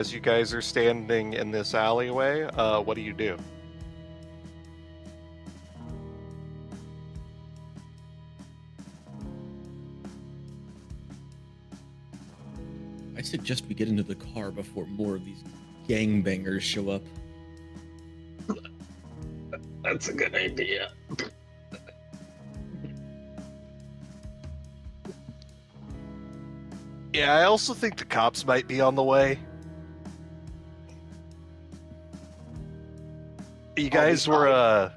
As you guys are standing in this alleyway, what do you do? I suggest we get into the car before more of these gangbangers show up. That's a good idea. Yeah, I also think the cops might be on the way. You guys were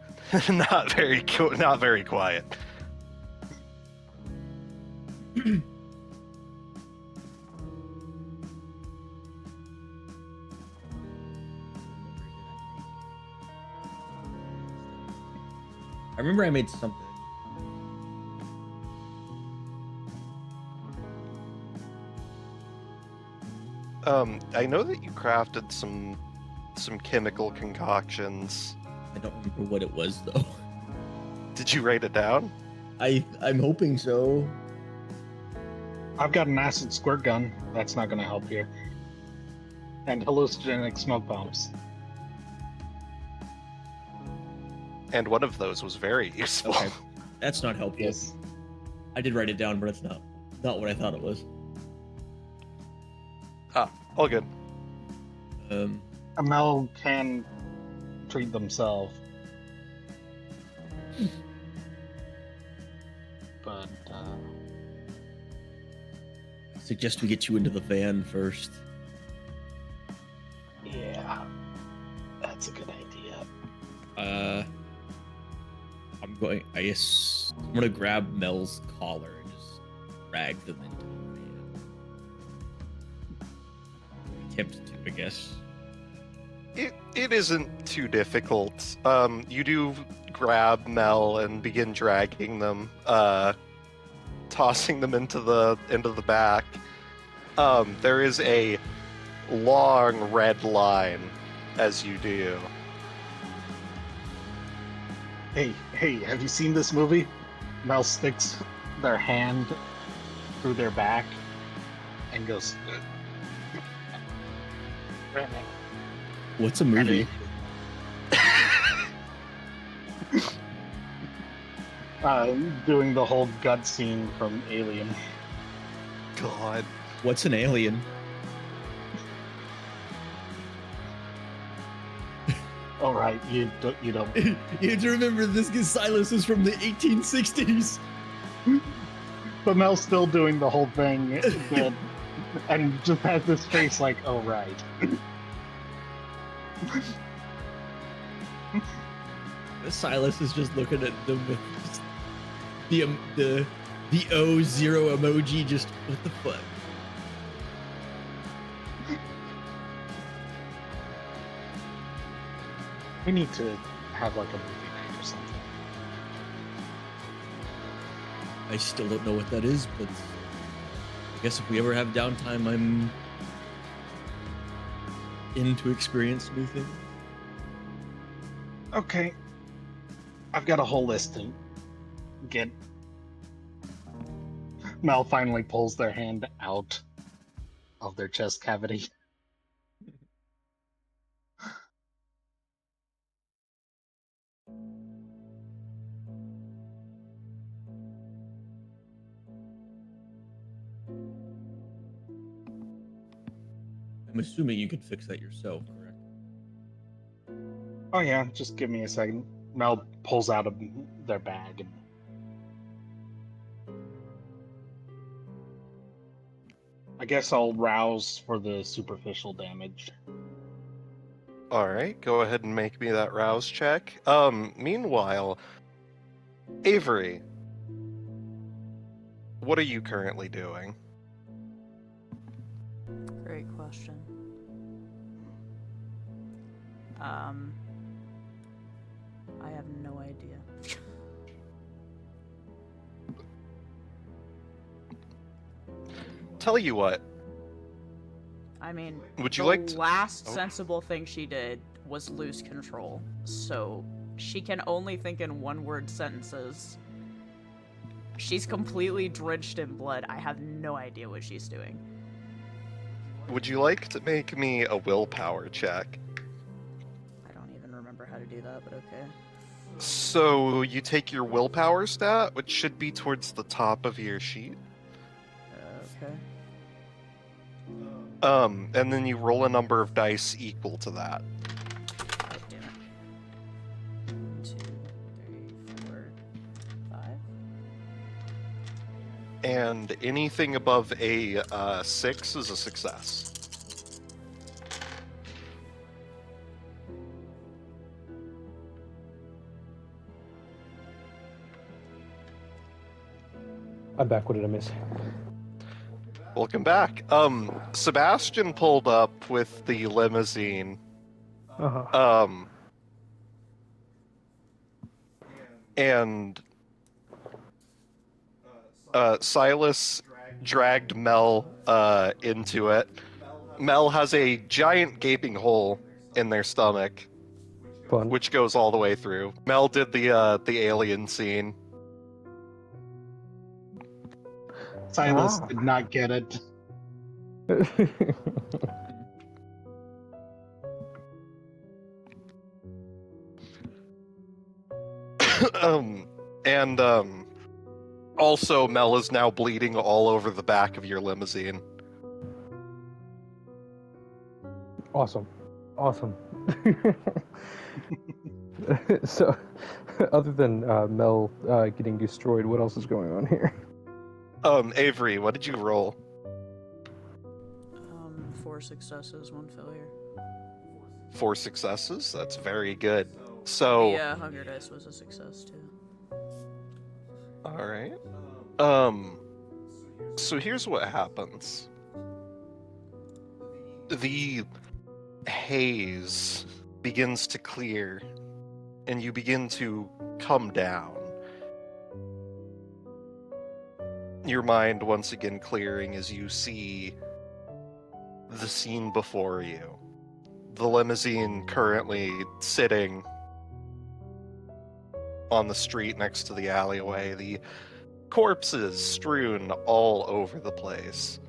not very quiet. I remember I made something. I know that you crafted some chemical concoctions. I don't remember what it was though. Did you write it down? I'm hoping so. I've got an acid squirt gun. That's not going to help here. And hallucinogenic smoke bombs. And one of those was very useful. Okay, that's not helpful. Yes. I did write it down, but it's not what I thought it was. Ah, all good. Mel can treat themselves. But, I suggest we get you into the van first. yeah. That's a good idea. I'm going to grab Mel's collar and just drag them into the van. Attempt to, I guess. It isn't too difficult. You do grab Mel and begin dragging them, tossing them into the back. There is a long red line as you do. Hey, have you seen this movie? Mel sticks their hand through their back and goes... What's a movie? Doing the whole gut scene from Alien. God. What's an alien? All right, you don't. You have to remember this because Silas is from the 1860s. But Mel's still doing the whole thing, and just has this face like, "Oh right." Silas is just looking at them with just the O0 emoji. Just what the fuck? We need to have like a movie night or something. I still don't know what that is, but I guess if we ever have downtime, I'm in to experience new things. Okay, I've got a whole list to get. Mel finally pulls their hand out of their chest cavity. I'm assuming you can fix that yourself, correct? Oh yeah, just give me a second. Mel pulls out of their bag and I guess I'll rouse for the superficial damage. Alright, go ahead and make me that rouse check. Meanwhile, Avery, what are you currently doing? Great question. I have no idea. Tell you what. I mean, Would you the like to... last sensible thing she did was lose control, so she can only think in one-word sentences. She's completely drenched in blood. I have no idea what she's doing. Would you like to make me a willpower check? I don't even remember how to do that, but okay. So you take your willpower stat, which should be towards the top of your sheet. Okay. And then you roll a number of dice equal to that. Oh, damn it. 1, 2, 3, 4, 5. And anything above a 6 is a success. I'm back. What did I miss? Welcome back. Sebastian pulled up with the limousine. Uh-huh. And Silas dragged Mel into it. Mel has a giant gaping hole in their stomach, Fun. which goes all the way through. Mel did the alien scene. Silas Ah. did not get it. And also Mel is now bleeding all over the back of your limousine. Awesome. So, other than Mel getting destroyed, what else is going on here? Avery, what did you roll? 4 successes, 1 failure. 4 successes? That's very good. So, Yeah, Hunger Dice was a success too. all right. So here's what happens. The haze begins to clear, and you begin to come down. Your mind once again clearing as you see the scene before you. The limousine currently sitting on the street next to the alleyway. The corpses strewn all over the place.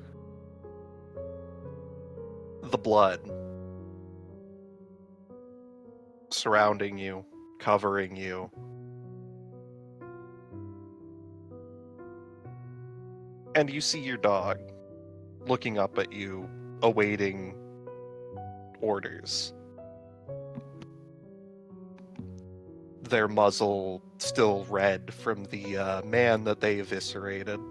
The blood surrounding you, covering you. And you see your dog looking up at you, awaiting orders. Their muzzle still red from the man that they eviscerated.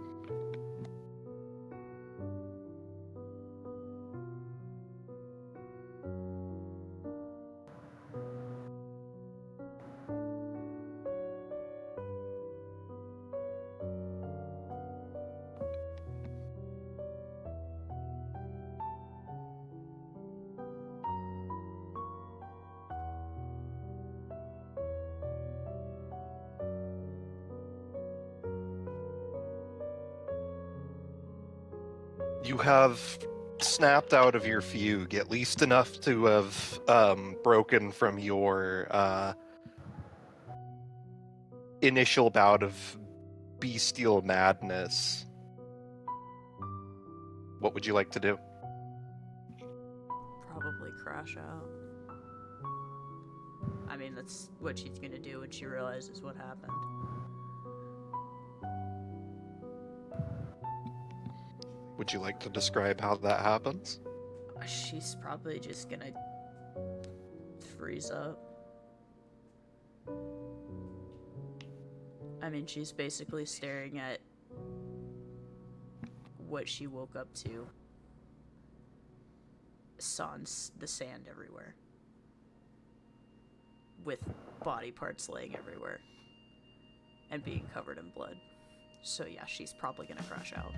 You have snapped out of your fugue, at least enough to have broken from your initial bout of bestial madness. What would you like to do? Probably crash out. I mean, that's what she's gonna do when she realizes what happened. Would you like to describe how that happens? She's probably just gonna freeze up. I mean, she's basically staring at what she woke up to. The sand everywhere. With body parts laying everywhere. And being covered in blood. So yeah, she's probably gonna crash out.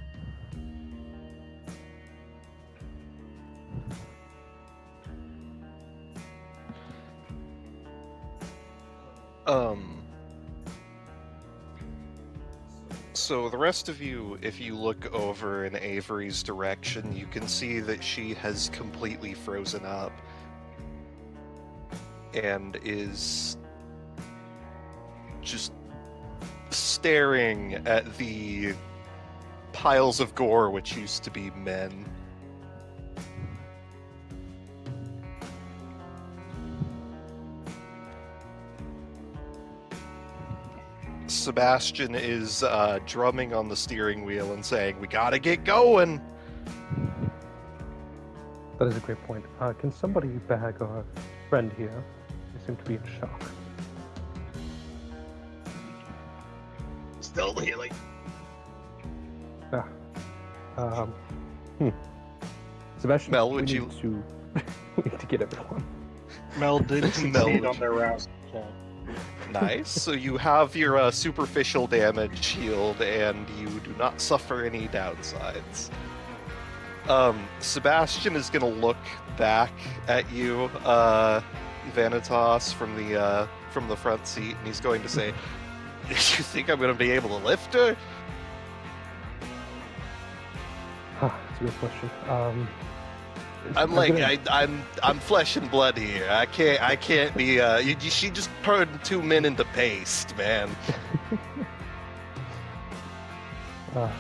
So the rest of you, if you look over in Avery's direction, you can see that she has completely frozen up and is just staring at the piles of gore which used to be men. Sebastian is drumming on the steering wheel and saying, "We gotta get going." That is a great point. Can somebody bag our friend here? They seem to be in shock. Still healing. Sebastian, Mel, we would need you- to we need to get everyone. Mel did Mel, succeed would on their rousing check. Nice. So you have your superficial damage shield, and you do not suffer any downsides. Sebastian is gonna look back at you, Vanitas, from the front seat, and he's going to say, "Do you think I'm gonna be able to lift her?" That's a good question. I'm flesh and blood here. I can't be. She just turned 2 men into paste, man. Let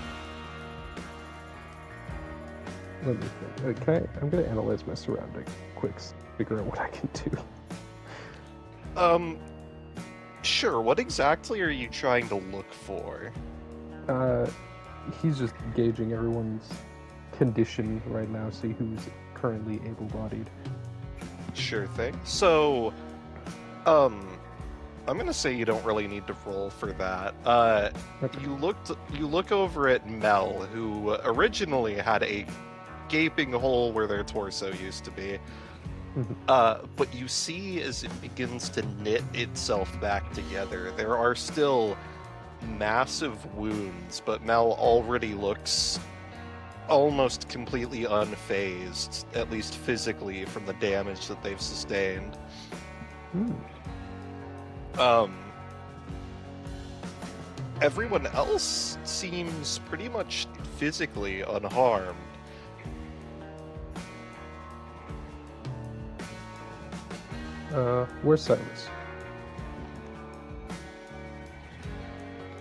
me think. I'm gonna analyze my surroundings quick, figure out what I can do. Sure. What exactly are you trying to look for? He's just gauging everyone's condition right now, see who's currently able-bodied. Sure thing. So, I'm gonna say you don't really need to roll for that. Okay. You look over at Mel, who originally had a gaping hole where their torso used to be. But you see as it begins to knit itself back together, there are still massive wounds, but Mel already looks almost completely unfazed, at least physically, from the damage that they've sustained. Everyone else seems pretty much physically unharmed. Where's Silas?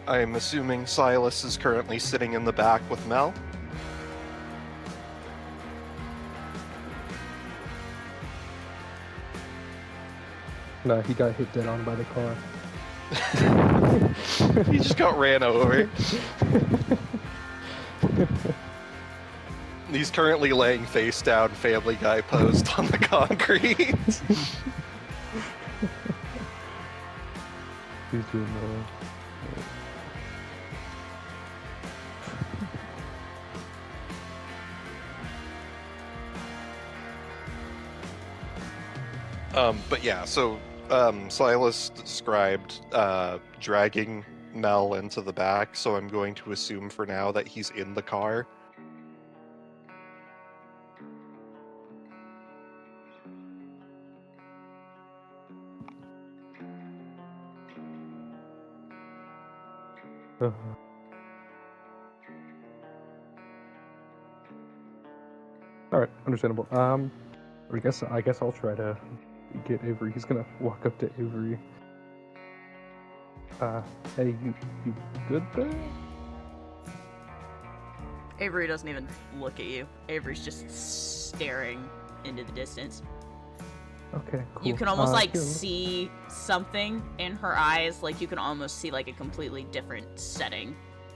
I'm assuming Silas is currently sitting in the back with Mel. No, he got hit dead on by the car. He just got ran over. He's currently laying face down, Family Guy posed on the concrete. He's doing the... But yeah, so Silas described dragging Mel into the back, so I'm going to assume for now that he's in the car. Alright, understandable. I guess I'll try to get Avery. He's gonna walk up to Avery. Hey, you good there? Avery doesn't even look at you. Avery's just staring into the distance. Okay, cool. You can almost here, see something in her eyes. Like you can almost see like a completely different setting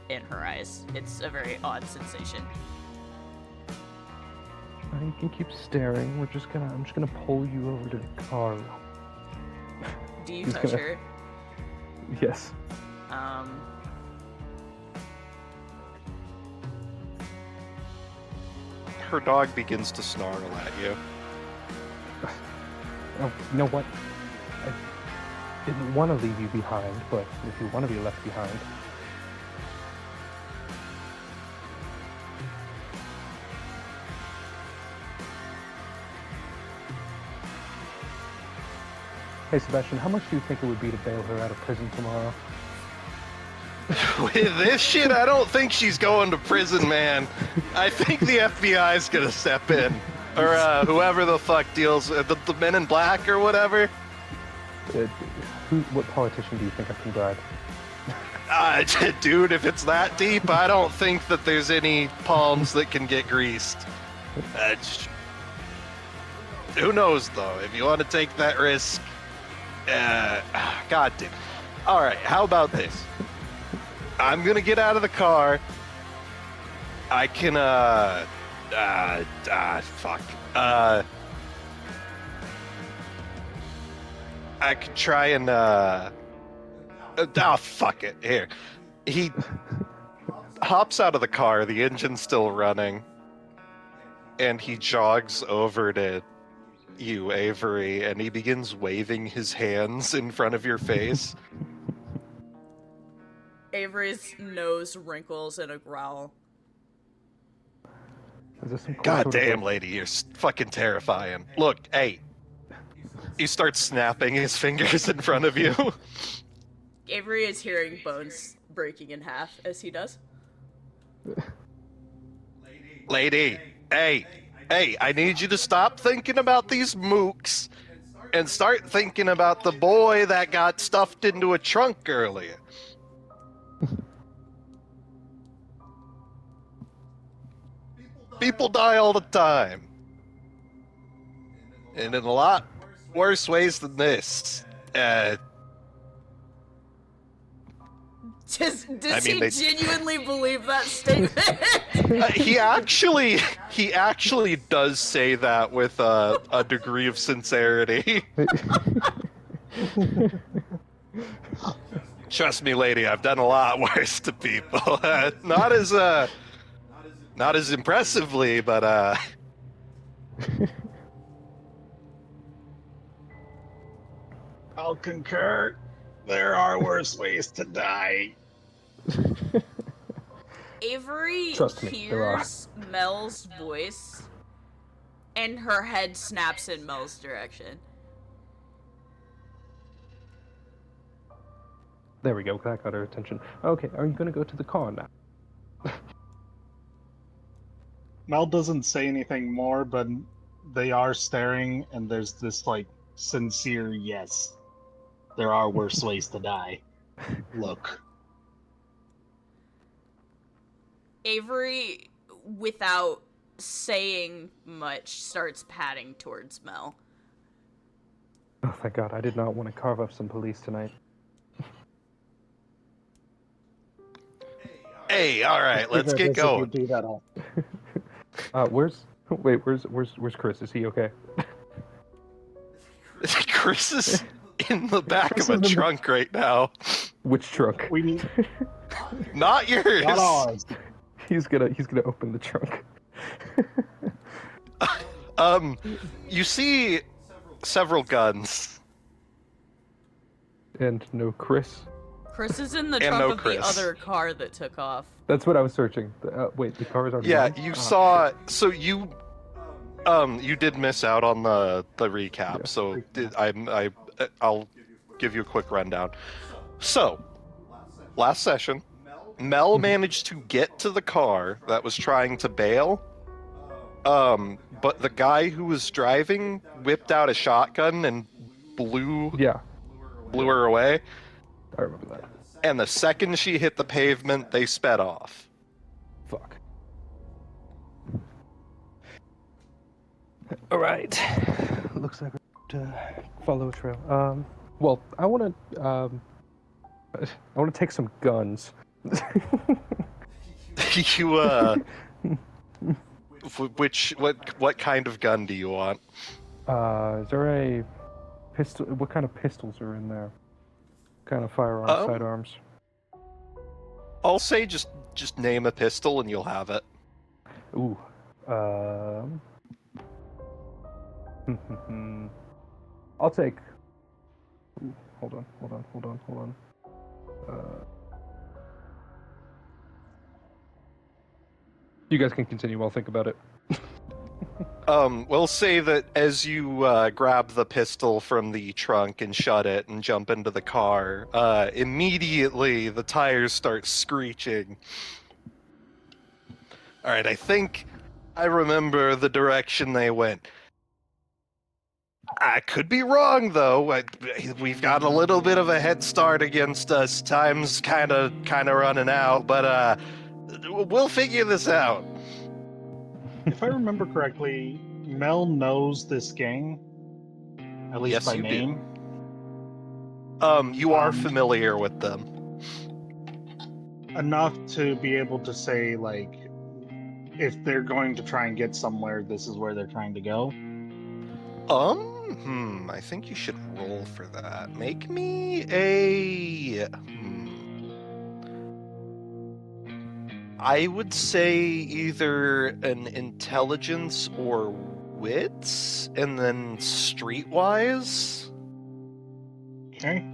in her eyes. It's a very odd sensation. You can keep staring. I'm just gonna pull you over to the car. Do you He's touch gonna- her? Yes. Her dog begins to snarl at you. Oh, you know what? I didn't want to leave you behind, but if you want to be left behind. Hey Sebastian, how much do you think it would be to bail her out of prison tomorrow? With this shit, I don't think she's going to prison, man. I think the FBI's gonna step in. Or whoever the fuck deals with the men in black or whatever. What politician do you think I can bribe? Dude, if it's that deep, I don't think that there's any palms that can get greased. Who knows, though? If you want to take that risk, God damn. All right, how about this? I'm gonna get out of the car. I can, fuck. I could try and, fuck it. Here. He hops out of the car, the engine's still running, and he jogs over to you, Avery, and he begins waving his hands in front of your face. Avery's nose wrinkles in a growl. Is this some cool God sort of, damn, like- lady, you're fucking terrifying. Look, hey. He starts snapping his fingers in front of you. Avery is hearing bones breaking in half as he does. Lady, hey, I need you to stop thinking about these mooks and start thinking about the boy that got stuffed into a trunk earlier. People die all the time. And in a lot worse ways than this. Does I mean, he they- genuinely believe that statement? He actually does say that with a degree of sincerity. Trust me, lady, I've done a lot worse to people. Not as impressively, but I'll concur. There are worse ways to die. Avery Trust me, there are. hears Mel's voice, and her head snaps in Mel's direction. There we go. That got her attention. Okay, are you gonna go to the car now? Mel doesn't say anything more, but they are staring, and there's this like sincere yes. There are worse ways to die. Look. Avery, without saying much, starts padding towards Mel. Oh, thank God! I did not want to carve up some police tonight. hey, all right, let's get going. Do that all. Where's Chris? Is he okay? Chris is in the back Chris of a is in the- trunk right now. Which truck? We need Not yours. not ours. He's gonna open the trunk. You see several guns. And no Chris. Chris is in the And trunk no of Chris. the other car that took off. That's what I was searching. Wait, the car is already Yeah, gone? you Ah, saw. So you did miss out on the recap. Yeah. So I'll give you a quick rundown. So last session, Mel managed to get to the car that was trying to bail. But the guy who was driving whipped out a shotgun and blew Yeah, her away. I remember that. And the second she hit the pavement, they sped off. Fuck. All right. Looks like we're to follow a trail. Well, I want to take some guns. You what kind of gun do you want? Is there a pistol? What kind of pistols are in there? What kind of firearms, sidearms? I'll say just name a pistol and you'll have it. Ooh. I'll take. Ooh, hold on. You guys can continue. I'll think about it. We'll say that as you grab the pistol from the trunk and shut it and jump into the car, immediately the tires start screeching. All right, I think I remember the direction they went. I could be wrong, though. We've got a little bit of a head start against us. Time's kind of running out, but we'll figure this out. If I remember correctly, Mel knows this gang, at least Yes, by you do. name. You are familiar with them. enough to be able to say, like, if they're going to try and get somewhere, this is where they're trying to go. I think you should roll for that. Make me a. I would say either an intelligence or wits, and then streetwise. Okay.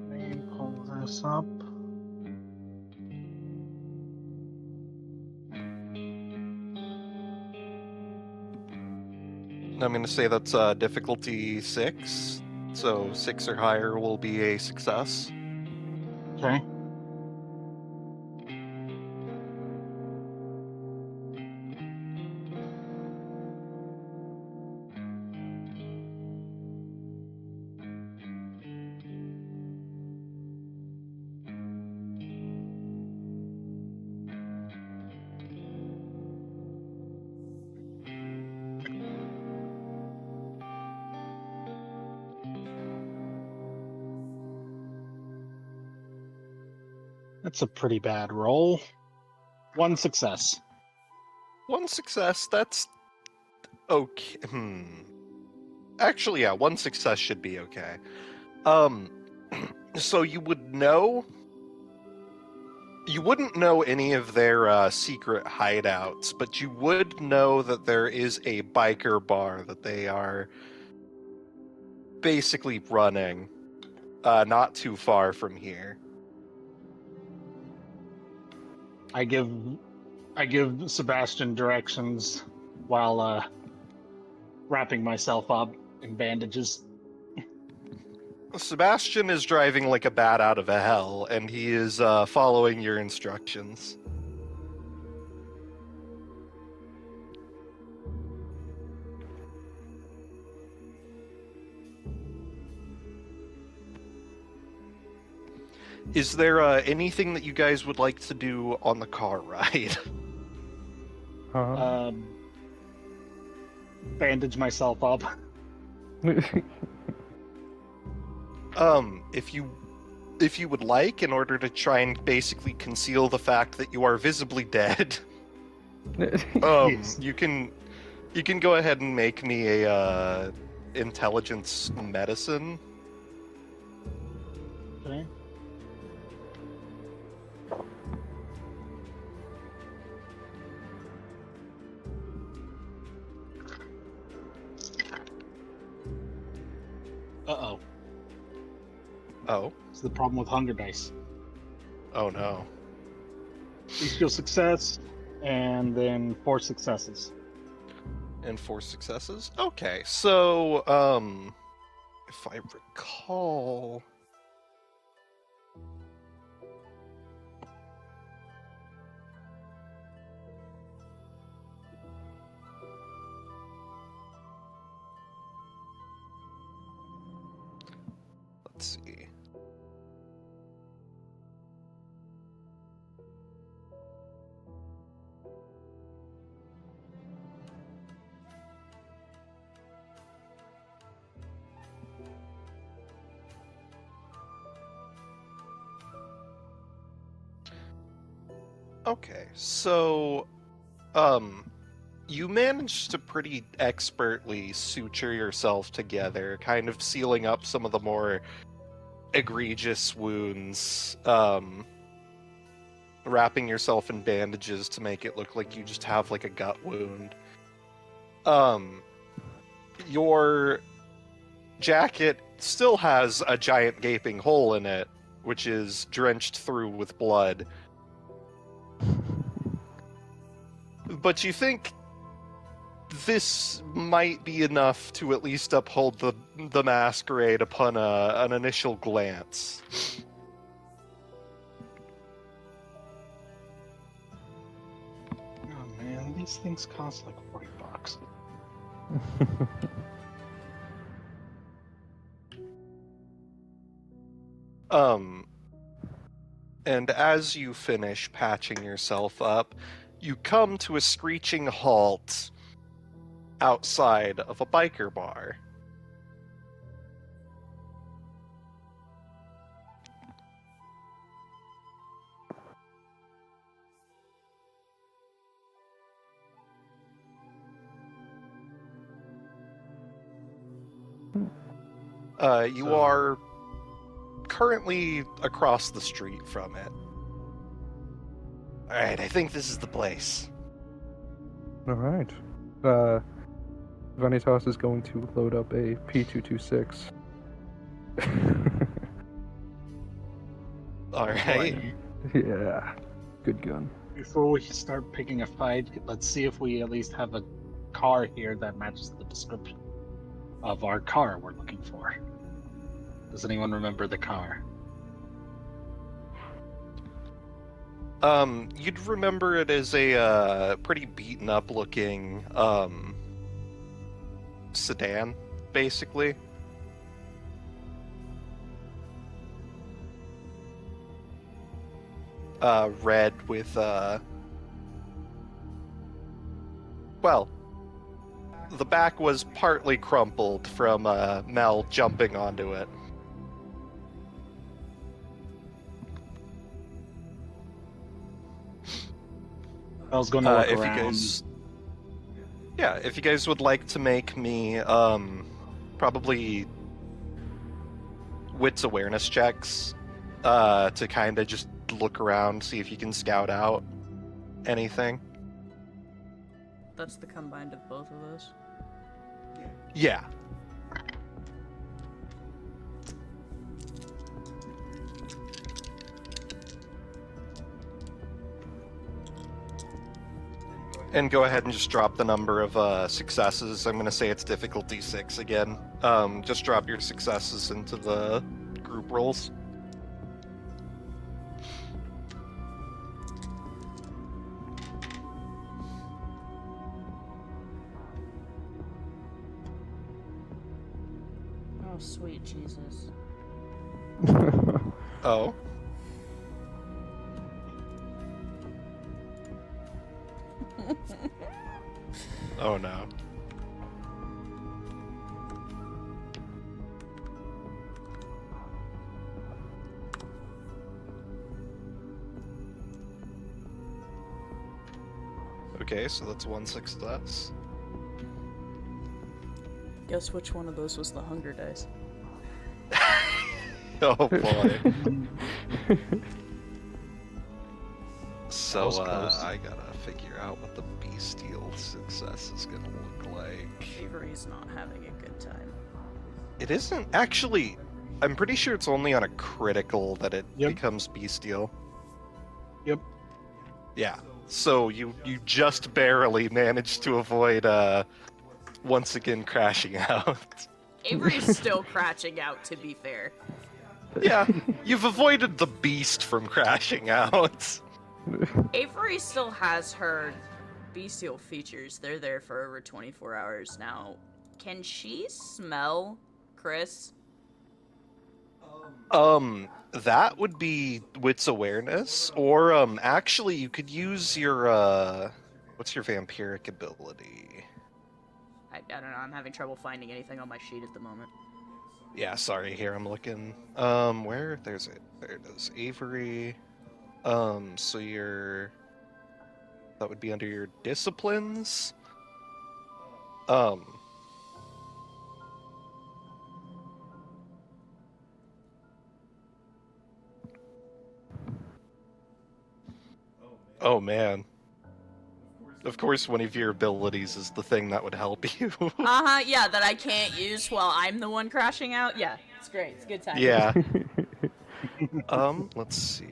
Let me pull this up. I'm going to say that's difficulty 6. So 6 or higher will be a success. Okay. That's a pretty bad roll. 1 success. 1 success, that's okay. Actually, yeah, 1 success should be okay. So you wouldn't know any of their secret hideouts, but you would know that there is a biker bar that they are basically running not too far from here. I give Sebastian directions while wrapping myself up in bandages. Sebastian is driving like a bat out of a hell, and he is following your instructions. Is there anything that you guys would like to do on the car ride? Bandage myself up. If you would like, in order to try and basically conceal the fact that you are visibly dead, Yes. you can go ahead and make me a intelligence medicine. Okay. Uh-oh. Oh. It's the problem with hunger dice. Oh no. Bestial success, and then 4 successes. And 4 successes? Okay, so, if I recall... Let's see. Okay, so, you managed to pretty expertly suture yourself together, kind of sealing up some of the more egregious wounds, wrapping yourself in bandages to make it look like you just have like a gut wound. Your jacket still has a giant gaping hole in it, which is drenched through with blood. But you think this might be enough to at least uphold the masquerade upon an initial glance. Oh man, these things cost like $40. And as you finish patching yourself up, you come to a screeching halt outside of a biker bar. You So- are currently across the street from it. Alright, I think this is the place. All right. Vanitas is going to load up a P226. Alright. Yeah, good gun. Before we start picking a fight, let's see if we at least have a car here that matches the description of our car we're looking for. Does anyone remember the car? You'd remember it as a pretty beaten up looking sedan, basically. Red with well, the back was partly crumpled from Mel jumping onto it. I was going to look If around. you guys, yeah, if you guys would like to make me probably wits awareness checks to kind of just look around, see if you can scout out anything. That's the combined of both of those. Yeah. And go ahead and just drop the number of successes. I'm going to say it's difficulty 6 again. Just drop your successes into the group rolls. Oh, sweet Jesus. Oh. Oh no. Okay, so that's one success. Guess which one of those was the hunger dice? Oh boy. That So was close. I gotta figure out what the bestial success is gonna look like. Avery's not having a good time. It isn't actually. I'm pretty sure it's only on a critical that it Yep. becomes bestial. Yep. Yeah. So you just barely managed to avoid once again crashing out. Avery's still crashing out, to be fair. Yeah, you've avoided the beast from crashing out. Avery still has her bestial features. They're there for over 24 hours now. Can she smell Chris? That would be wits awareness, or actually you could use your what's your vampiric ability? I don't know. I'm having trouble finding anything on my sheet at the moment. Yeah, sorry, here I'm looking. Where? There's it. There it is. Avery. So that would be under your disciplines. Oh man. Of course, one of your abilities is the thing that would help you. Uh-huh, yeah, that I can't use while I'm the one crashing out. Yeah, it's great. It's a good time. Yeah. Let's see.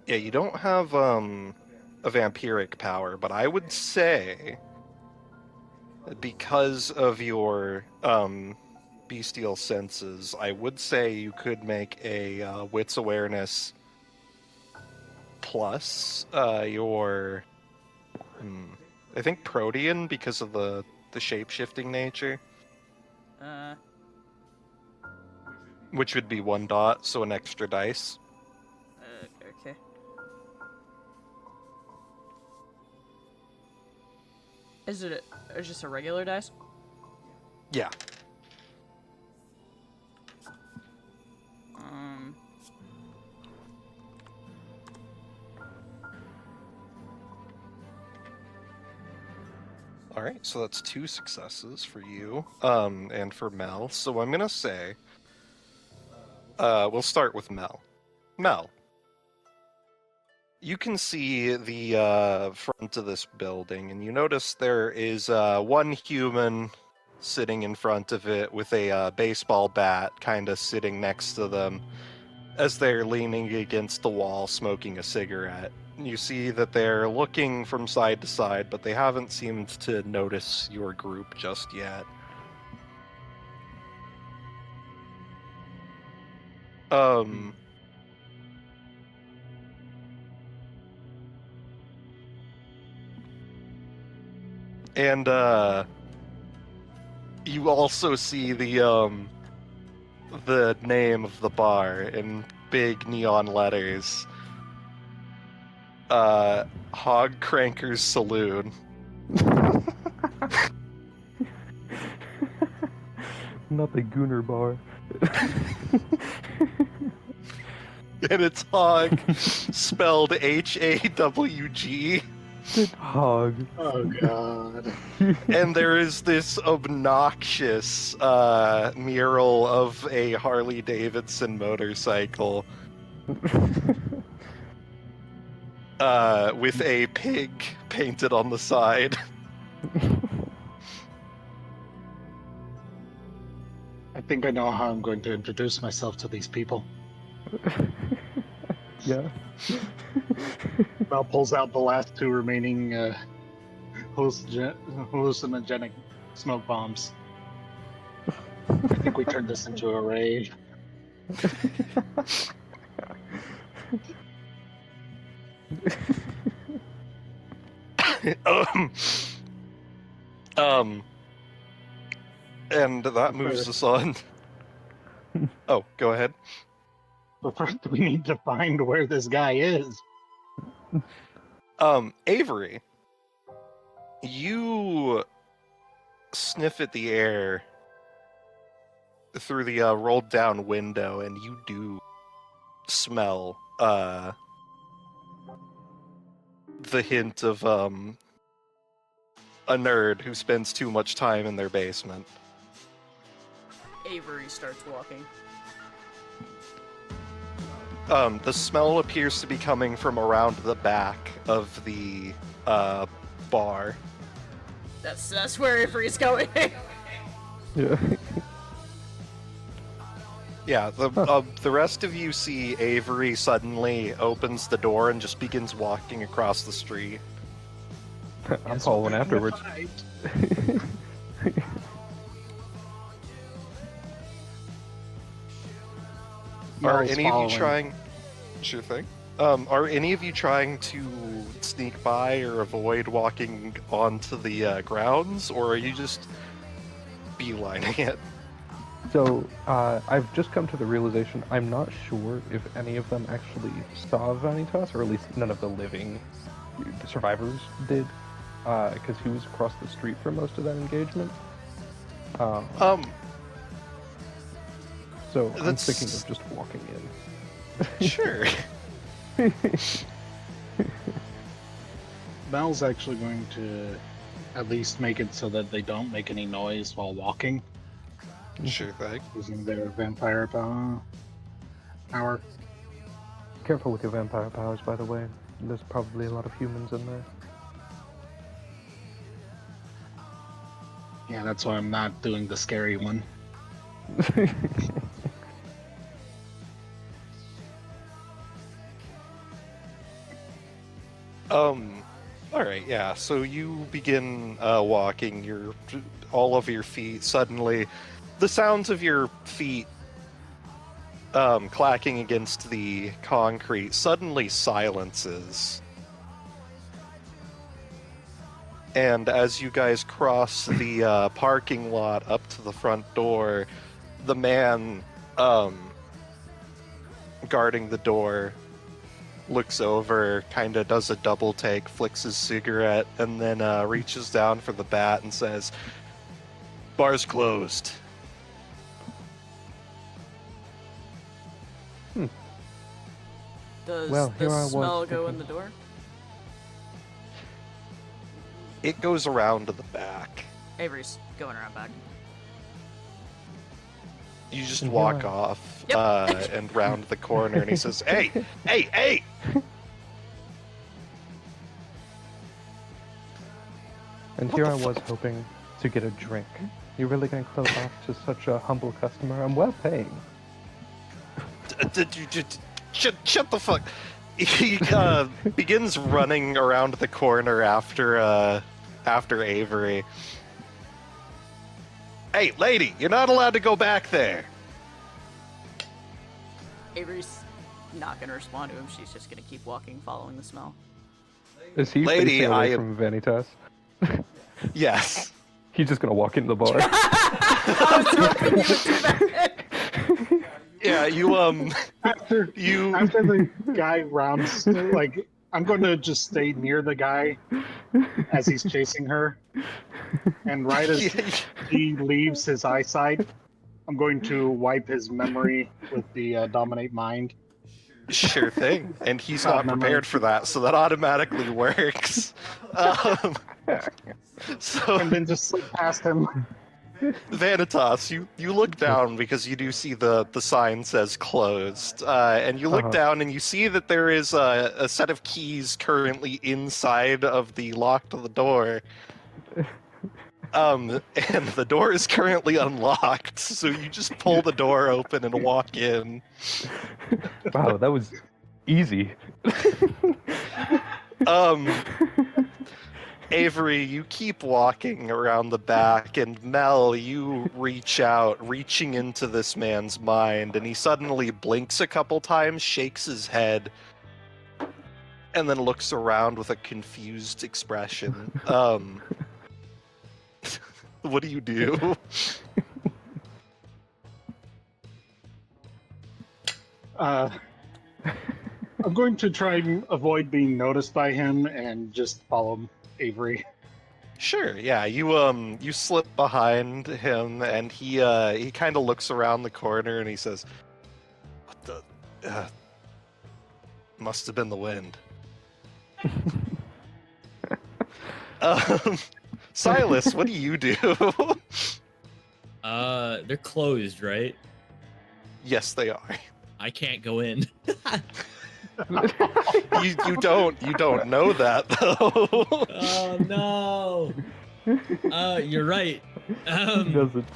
Yeah, you don't have a vampiric power, but I would say because of your bestial senses, I would say you could make a wits awareness plus your I think protean because of the shape-shifting nature, which would be 1 dot, so an extra dice. Okay. Is it just a regular dice? Yeah. All right, so that's 2 successes for you, and for Mel. So I'm gonna say, we'll start with Mel. Mel, you can see the front of this building, and you notice there is one human sitting in front of it with a baseball bat, kind of sitting next to them as they're leaning against the wall, smoking a cigarette. You see that they're looking from side to side, but they haven't seemed to notice your group just yet. And you also see the name of the bar in big neon letters. Hawg Cranker's Saloon. Not the Gooner bar. And it's Hawg, spelled Hawg. Hog. Oh god. And there is this obnoxious mural of a Harley Davidson motorcycle with a pig painted on the side. I think I know how I'm going to introduce myself to these people. Yeah. Mel pulls out the last 2 remaining hallucinogenic smoke bombs. I think we turned this into a rave. um, um, and that moves us on. Oh, go ahead. But first, we need to find where this guy is. Avery, you sniff at the air through the rolled down window, and you do smell the hint of a nerd who spends too much time in their basement. Avery starts walking. The smell appears to be coming from around the back of the bar. That's where Avery's going. Yeah. Yeah, the rest of you see Avery suddenly opens the door and just begins walking across the street. I'm following afterwards. Are Mel's any of following. you trying? Sure thing. Are any of you trying to sneak by or avoid walking onto the grounds, or are you just beelining it? So, I've just come to the realization I'm not sure if any of them actually saw Vanitas, or at least none of the living survivors did, because he was across the street for most of that engagement. So I'm That's- thinking of just walking in. Sure. Mel's actually going to at least make it so that they don't make any noise while walking, Sure thing. using their vampire power. Careful with your vampire powers, by the way. There's probably a lot of humans in there. Yeah, that's why I'm not doing the scary one. All right, yeah. So you begin walking. All of your feet suddenly, the sounds of your feet clacking against the concrete suddenly silences. And as you guys cross the parking lot up to the front door, the man guarding the door looks over, kind of does a double take, flicks his cigarette, and then reaches down for the bat and says, "Bar's closed." Does Well, the here I was smell go in thinking- the door? It goes around to the back. Avery's going around back. You just And walk here I- off Yep. and round the corner, and he says, "Hey, hey, hey!" And What here the I was fuck? hoping to get a drink. You're really going to close off to such a humble customer? I'm well paying. Shut the fuck. He begins running around the corner after Avery. Hey, lady, you're not allowed to go back there. Avery's not gonna respond to him. She's just gonna keep walking, following the smell. Is he Lady, facing away I- from Vanitas? Yes. He's just going to walk into the bar. I was hoping you would do that. Yeah, you After the guy rounds, like, I'm going to just stay near the guy as he's chasing her. And right as he leaves his eyesight, I'm going to wipe his memory with the Dominate Mind. Sure thing. And he's Oh, not memory. prepared for that, so that automatically works. So And then just slip past him. Vanitas, you look down because you do see the sign says closed, and you look Uh-huh. down and you see that there is a set of keys currently inside of the lock to the door. And the door is currently unlocked, so you just pull the door open and walk in. Wow, that was easy. Avery, you keep walking around the back, and Mel, you reach out, reaching into this man's mind, and he suddenly blinks a couple times, shakes his head, and then looks around with a confused expression. What do you do? I'm going to try and avoid being noticed by him and just follow Avery. Sure, yeah. You slip behind him, and he kind of looks around the corner, and he says, "What the? Must have been the wind." Silas, what do you do? They're closed, right? Yes, they are. I can't go in. You don't know that though. Oh no. You're right. He doesn't.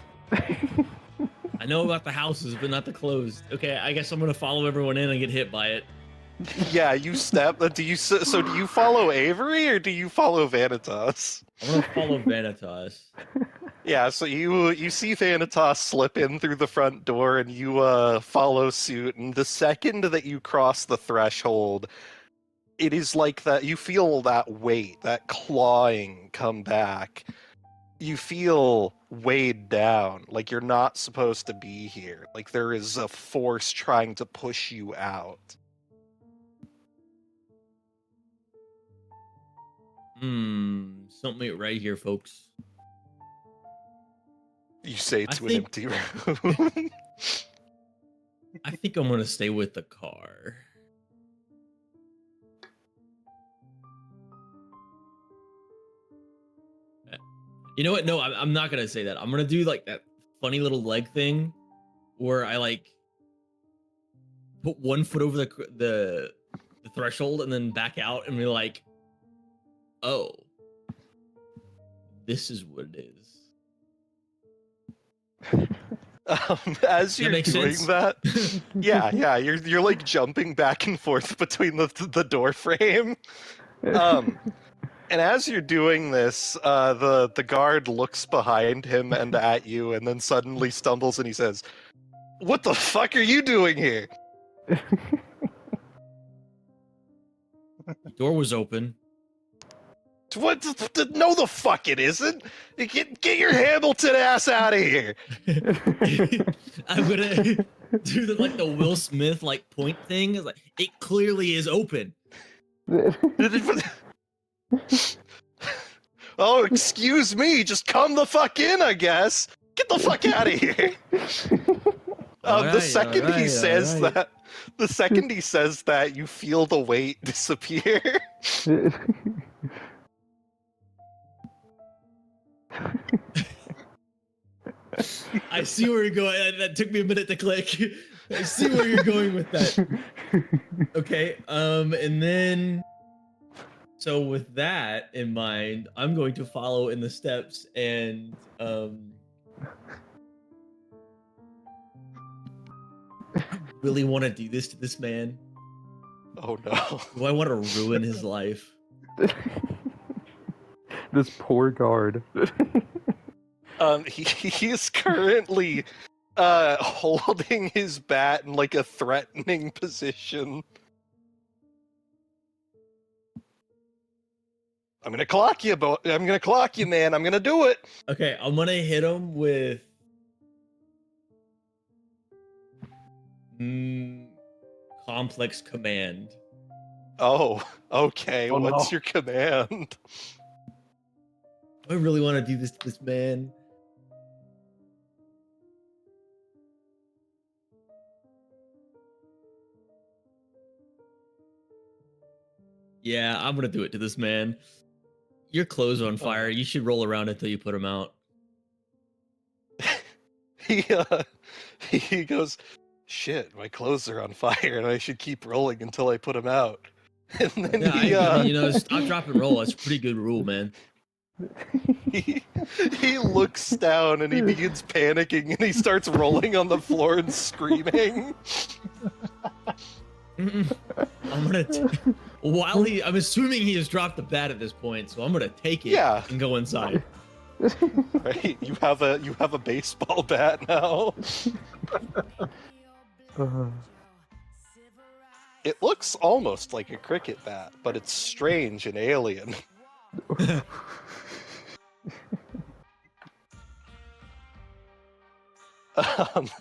I know about the houses, but not the closed. Okay, I guess I'm gonna follow everyone in and get hit by it. Yeah, you step. Do you follow Avery or do you follow Vanitas? I'm gonna follow Vanitas. Yeah, so you see Vanitas slip in through the front door, and you follow suit. And the second that you cross the threshold, it is like that. You feel that weight, that clawing come back. You feel weighed down, like you're not supposed to be here. Like there is a force trying to push you out. Something right here, folks. You say I to an think- empty room. I think I'm gonna stay with the car. You know what? No, I'm not gonna say that. I'm gonna do like that funny little leg thing, where I like put one foot over the threshold and then back out and be like, oh, this is what it is. As you're makes doing sense? that, yeah, you're like jumping back and forth between the door frame. And as you're doing this, the guard looks behind him and at you, and then suddenly stumbles and he says, "What the fuck are you doing here?" The door was open. What? No, the fuck it isn't. Get your Hamilton ass out of here. I'm gonna do the Will Smith like point thing. It's like it clearly is open. Oh, excuse me. Just come the fuck in, I guess. Get the fuck out of here. The second he says that, you feel the weight disappear. I see where you're going. That took me a minute to click. I see where you're going with that. Okay. And then, so with that in mind, I'm going to follow in the steps and really want to do this to this man. Oh no. Do I want to ruin his life? This poor guard. He is currently holding his bat in like a threatening position. I'm gonna clock you, man. I'm gonna do it. Okay, I'm gonna hit him with complex command. Oh, okay. Oh, What's no. your command? I really want to do this to this man. Yeah, I'm gonna do it to this man. Your clothes are on fire. You should roll around until you put them out. He goes, shit, my clothes are on fire and I should keep rolling until I put them out. And then Yeah, I mean, you know, stop, drop, and roll. That's a pretty good rule, man. he looks down and he begins panicking and he starts rolling on the floor and screaming. I'm gonna I'm assuming he has dropped the bat at this point, so I'm gonna take it and go inside. Right, you have a baseball bat now. It looks almost like a cricket bat, but it's strange and alien.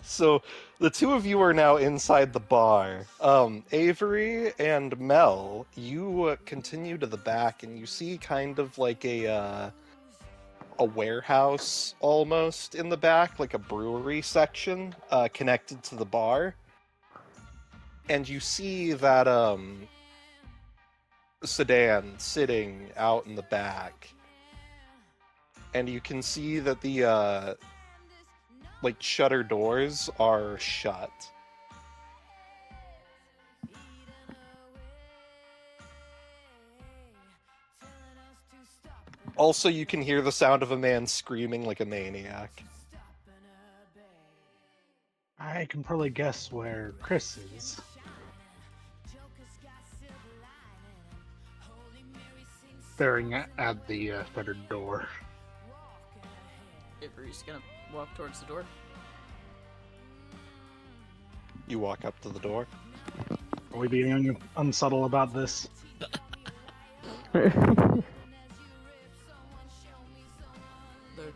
So the two of you are now inside the bar. Avery and Mel, you continue to the back and you see kind of like a warehouse almost in the back, like a brewery section connected to the bar. And you see that sedan sitting out in the back. And you can see that the like shutter doors are shut. Also, you can hear the sound of a man screaming like a maniac. I can probably guess where Chris is. Staring at the shuttered door. Avery's gonna walk towards the door. You walk up to the door. Are we being unsubtle about this? They're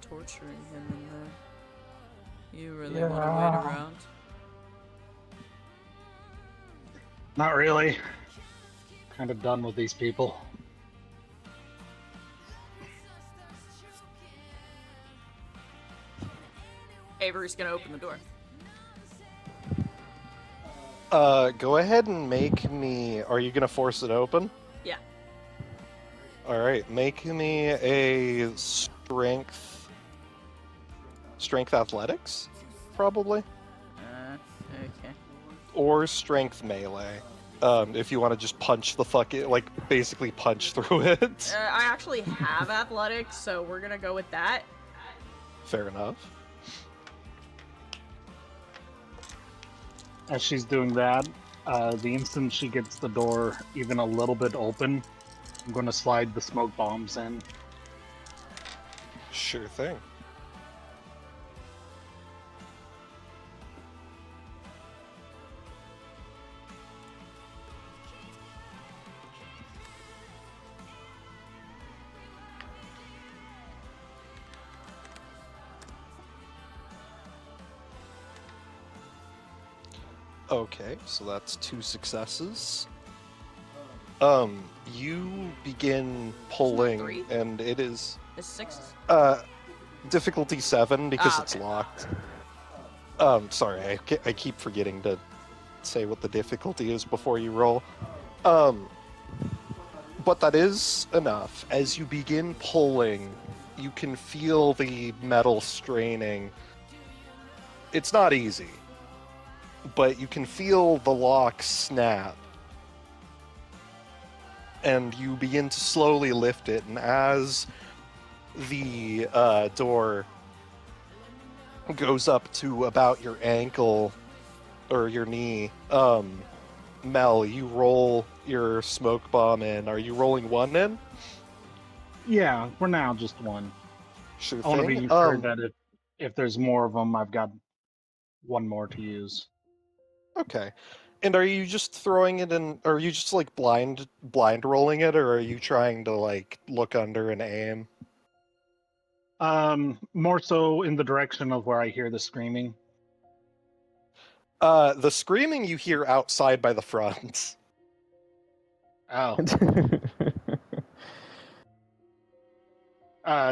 torturing him in there. You really want to wait around? Not really. Kind of done with these people. Avery's gonna open the door. Go ahead and make me... Are you gonna force it open? Yeah. Alright, make me a strength athletics, probably. Okay. Or strength melee. If you want to just punch the like, basically punch through it. I actually have athletics, so we're gonna go with that. Fair enough. As she's doing that, the instant she gets the door even a little bit open, I'm going to slide the smoke bombs in. Sure thing. Okay, so that's 2 successes. You begin pulling, 3? and it is... Is 6? Difficulty 7, because it's okay. locked. Sorry, I keep forgetting to say what the difficulty is before you roll. But that is enough. As you begin pulling, you can feel the metal straining. It's not easy, but you can feel the lock snap. And you begin to slowly lift it, and as the door goes up to about your ankle or your knee, Mel, you roll your smoke bomb in. Are you rolling one in? Yeah, for now, just one. Sure I want to thing. be sure that if there's more of them, I've got one more to use. Okay. And are you just throwing it in? Are you just like blind rolling it, or are you trying to like look under and aim? More so in the direction of where I hear the screaming. The screaming you hear outside by the front. Oh,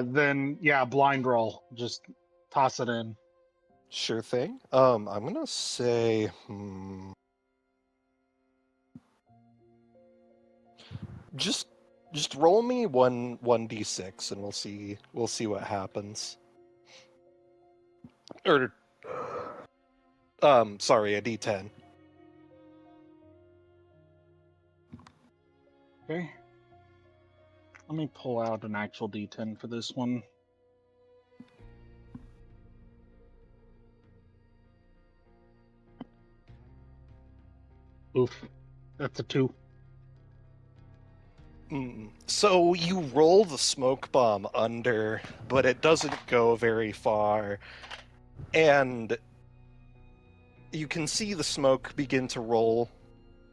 then yeah, blind roll. Just toss it in. Sure thing. I'm gonna say, just roll me one d6, and we'll see what happens. Or, sorry, a d10. Okay. Let me pull out an actual D10 for this one. Oof, that's a 2. So you roll the smoke bomb under, but it doesn't go very far, and you can see the smoke begin to roll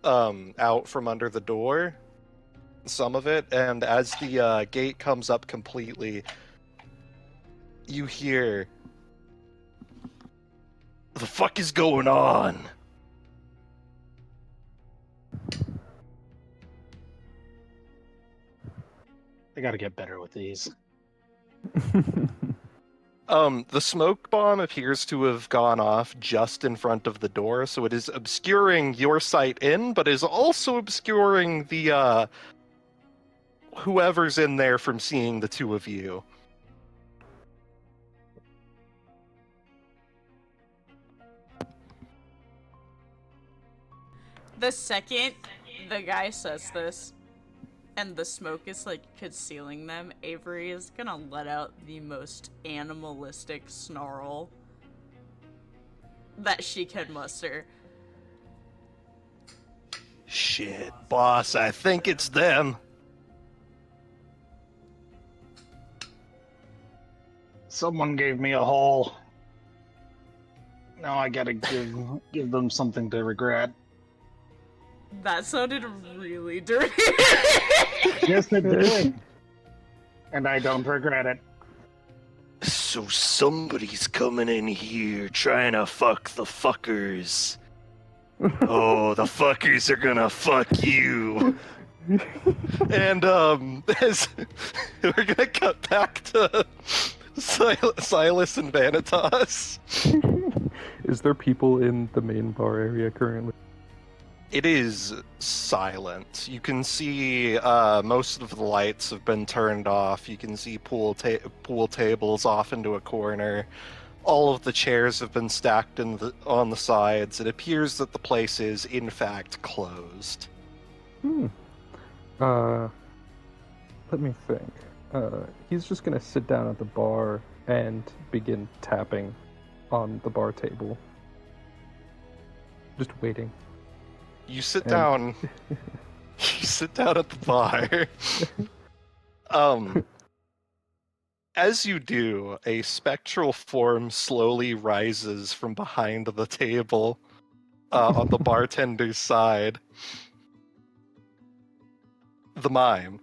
out from under the door, some of it, and as the gate comes up completely, you hear, "The fuck is going on?" I gotta get better with these. The smoke bomb appears to have gone off just in front of the door, so it is obscuring your sight in, but is also obscuring the whoever's in there from seeing the two of you. The second the guy says this, and the smoke is like concealing them, Avery is gonna let out the most animalistic snarl that she can muster. Shit, boss, I think it's them. Someone gave me a hole. Now I gotta give them something to regret. That sounded really dirty. Yes, it did. And I don't regret it. So somebody's coming in here trying to fuck the fuckers. Oh, the fuckers are gonna fuck you. And as we're gonna cut back to Silas and Vanitas. Is there people in the main bar area currently? It is silent. You can see most of the lights have been turned off. You can see pool tables off into a corner. All of the chairs have been stacked on the sides. It appears that the place is, in fact, closed. Let me think. He's just gonna sit down at the bar and begin tapping on the bar table. Just waiting. You sit down. You sit down at the bar. As you do, a spectral form slowly rises from behind the table on the bartender's side. The mime.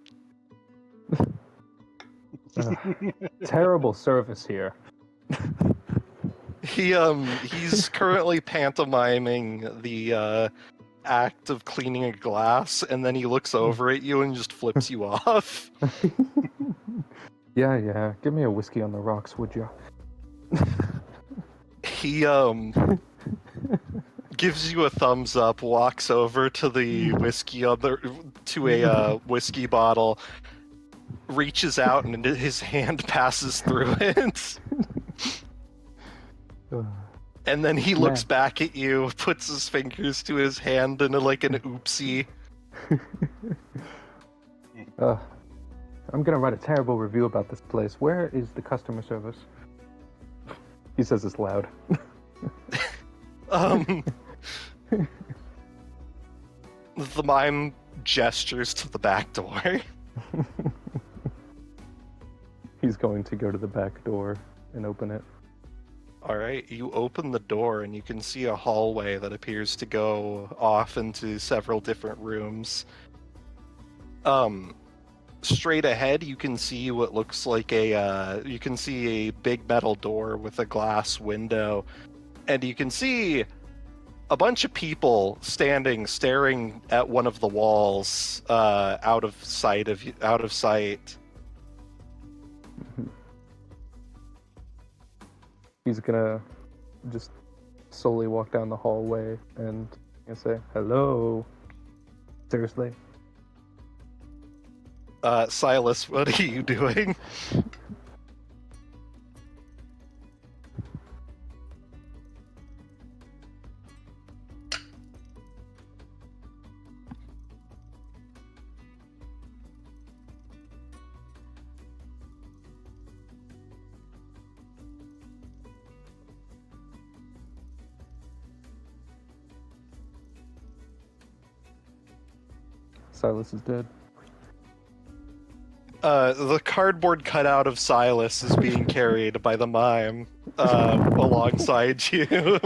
Terrible service here. He's currently pantomiming the act of cleaning a glass, and then he looks over at you and just flips you off. Yeah. Give me a whiskey on the rocks, would ya? He gives you a thumbs up, walks over to the whiskey to a whiskey bottle, reaches out and his hand passes through it. And then he looks Man. back at you, puts his fingers to his hand in like an oopsie. I'm gonna write a terrible review about this place. Where is the customer service? He says it's loud. The mime gestures to the back door. He's going to go to the back door and open it. Alright, you open the door and you can see a hallway that appears to go off into several different rooms. Straight ahead you can see what looks like a big metal door with a glass window, and you can see a bunch of people staring at one of the walls, out of sight. He's gonna just slowly walk down the hallway and say, "Hello." Seriously? Silas, what are you doing? Silas is dead. The cardboard cutout of Silas is being carried by the mime alongside you.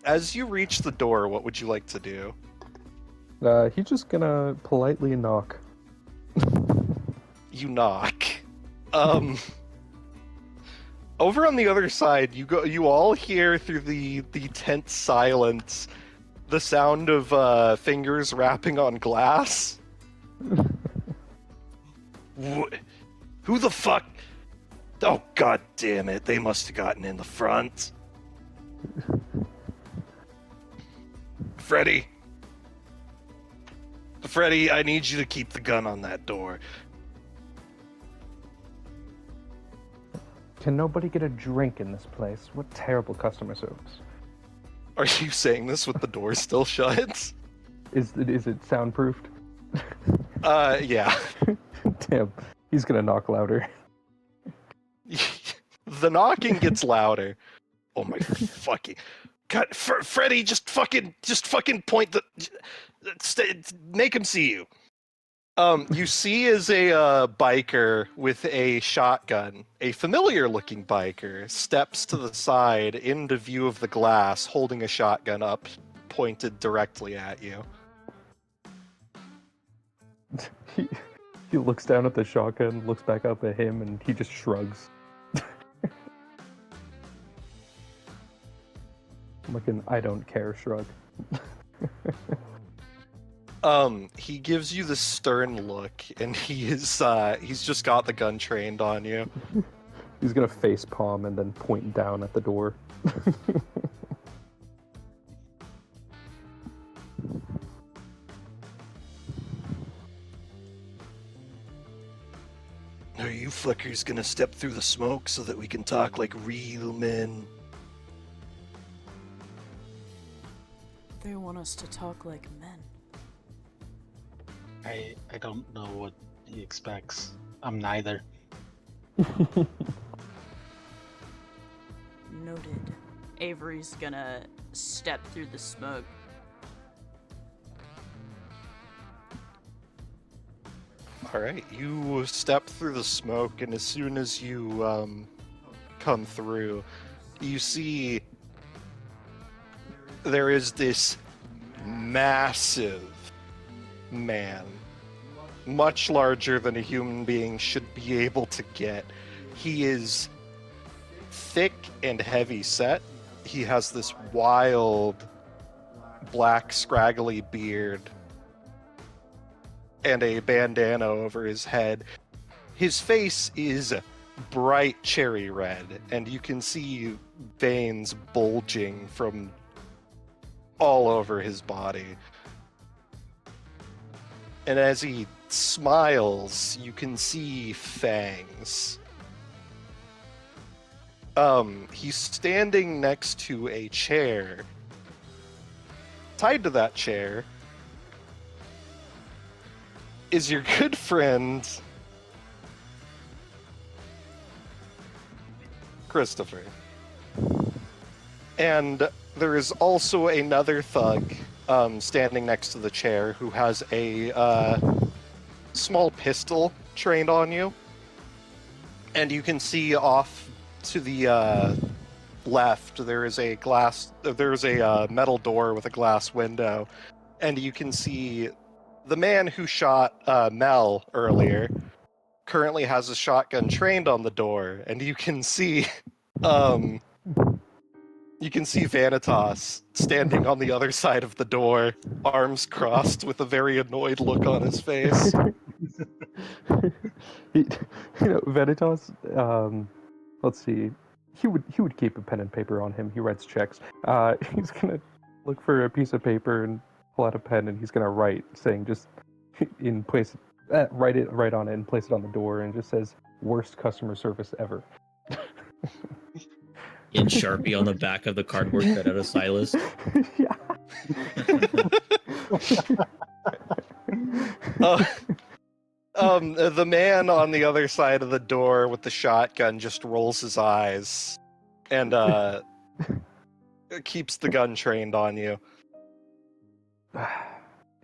As you reach the door, what would you like to do? He's just gonna politely knock. You knock. Over on the other side, you all hear through the tense silence the sound of fingers rapping on glass. Who the fuck? Oh, god damn it. They must have gotten in the front. Freddy, I need you to keep the gun on that door. Can nobody get a drink in this place? What terrible customer service. Are you saying this with the door still shut? Is it soundproofed? Yeah. Damn, he's gonna knock louder. The knocking gets louder. Oh my fucking God, Freddy, just fucking point the, make him see you. You see as a biker with a shotgun, a familiar-looking biker, steps to the side into view of the glass, holding a shotgun up, pointed directly at you. He looks down at the shotgun, looks back up at him, and he just shrugs. Like an I don't care shrug. He gives you the stern look, and he's just got the gun trained on you. He's gonna face palm and then point down at the door. Are you fuckers gonna step through the smoke so that we can talk like real men? They want us to talk like men. I don't know what he expects. I'm neither. Noted. Avery's gonna step through the smoke. Alright, you step through the smoke, and as soon as you come through, you see there is this massive man, much larger than a human being should be able to get. He is thick and heavy set. He has this wild black scraggly beard and a bandana over his head. His face is bright cherry red, and you can see veins bulging from all over his body. And as he smiles, you can see fangs. He's standing next to a chair. Tied to that chair is your good friend, Christopher. And there is also another thug standing next to the chair who has a small pistol trained on you. And you can see off to the left, there's a metal door with a glass window. And you can see the man who shot Mel earlier currently has a shotgun trained on the door. And you can see Vanitas standing on the other side of the door, arms crossed with a very annoyed look on his face. Veritas, let's see. He would keep a pen and paper on him. He writes checks. He's gonna look for a piece of paper and pull out a pen, and he's gonna write, saying just write on it and place it on the door, and just says worst customer service ever. In Sharpie on the back of the cardboard cut out of Silas. Yeah. The man on the other side of the door with the shotgun just rolls his eyes and keeps the gun trained on you.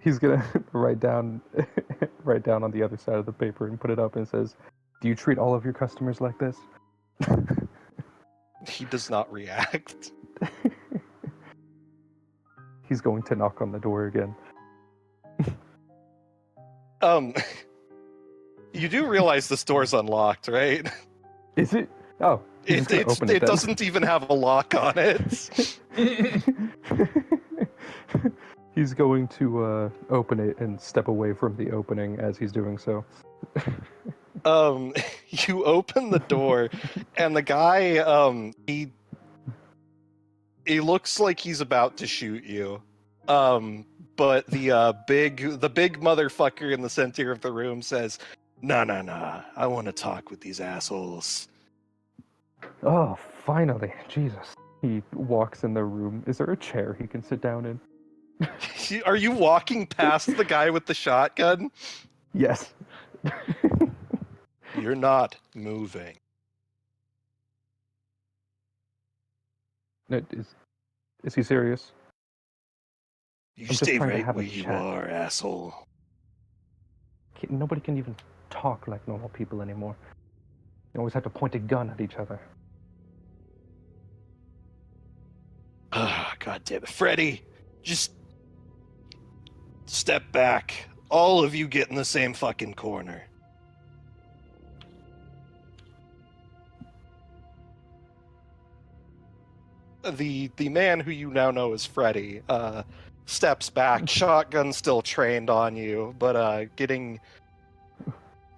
He's gonna write down on the other side of the paper and put it up and says, "Do you treat all of your customers like this?" He does not react. He's going to knock on the door again. You do realize this door's unlocked, right? Is it? Oh, It doesn't even have a lock on it. He's going to open it and step away from the opening as he's doing so. You open the door, and the guy, he looks like he's about to shoot you. But the big motherfucker in the center of the room says, "Nah, I want to talk with these assholes." Oh, finally, Jesus. He walks in the room. Is there a chair he can sit down in? Are you walking past the guy with the shotgun? Yes. You're not moving. Is he serious? You I'm just stay trying to right have a where you chat. are, asshole. Nobody can even talk like normal people anymore. You always have to point a gun at each other. Ah, God damn it. Freddy, just step back. All of you get in the same fucking corner. The man who you now know as Freddy steps back, shotgun still trained on you, but getting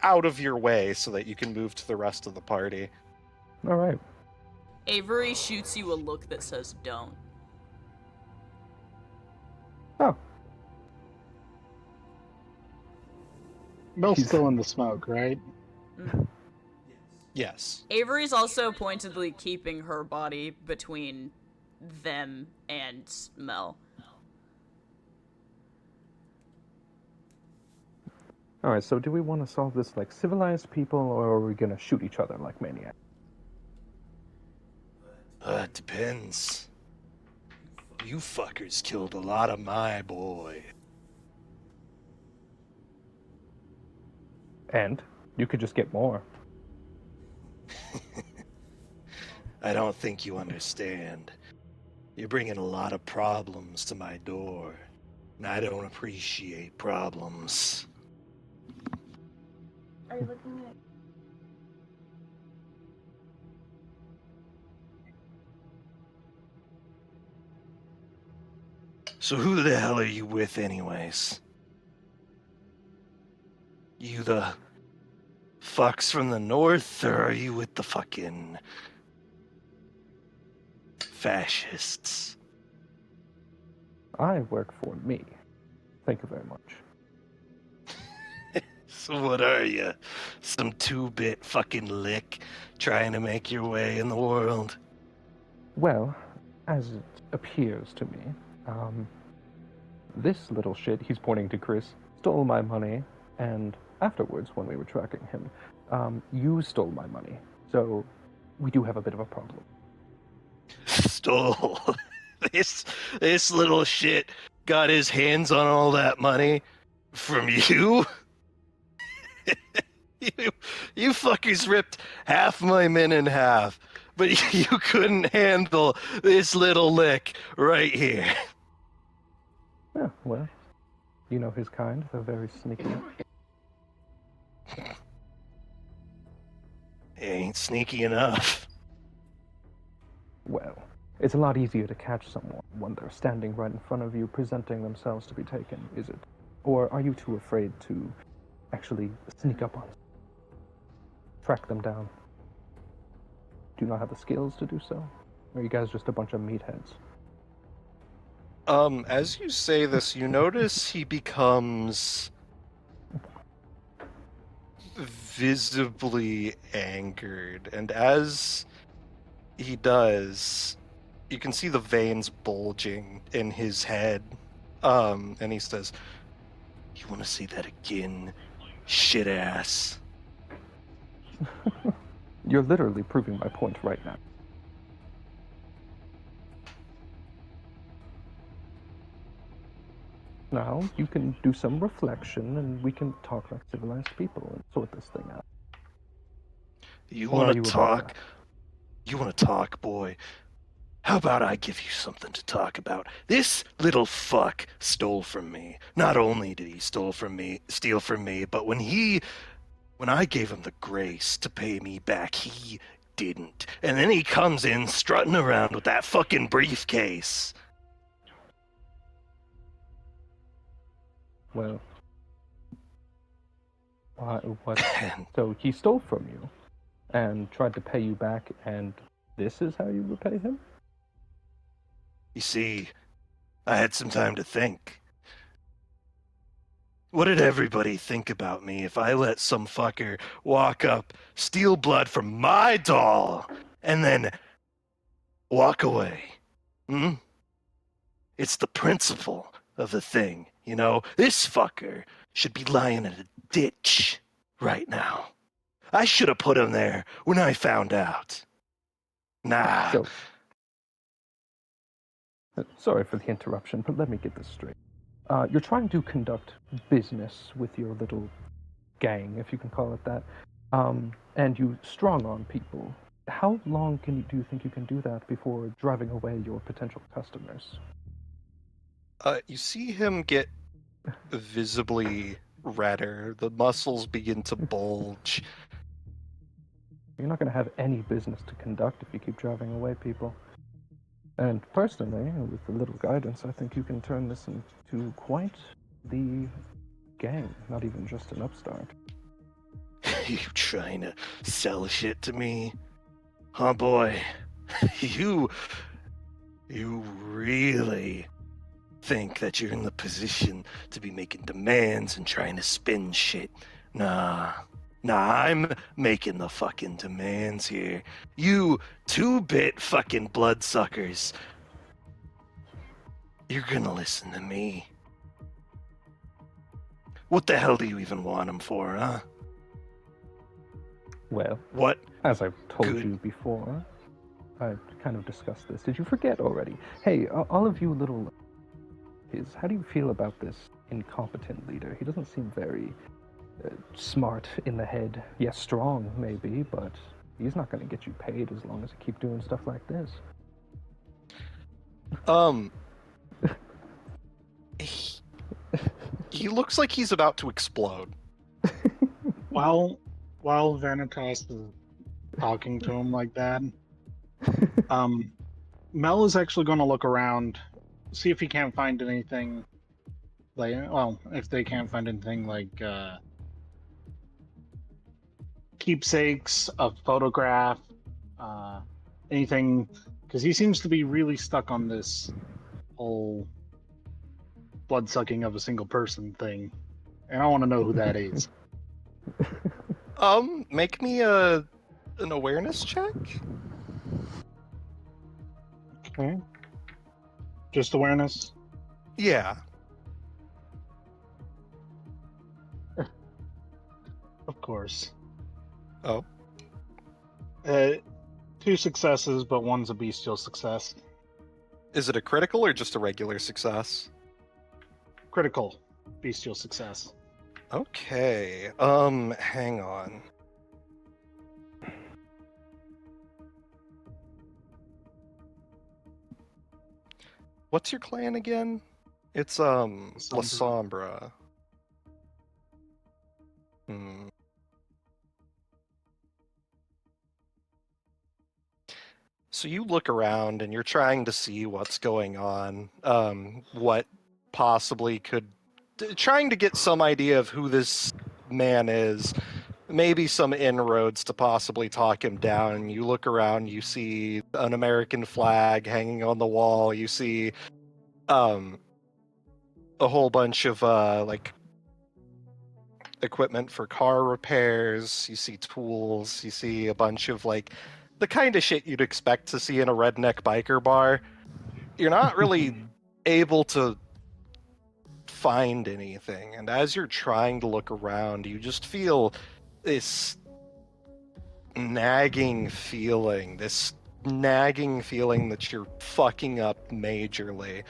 out of your way so that you can move to the rest of the party. All right. Avery shoots you a look that says don't. Oh. Mel's He's- still in the smoke, right? Yes. Avery's also pointedly keeping her body between them and Mel. All right. So, do we want to solve this like civilized people, or are we gonna shoot each other like maniacs? It depends. You fuckers killed a lot of my boy. And you could just get more. I don't think you understand. You're bringing a lot of problems to my door, and I don't appreciate problems. Are you looking at? So who the hell are you with anyways? You the fucks from the north, or are you with the fucking fascists? I work for me. Thank you very much. So what are you? Some 2-bit fucking lick trying to make your way in the world? Well, as it appears to me, this little shit, he's pointing to Chris, stole my money, and afterwards, when we were tracking him, you stole my money. So we do have a bit of a problem. Stole. This little shit got his hands on all that money from you? you fuckers ripped half my men in half, but you couldn't handle this little lick right here. Yeah, well, you know his kind. They're very sneaky. It ain't sneaky enough. Well, it's a lot easier to catch someone when they're standing right in front of you, presenting themselves to be taken, is it? Or are you too afraid to actually sneak up on them? Track them down? Do you not have the skills to do so? Or are you guys just a bunch of meatheads? As you say this, you notice he becomes visibly angered, and as he does, you can see the veins bulging in his head. And he says, "You want to see that again, shit ass?" You're literally proving my point right now. Now, you can do some reflection and we can talk like civilized people and sort this thing out. You Or are want you to above talk? that? You want to talk, boy? How about I give you something to talk about? This little fuck stole from me. Not only did he steal from me, but when I gave him the grace to pay me back, he didn't. And then he comes in strutting around with that fucking briefcase. Well, what? And So he stole from you and tried to pay you back, and this is how you repay him? you see, I had some time to think. What did everybody think about me if I let some fucker walk up, steal blood from my doll, and then walk away? Hmm? It's the principle of the thing, you know? This fucker should be lying in a ditch right now. I should have put him there when I found out. Nah. So, sorry for the interruption, but let me get this straight. You're trying to conduct business with your little gang, if you can call it that, and you strong on people. How long do you think you can do that before driving away your potential customers? You see him get visibly redder. The muscles begin to bulge. You're not going to have any business to conduct if you keep driving away people. And personally, with a little guidance, I think you can turn this into quite the gang, not even just an upstart. You trying to sell shit to me? Huh, boy? You really think that you're in the position to be making demands and trying to spin shit? Nah, I'm making the fucking demands here. You 2-bit fucking bloodsuckers. You're gonna listen to me. What the hell do you even want them for, huh? Well, What? as I've told Good. you before, I kind of discussed this. Did you forget already? Hey, all of you little kids, how do you feel about this incompetent leader? He doesn't seem very smart in the head. Yes, strong, maybe, but he's not going to get you paid as long as you keep doing stuff like this. He looks like he's about to explode. While Vanitas is talking to him like that, Mel is actually going to look around, see if he can't find anything. If they can't find anything like keepsakes, a photograph, anything, because he seems to be really stuck on this whole blood sucking of a single person thing, and I want to know who that is. Make me an awareness check. Okay. Just awareness. Yeah. Of course. Oh. 2 successes, but one's a bestial success. Is it a critical or just a regular success? Critical bestial success. Okay. Hang on. What's your clan again? It's La Sombra. Hmm. So you look around and you're trying to see what's going on, what possibly could, trying to get some idea of who this man is, maybe some inroads to possibly talk him down. You look around, you see an American flag hanging on the wall, you see a whole bunch of like equipment for car repairs, you see tools, you see a bunch of like the kind of shit you'd expect to see in a redneck biker bar. You're not really able to find anything, and as you're trying to look around, you just feel this nagging feeling, that you're fucking up majorly.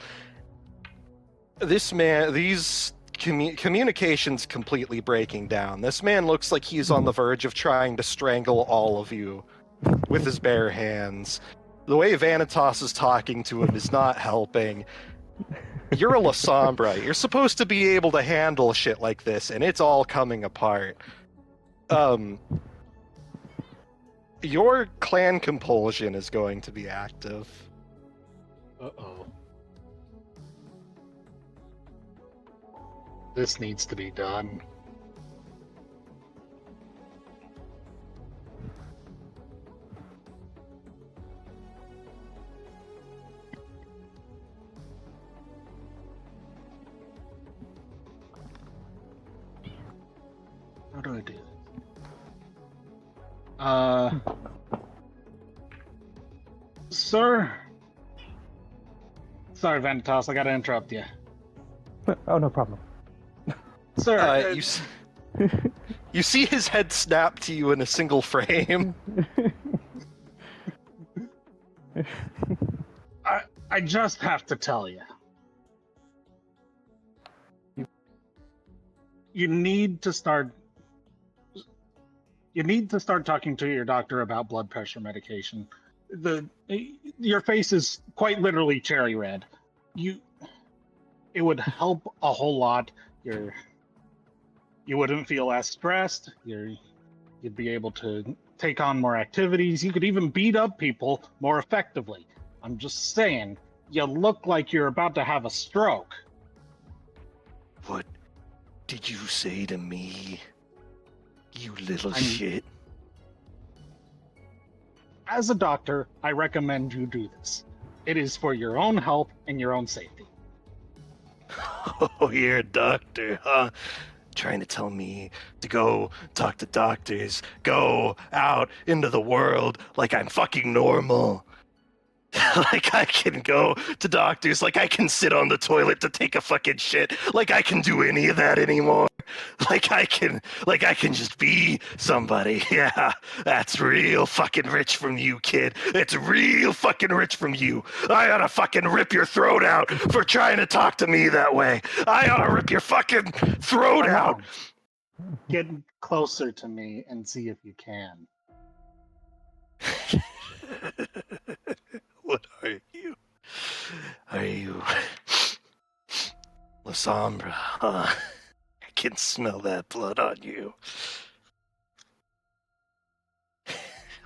This man, these communications completely breaking down. This man looks like he's on the verge of trying to strangle all of you with his bare hands. The way Vanitas is talking to him is not helping. You're a La Sombra. You're supposed to be able to handle shit like this, and it's all coming apart. Your clan compulsion is going to be active. Uh-oh. This needs to be done. How do I do this? Sir? Sorry, Vanitas, I gotta interrupt you. Oh, no problem. Sir, You see his head snap to you in a single frame. I just have to tell you. You need to start talking to your doctor about blood pressure medication. Your face is quite literally cherry red. It would help a whole lot. You wouldn't feel as stressed. You'd be able to take on more activities. You could even beat up people more effectively. I'm just saying, you look like you're about to have a stroke. What did you say to me, you little shit? As a doctor, I recommend you do this. It is for your own health and your own safety. Oh, you're a doctor, huh? Trying to tell me to go talk to doctors, go out into the world like I'm fucking normal. Like I can go to doctors, like I can sit on the toilet to take a fucking shit, like I can do any of that anymore. Like I can just be somebody. Yeah, that's real fucking rich from you, kid. It's real fucking rich from you. I ought to fucking rip your throat out for trying to talk to me that way. I ought to rip your fucking throat out. Get closer to me and see if you can. What are you? Are you La Sombra, huh? I can smell that blood on you.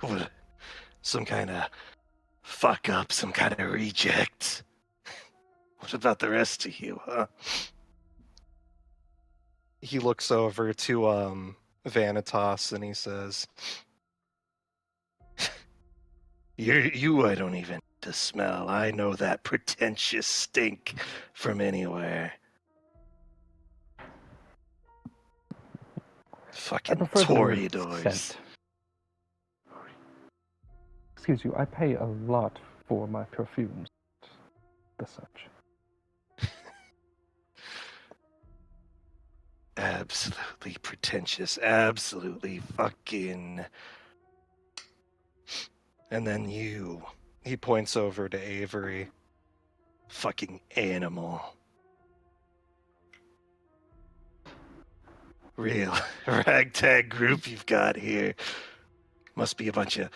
What? Some kind of fuck up, some kind of reject. What about the rest of you, huh? He looks over to Vanitas and he says, You I don't even need to smell. I know that pretentious stink from anywhere. I Fucking prefer the word Toreadors. scent. Excuse you, I pay a lot for my perfumes. The such. Absolutely pretentious. Absolutely fucking. And then you. He points over to Avery. Fucking animal. Real ragtag group you've got here. Must be a bunch of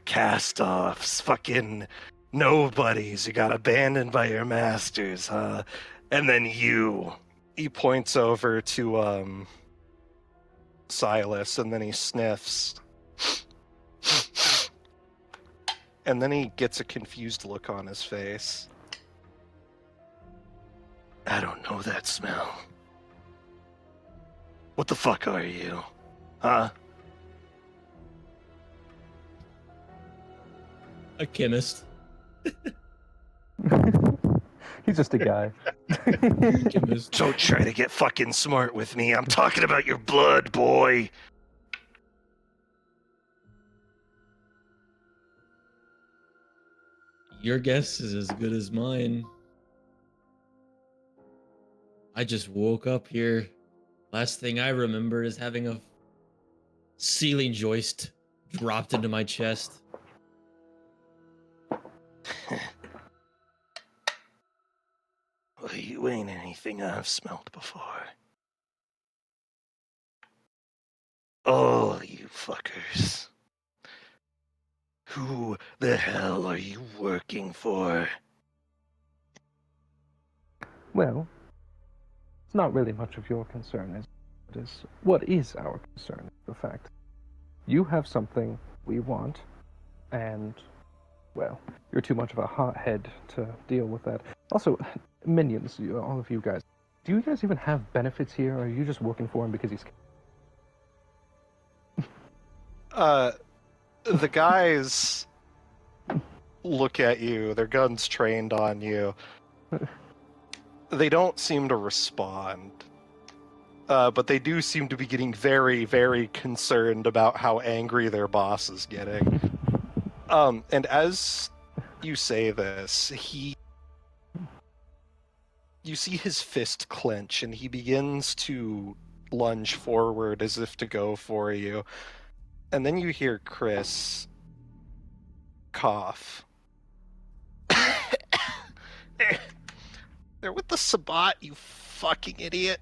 cast-offs. Fucking nobodies who got abandoned by your masters, huh? And then you. He points over to, Silas, and then he sniffs. And then he gets a confused look on his face. I don't know that smell. What the fuck are you? Huh? A chemist. He's just a guy. Chemist. Don't try to get fucking smart with me. I'm talking about your blood, boy. Your guess is as good as mine. I just woke up here. Last thing I remember is having a ceiling joist dropped into my chest. Well, you ain't anything I've smelt before. Oh, you fuckers. Who the hell are you working for? Well, it's not really much of your concern, is it? Is what is our concern? The fact you have something we want, and well, you're too much of a hothead to deal with that. Also, minions, all of you guys. Do you guys even have benefits here, or are you just working for him because he's? The guys look at you, their guns trained on you. They don't seem to respond. But they do seem to be getting very, very concerned about how angry their boss is getting. And as you say this, you see his fist clench, and he begins to lunge forward as if to go for you. And then you hear Chris cough. They're with the Sabat, you fucking idiot.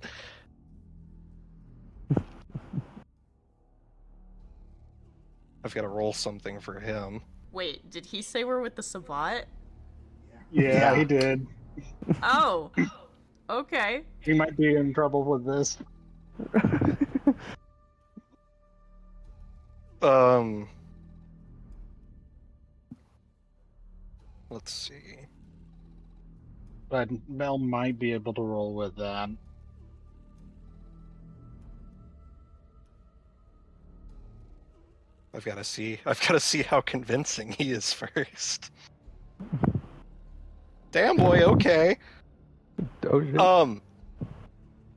I've got to roll something for him. Wait, did he say we're with the Sabat? Yeah, he did. Oh, okay. He might be in trouble with this. Let's see. But Mel might be able to roll with that. I've got to see how convincing he is first. Damn boy, okay. Doja.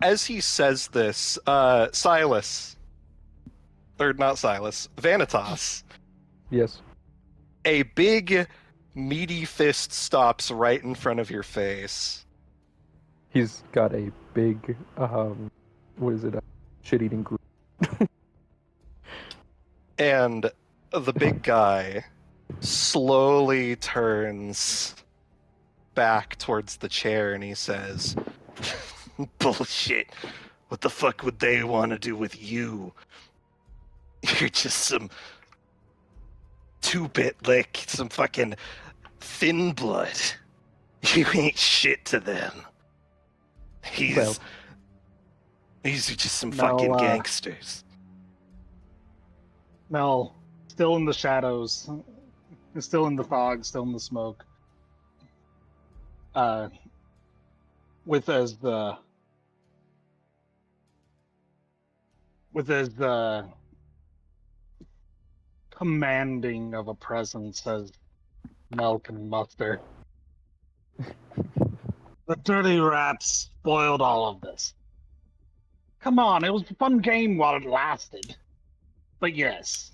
As he says this, Silas, or not Silas, Vanitas, Yes. a big, meaty fist stops right in front of your face. He's got a big, what is it? Shit-eating group. And the big guy slowly turns back towards the chair and he says, bullshit. What the fuck would they want to do with you? You're just some two-bit lick, some fucking thin blood. You ain't shit to them. Well, These are just some No, fucking gangsters. Mel, still in the shadows, still in the fog, still in the smoke. With as commanding of a presence as Mel can muster. The dirty rats spoiled all of this. Come on, it was a fun game while it lasted. But yes,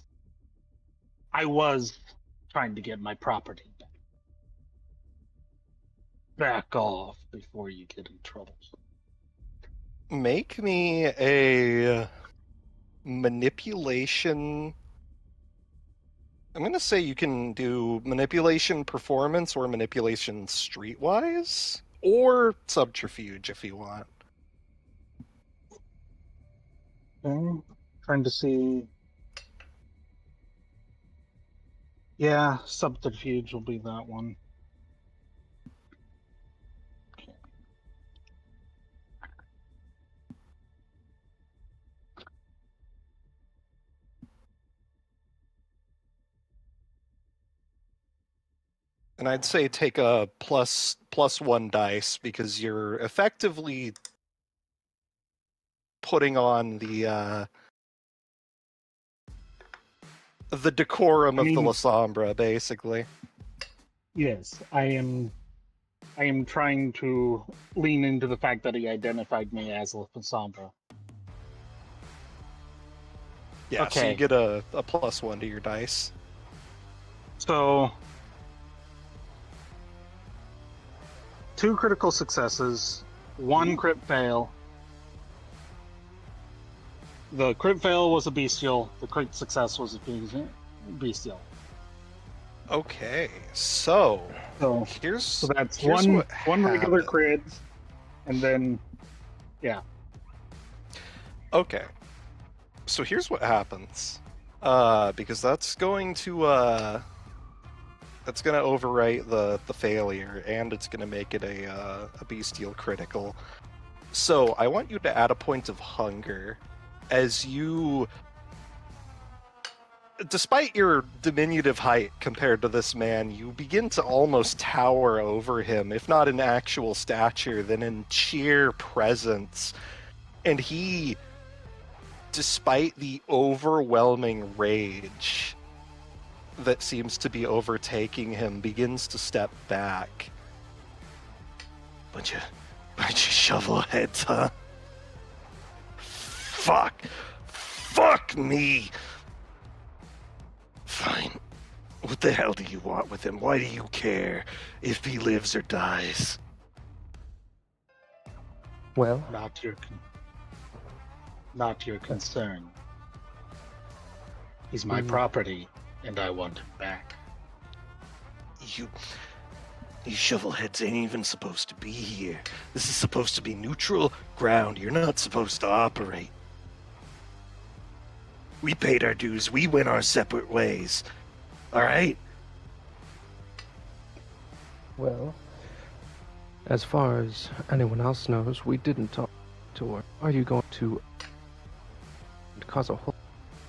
I was trying to get my property back. Back off before you get in trouble. Make me a manipulation. I'm going to say you can do manipulation performance or manipulation streetwise, or subterfuge if you want. Okay. Trying to see. Yeah, subterfuge will be that one. And I'd say take a plus one dice because you're effectively putting on the decorum I of the mean, La Sombra, basically. yes, I am. I am trying to lean into the fact that he identified me as La Sombra. Yeah, so you Okay. get a plus one to your dice. So, 2 critical successes, 1 crit fail. The crit fail was a bestial. The crit success was a bestial. Okay, so So here's that's here's one what regular happened. crit, and then Okay, so here's what happens. Because that's going to overwrite the failure, and it's gonna make it a bestial critical. So I want you to add a point of hunger as you, despite your diminutive height compared to this man, you begin to almost tower over him, if not in actual stature, then in sheer presence. And he, despite the overwhelming rage that seems to be overtaking him, begins to step back. Bunch of shovel heads, huh? Fuck me. Fine. What the hell do you want with him? Why do you care if he lives or dies? Well, not your concern. He's my property, and I want him back. These shovelheads ain't even supposed to be here. This is supposed to be neutral ground. You're not supposed to operate. We paid our dues. We went our separate ways. All right? well, as far as anyone else knows, we didn't talk to her. Are you going to cause a whole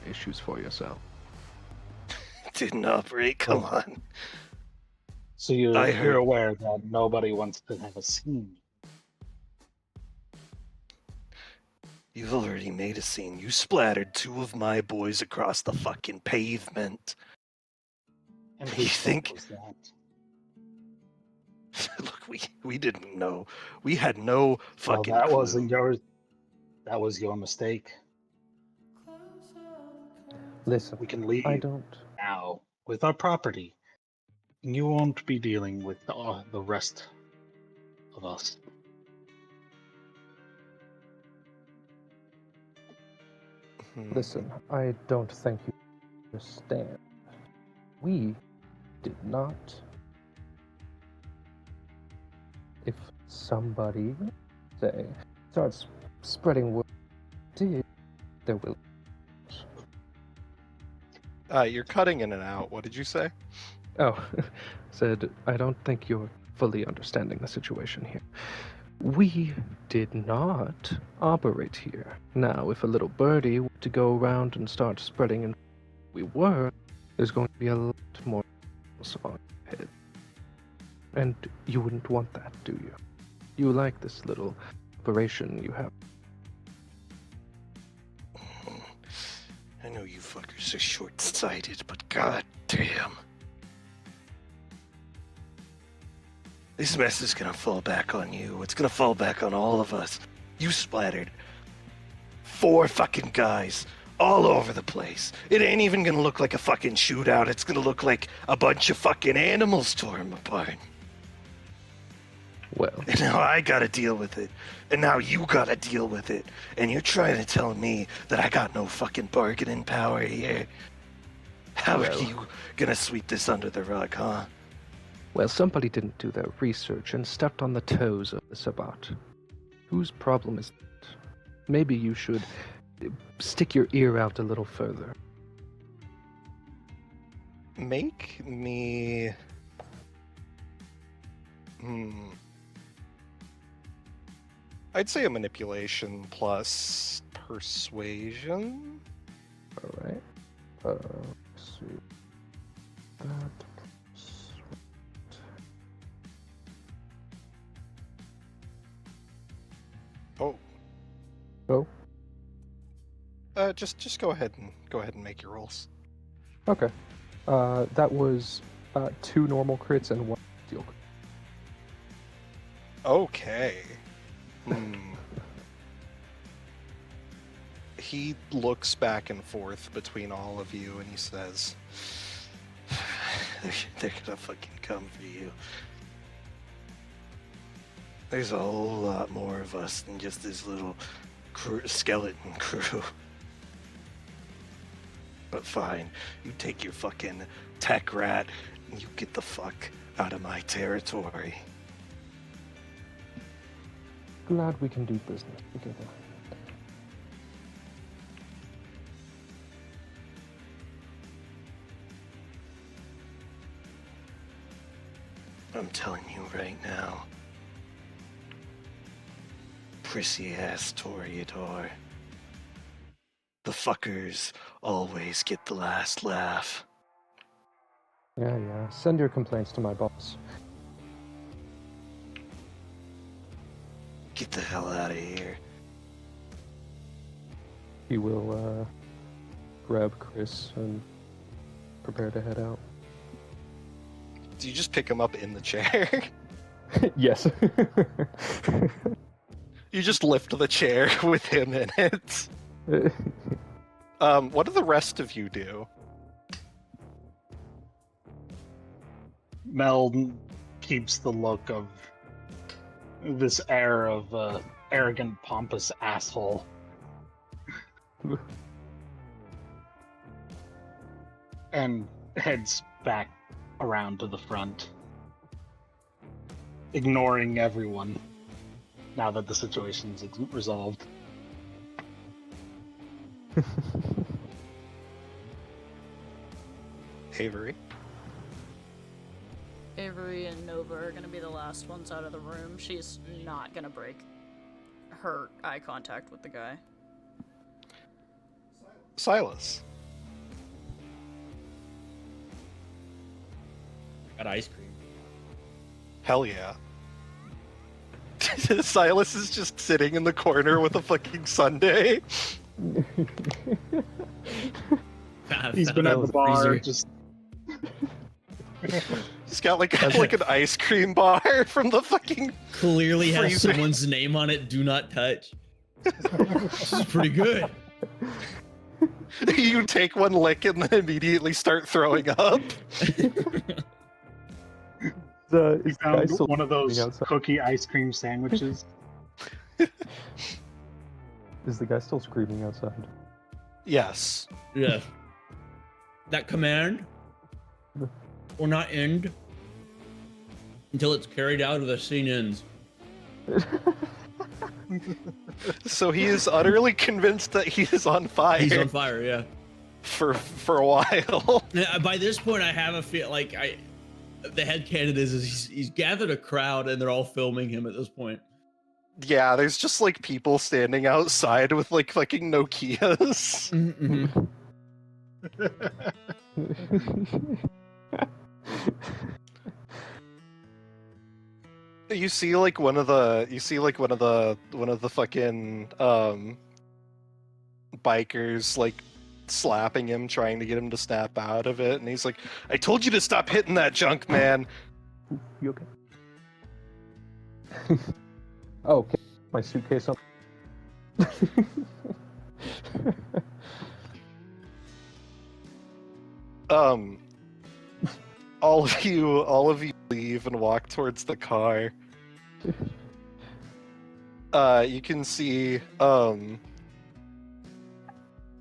issues for yourself? Didn't operate. Come on. So I heard- you're aware that nobody wants to have a scene. You've already made a scene. You splattered 2 of my boys across the fucking pavement. And You whose fault think- was that? Look, we didn't know. We had no Well, fucking that clue. wasn't yours. That was your mistake. Listen, We can leave I don't. now with our property, and you won't be dealing with the rest of us. Listen, I don't think you understand. We did not. If somebody, say, starts spreading word, there will. You're cutting in and out. What did you say? Oh, said, I don't think you're fully understanding the situation here. We did not operate here. Now, if a little birdie were to go around and start spreading, and we were, there's going to be a lot more on your head. And you wouldn't want that, do you? You like this little operation you have. I know you fuckers are short-sighted, but goddamn. This mess is gonna fall back on you. It's gonna fall back on all of us. You splattered 4 fucking guys all over the place. It ain't even gonna look like a fucking shootout. It's gonna look like a bunch of fucking animals tore him apart. Well, And now I gotta deal with it. And now you gotta deal with it. And you're trying to tell me that I got no fucking bargaining power here? How are you gonna sweep this under the rug, huh? well, somebody didn't do their research and stepped on the toes of the Sabbat. Whose problem is that? Maybe you should stick your ear out a little further. Make me... I'd say a manipulation plus persuasion. All right. Let's see. That Oh. Oh. Just go ahead and make your rolls. Okay. That was 2 normal crits and 1 steel crit. Okay. He looks back and forth between all of you and he says, they're gonna fucking come for you. There's a whole lot more of us than just this little skeleton crew. But fine, you take your fucking tech rat and you get the fuck out of my territory. Glad we can do business together. I'm telling you right now. Prissy ass Toreador. The fuckers always get the last laugh. Yeah. Send your complaints to my boss. Get the hell out of here. He will grab Chris and prepare to head out. Do you just pick him up in the chair? Yes. You just lift the chair with him in it. What do the rest of you do? Mel keeps the look of this air of arrogant, pompous asshole. And heads back around to the front, ignoring everyone now that the situation's resolved. Avery? Avery and Nova are gonna be the last ones out of the room. She's not gonna break her eye contact with the guy. Silas? Got ice cream. Hell yeah. Silas is just sitting in the corner with a fucking sundae. He's been at the bar, just He's got like an ice cream bar from the fucking Clearly has freezer. someone's name on it. Do not touch. This is pretty good. You take one lick and then immediately start throwing up. he found one of those cookie ice cream sandwiches. Is the guy still screaming outside? Yes. Yeah. That command will not end until it's carried out or the scene ends. So he is utterly convinced that he is on fire. He's on fire, yeah. For a while. By this point, I have a feel like the headcanon is he's gathered a crowd and they're all filming him at this point. Yeah, there's just like people standing outside with like fucking Nokias. Mm-hmm. You see like one of the fucking bikers like slapping him, trying to get him to snap out of it, and he's like, I told you to stop hitting that junk, man. You okay? Oh, okay. My suitcase up. All of you leave and walk towards the car. You can see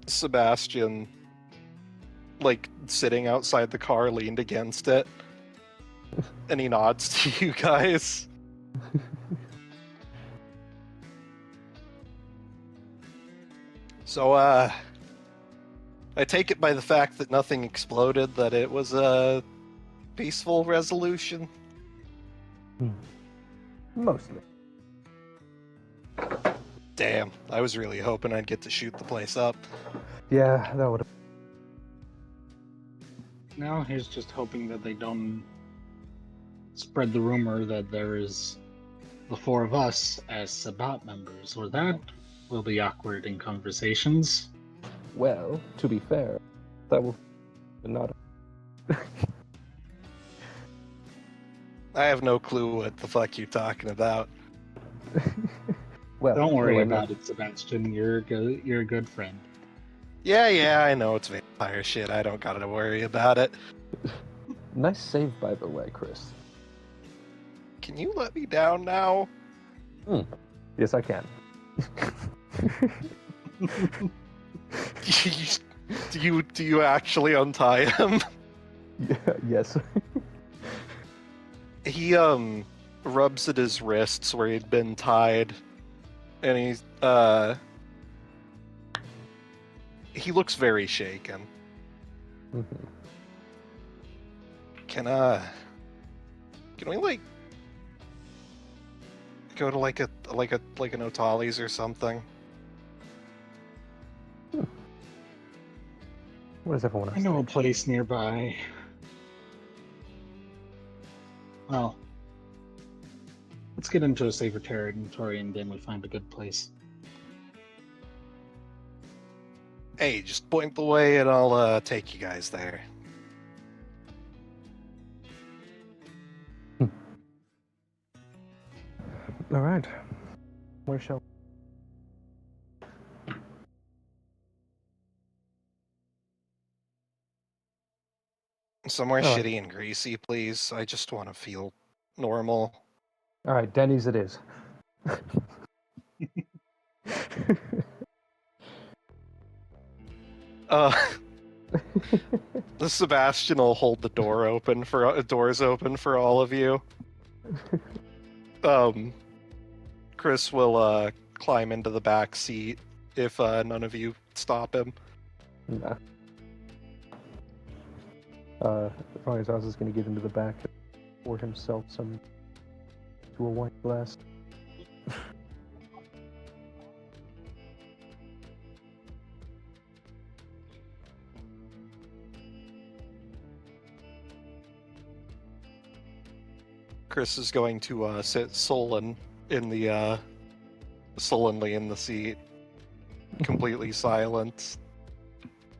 Sebastian like sitting outside the car, leaned against it, and he nods to you guys. So, I take it by the fact that nothing exploded that it was a peaceful resolution? Mostly. Damn, I was really hoping I'd get to shoot the place up. Yeah, that would have. Now he's just hoping that they don't spread the rumor that there is the four of us as Sabat members, or that will be awkward in conversations. Well, to be fair, that will not. I have no clue what the fuck you're talking about. Well, Don't worry well, about it, Sebastian. You're a good friend. Yeah, I know it's vampire shit. I don't gotta worry about it. Nice save, by the way, Chris. Can you let me down now? Yes, I can. Do you actually untie him? Yeah, yes. He rubs at his wrists where he'd been tied, and he looks very shaken. Mm-hmm. Can we like go to like an Otali's or something? What does everyone else I know a think? place nearby. Well, let's get into a safer territory and then we find a good place. Hey, just point the way and I'll take you guys there. All right. Where shall? Somewhere Oh. shitty and greasy, please. I just want to feel normal. All right, Denny's it is. The Sebastian will hold the doors open for all of you. Chris will climb into the back seat if none of you stop him. Nah. As long as Oz is going to get into the back, pour himself some to a wine glass. Chris is going to sit sullenly in the seat, completely silent.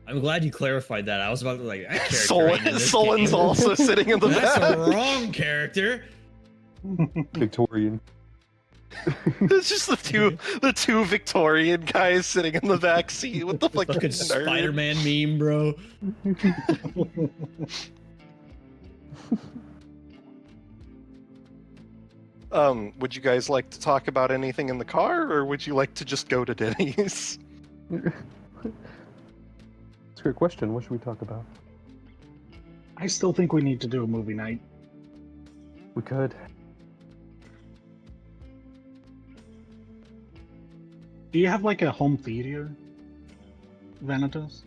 I'm glad you clarified that. I was about to that character ain't in this Sullen's game. also sitting in the That's back. the wrong character. Victorian. It's just the two Victorian guys sitting in the back seat with the fucking Fucking nerd. Spider-Man meme, bro. Would you guys like to talk about anything in the car, or would you like to just go to Denny's? It's a great question. What should we talk about? I still think we need to do a movie night. We could. Do you have like a home theater, Vanitas?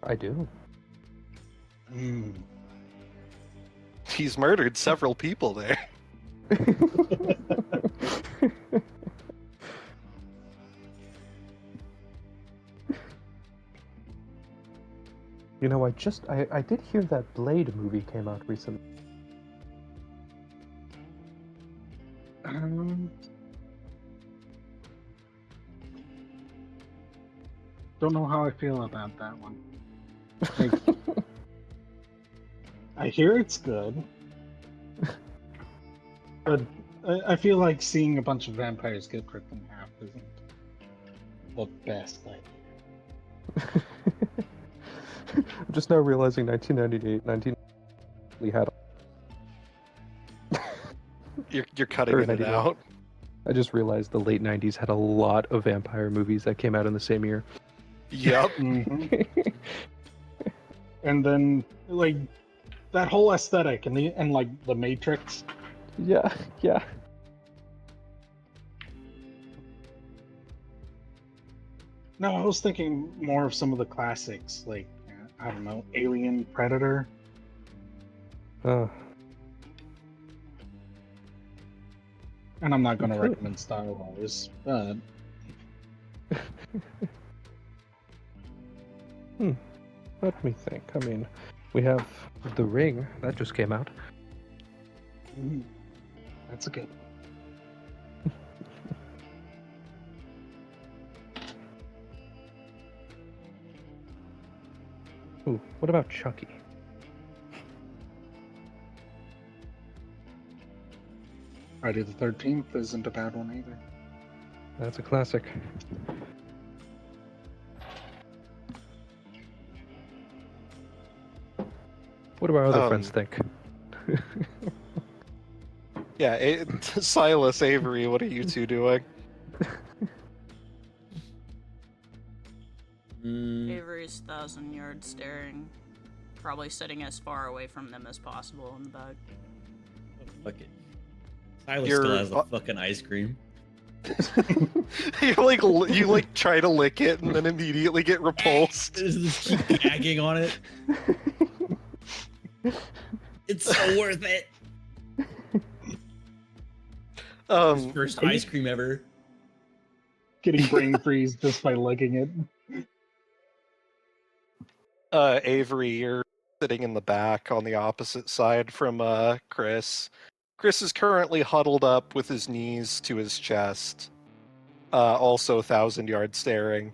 I do. He's murdered several people there. You know, I did hear that Blade movie came out recently. Don't know how I feel about that one. Like, I hear it's good, but I feel like seeing a bunch of vampires get ripped in half isn't the best idea. I'm just now realizing 1998, we had. You're cutting Or in and 91. out. I just realized the late 90s had a lot of vampire movies that came out in the same year. Yep. hmm And then like that whole aesthetic and like the Matrix. Yeah, yeah. No, I was thinking more of some of the classics, like I don't know, Alien, Predator. Uh, And I'm not going to Cool. recommend Star Wars, but Let me think. I mean, we have The Ring that just came out. that's a good one. Ooh, what about Chucky? Friday the 13th isn't a bad one either. That's a classic. What do our other friends think? Yeah, Silas, Avery, what are you two doing? Avery's 1,000-yard staring, probably sitting as far away from them as possible in the back. Oh, fuck it. Silas You're- still has the fucking ice cream. You like try to lick it and then immediately get repulsed. Just keep gagging on it. It's so worth it. His first ice cream ever. Getting brain freeze just by licking it. Avery, you're sitting in the back on the opposite side from Chris. Chris is currently huddled up with his knees to his chest. Also 1,000-yard staring.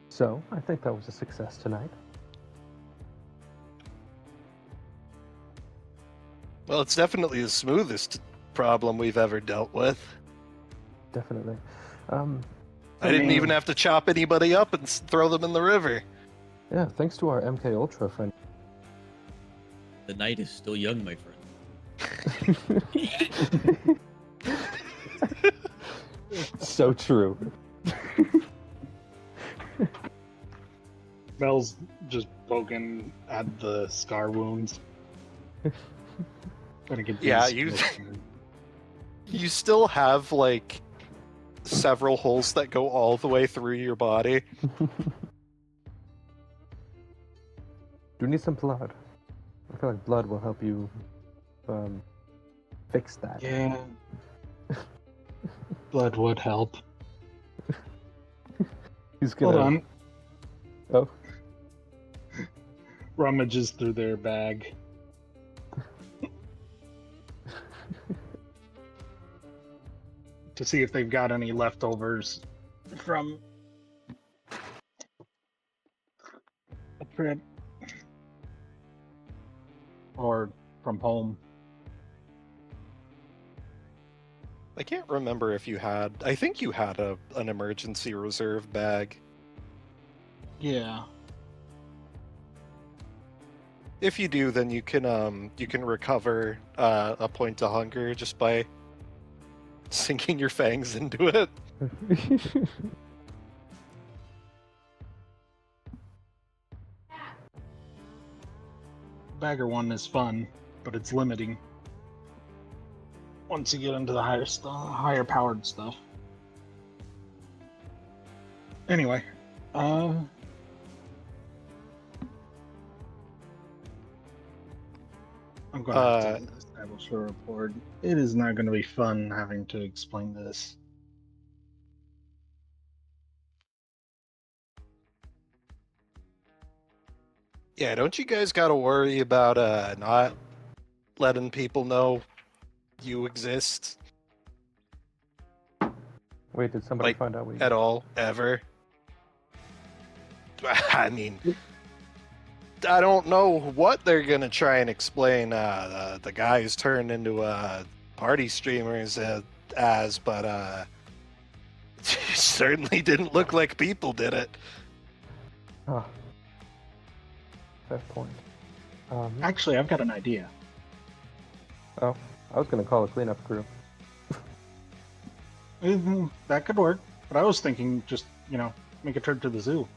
So, I think that was a success tonight. Well, it's definitely the smoothest problem we've ever dealt with. Definitely. I didn't even have to chop anybody up and throw them in the river. Yeah, thanks to our MK Ultra friend. The night is still young, my friend. So true. Mel's just poking at the scar wounds. Gonna get Yeah, these- You still have, like, several holes that go all the way through your body. Do you need some blood? I feel like blood will help you fix that. Yeah. Blood would help. He's gonna. Hold on. Oh. Rummages through their bag. To see if they've got any leftovers from a trip or from home. I can't remember if you had... I think you had an emergency reserve bag. Yeah. If you do, then you can recover a point of hunger just by sinking your fangs into it. Bagger one is fun, but it's limiting. Once you get into the higher powered stuff. Anyway, I'm going to have to establish a report. It is not going to be fun having to explain this. Yeah, don't you guys gotta worry about not letting people know you exist Wait, did somebody Like, find out we... at all, ever? I mean, I don't know what they're gonna try and explain. The guy's turned into a party streamers as, but certainly didn't look like people did it. Ah, fair point. Actually, I've got an idea. Oh, I was gonna call a cleanup crew. That could work. But I was thinking just, make a trip to the zoo.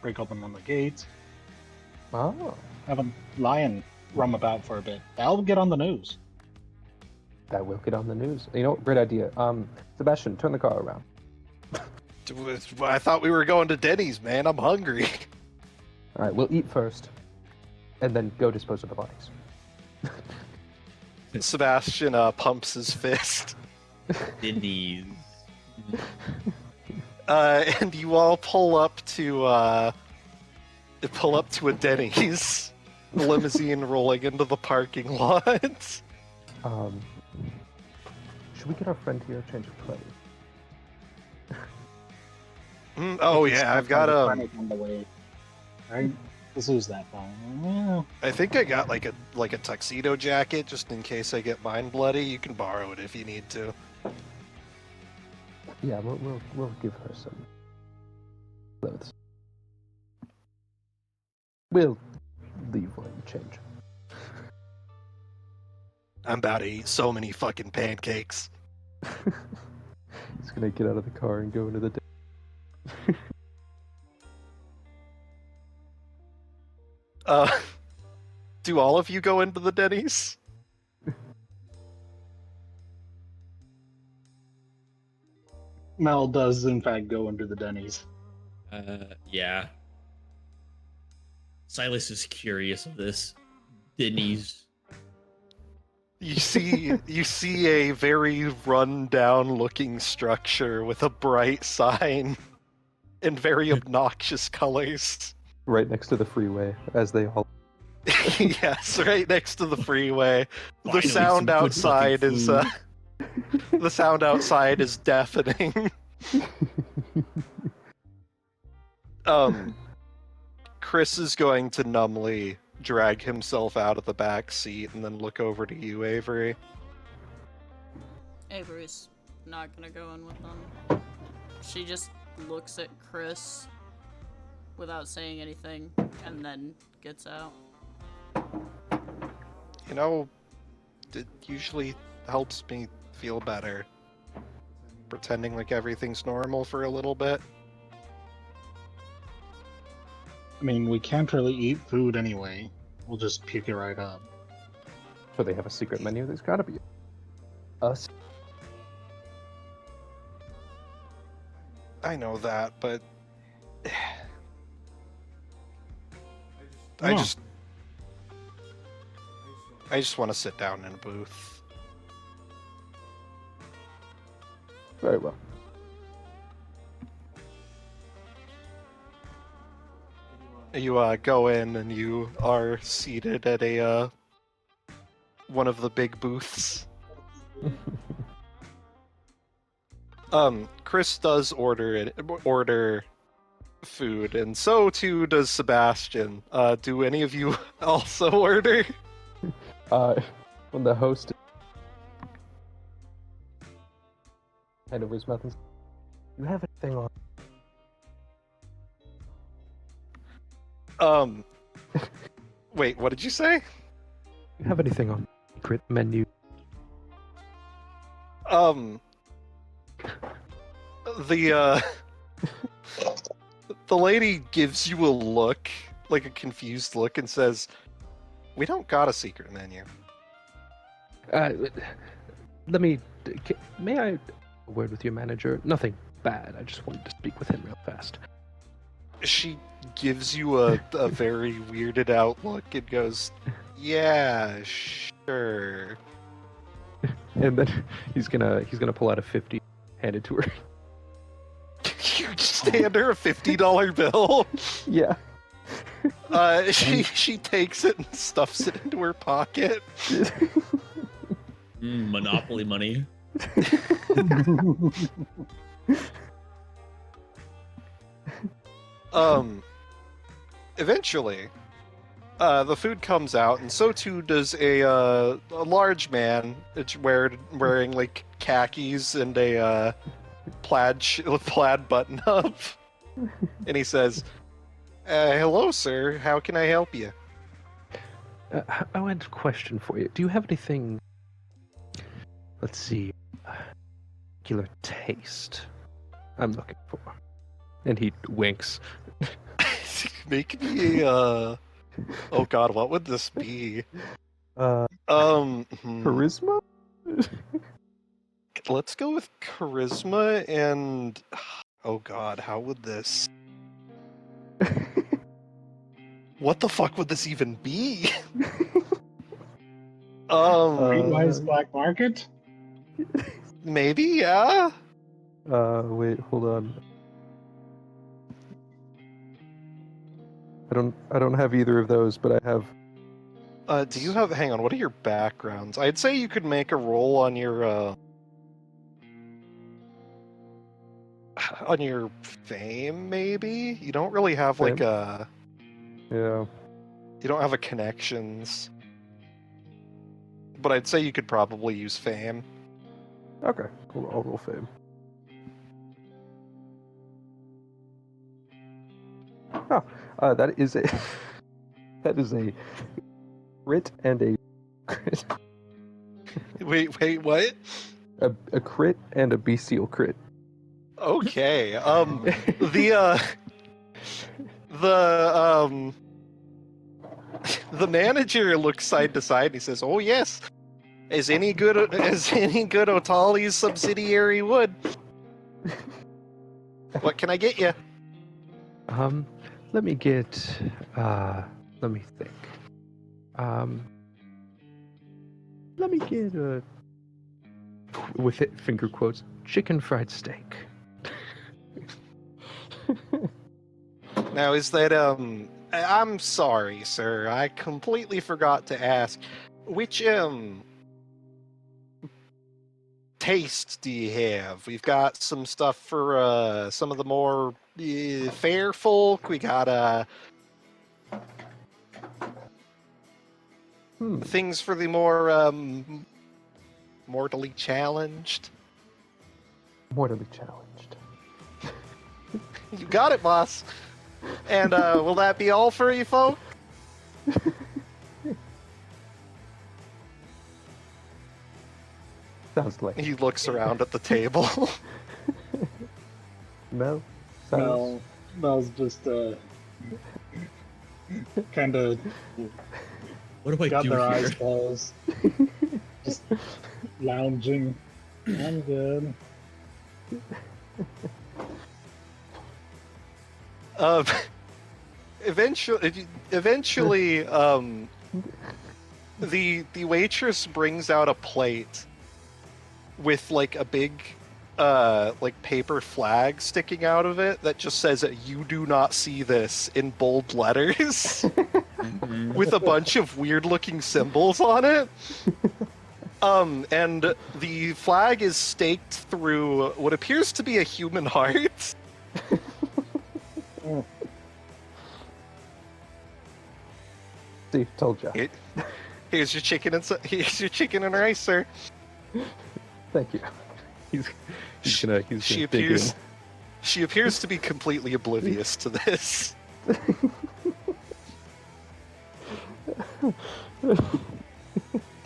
Break open one of the gates. Oh, Have a lion roam about for a bit. That'll get on the news. that will get on the news. You know what? Great idea. Sebastian, turn the car around. I thought we were going to Denny's, man. I'm hungry. All right, we'll eat first, and then go dispose of the bodies. Sebastian pumps his fist. Denny's. And you all pull up to a Denny's. The limousine rolling into the parking lot. Should we get our friend here a change of clothes? Oh yeah, I've got on the way. Right? The zoo's that far. Yeah. I think I got like a tuxedo jacket just in case I get mine bloody. You can borrow it if you need to. Yeah, we'll give her some clothes. We'll leave while you change. I'm about to eat so many fucking pancakes. He's gonna get out of the car and go into the. Do all of you go into the Denny's? Mel does, in fact, go into the Denny's. Yeah. Silas is curious of this. Denny's. You see a very run-down looking structure with a bright sign in very obnoxious colors. Right next to the freeway, as they all. Yes, right next to the freeway. Finally, The some sound good outside fucking is food. the sound outside is deafening. Chris is going to numbly drag himself out of the back seat and then look over to you, Avery. Avery's not gonna go in with them. She just looks at Chris without saying anything and then gets out. You know, it usually helps me feel better. Pretending like everything's normal for a little bit. I mean, we can't really eat food anyway. We'll just puke it right up. So they have a secret menu. There's gotta be us. I know that, but Oh. I just want to sit down in a booth. Very well. You go in and you are seated at a one of the big booths. Chris does order food, and so too does Sebastian. Do any of you also order? When the host hand over his mouth and you have anything on? Wait, what did you say? You have anything on secret menu? The lady gives you a look, like a confused look, and says, "We don't got a secret menu." May I a word with your manager? Nothing bad. I just wanted to speak with him real fast. She gives you a very weirded out look and goes, "Yeah, sure." And then he's gonna pull out a 50, hand it to her. You just hand her a $50 bill. Yeah. She takes it and stuffs it into her pocket. Monopoly money. Eventually, The food comes out, and so too does a large man. It's wearing like khakis and a plaid button up, and he says, "Hello, sir. How can I help you?" I had a question for you. Do you have anything? Let's see. Particular taste. I'm looking for. And he winks. Make me a. Oh God, what would this be? Uh, Hmm. charisma? Let's go with charisma and. Oh God, how would this? What the fuck would this even be? Streetwise black market? Maybe, yeah. Wait, hold on. I don't have either of those, but I have. Do you have? Hang on. What are your backgrounds? I'd say you could make a roll on your fame. Maybe you don't really have like Fame? a. Yeah. You don't have a connections. But I'd say you could probably use fame. Okay. I'll roll fame. Oh, that is a that is a crit and a crit. Wait, what? A crit and a bestial crit. Okay. The the manager looks side to side and he says, "Oh yes, as any good Otali's subsidiary would. What can I get you?" Let me get. Let me think. Let me get a. With it, finger quotes, chicken fried steak. Now, is that I'm sorry, sir. I completely forgot to ask. Which taste do you have? We've got some stuff for some of the more fair folk. We got things for the more mortally challenged. Mortally challenged. You got it, boss. And will that be all for you, folk? Sounds like. He looks around at the table. Mel? Sounds... Mel's just kind of What do I got do their here? eyes closed, just lounging. I'm good. Eventually, the waitress brings out a plate with like a big like paper flag sticking out of it that just says "You do not see this" in bold letters with a bunch of weird looking symbols on it. And the flag is staked through what appears to be a human heart. See, told you. Here's your chicken and rice, sir. Thank you. He's gonna dig in. She appears to be completely oblivious to this.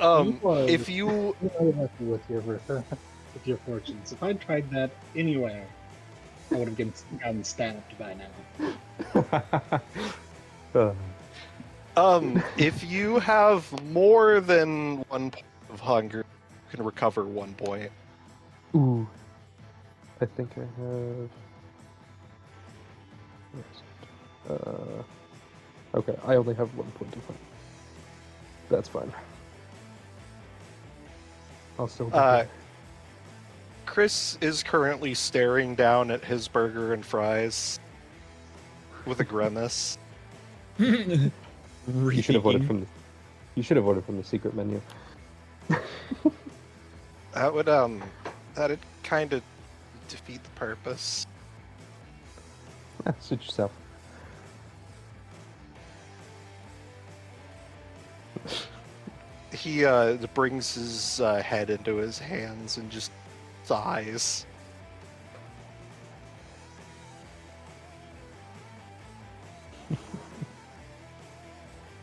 If you with your fortunes, if I'd tried that anywhere, I would have gotten stabbed by now. If you have more than 1 point of hunger, you can recover 1 point. Ooh. I think I have. Okay, I only have 1 point of hunger. That's fine. I'll still be there. Chris is currently staring down at his burger and fries with a grimace. You should have ordered from the. You should have ordered from the secret menu. That'd kind of defeat the purpose. Yeah, suit yourself. He brings his head into his hands and just sighs.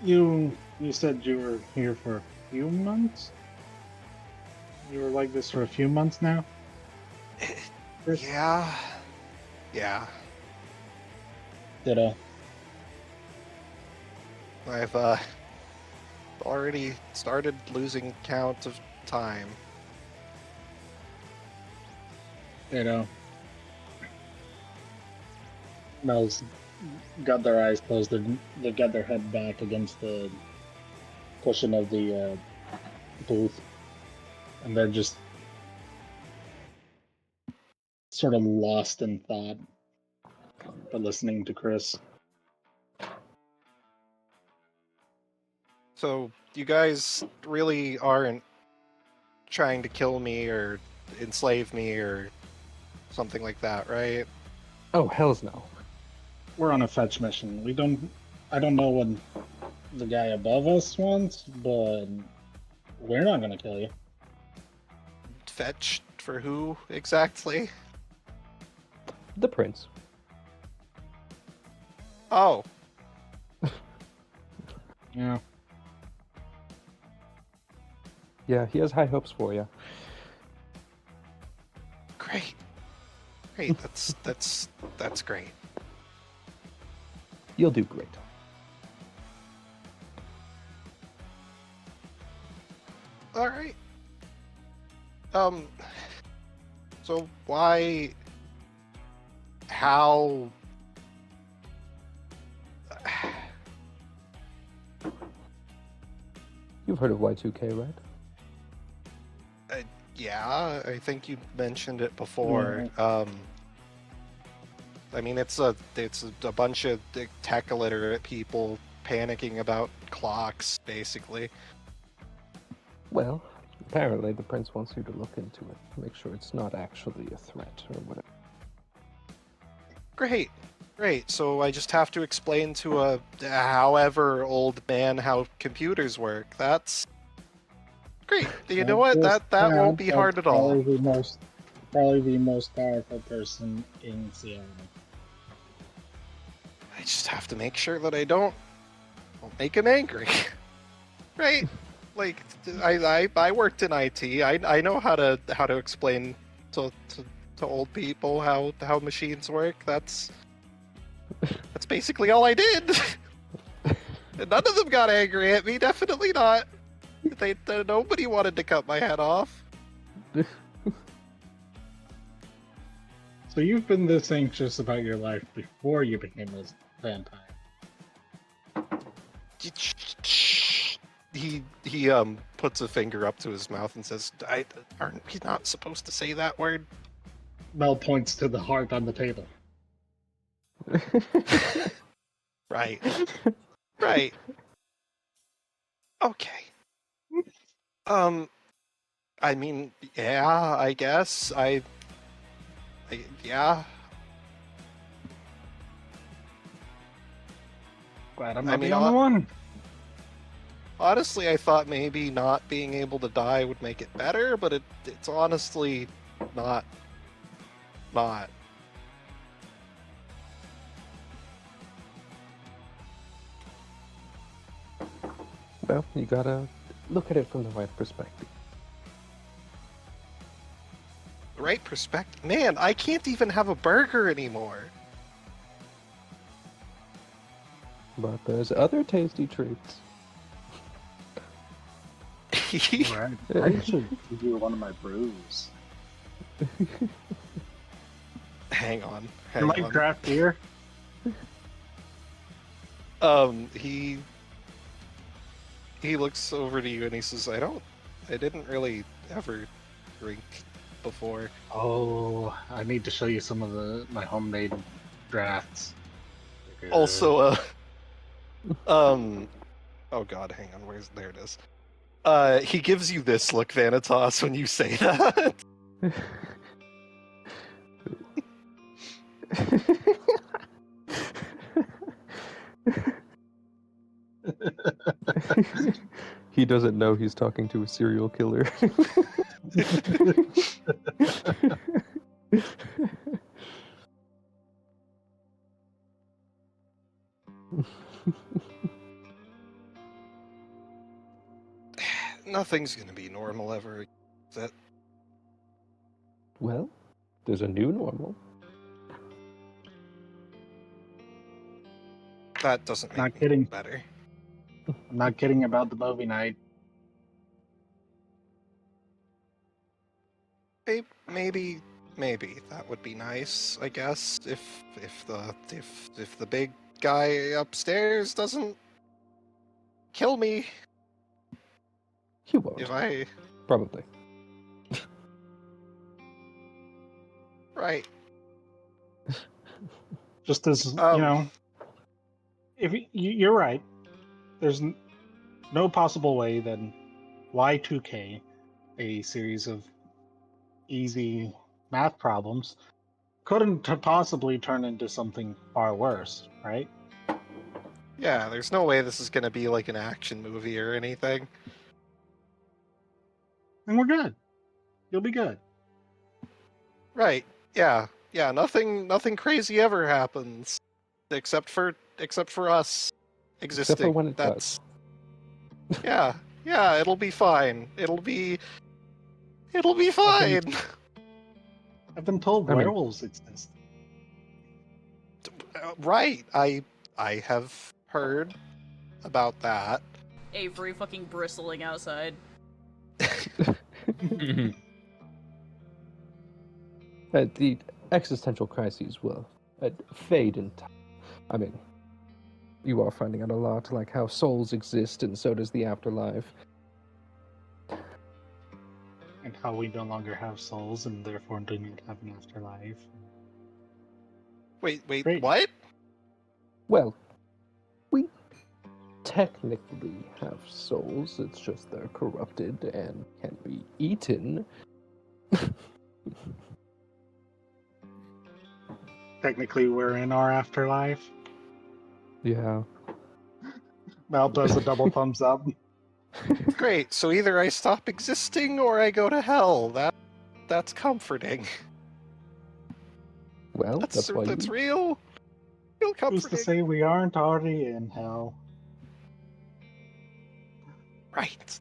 You said you were here for a few months? You were like this for a few months now? Chris? Yeah. Yeah. Ditto. I've already started losing count of time. Ditto. Mel's got their eyes closed. They got their head back against the cushion of the booth. And they're just sort of lost in thought, but listening to Chris. So you guys really aren't trying to kill me or enslave me or something like that, right? Oh, hells no. We're on a fetch mission. I don't know what the guy above us wants, but we're not gonna kill you. Fetch for who exactly? The prince. Oh, Yeah. Yeah, he has high hopes for you. great. Great. That's great. You'll do great. All right. So why how You've heard of Y2K, right? yeah, I think you mentioned it before. I mean, it's a bunch of tech illiterate people panicking about clocks, basically. Well, apparently the prince wants you to look into it, make sure it's not actually a threat or whatever. Great, great. So I just have to explain to a however old man how computers work. That's great. You know what? That won't be hard at all. Probably the most powerful person in Seattle. I just have to make sure that I don't make him angry, right? Like I worked in IT. I know how to explain to old people how machines work. That's basically all I did. And none of them got angry at me. Definitely not. Nobody wanted to cut my head off. So you've been this anxious about your life before you became a vampire. He puts a finger up to his mouth and says, "Aren't we not supposed to say that word?" Mel points to the heart on the table. Right. Right. Okay. I mean, yeah, I guess yeah. Glad I'm I not mean, the only one. Honestly, I thought maybe not being able to die would make it better, but it's honestly not. Well, you gotta look at it from the right perspective. Right perspective. Man, I can't even have a burger anymore. But there's other tasty treats. Alright, I should give you one of my brews. Hang on. You like draft beer? He looks over to you and he says, I didn't really ever drink before. Oh, I need to show you some of my homemade drafts. Also, oh god, hang on, there it is. He gives you this look, Vanitas, when you say that. He doesn't know he's talking to a serial killer. Nothing's gonna be normal ever. That Well, there's a new normal. doesn't make Not me kidding. better. I'm not kidding about the movie night. Maybe that would be nice. I guess if the big guy upstairs doesn't kill me. He won't. If I Probably. right. Just as you Um, know, if you're right, there's no possible way that Y2K, a series of easy math problems, couldn't possibly turn into something far worse, right? Yeah, there's no way this is gonna be like an action movie or anything. And we're good. You'll be good. Right. Yeah. Yeah, nothing crazy ever happens. Except for us existing. Except for when it That's Yeah. Yeah, it'll be fine. It'll be fine. I've been told I mean- werewolves exist. Right. I have heard about that. Avery fucking bristling outside. The existential crises will fade in time. I mean, you are finding out a lot, like how souls exist, and so does the afterlife. And how we no longer have souls and therefore do not have an afterlife. Wait, Great. what? Well, we technically have souls, it's just they're corrupted and can be eaten. Technically, we're in our afterlife. Yeah. Mel does a double thumbs up. Great. So either I stop existing or I go to hell. That's comforting. Well, that's why That's you... real. Real Who's comforting. to say we aren't already in hell? Right.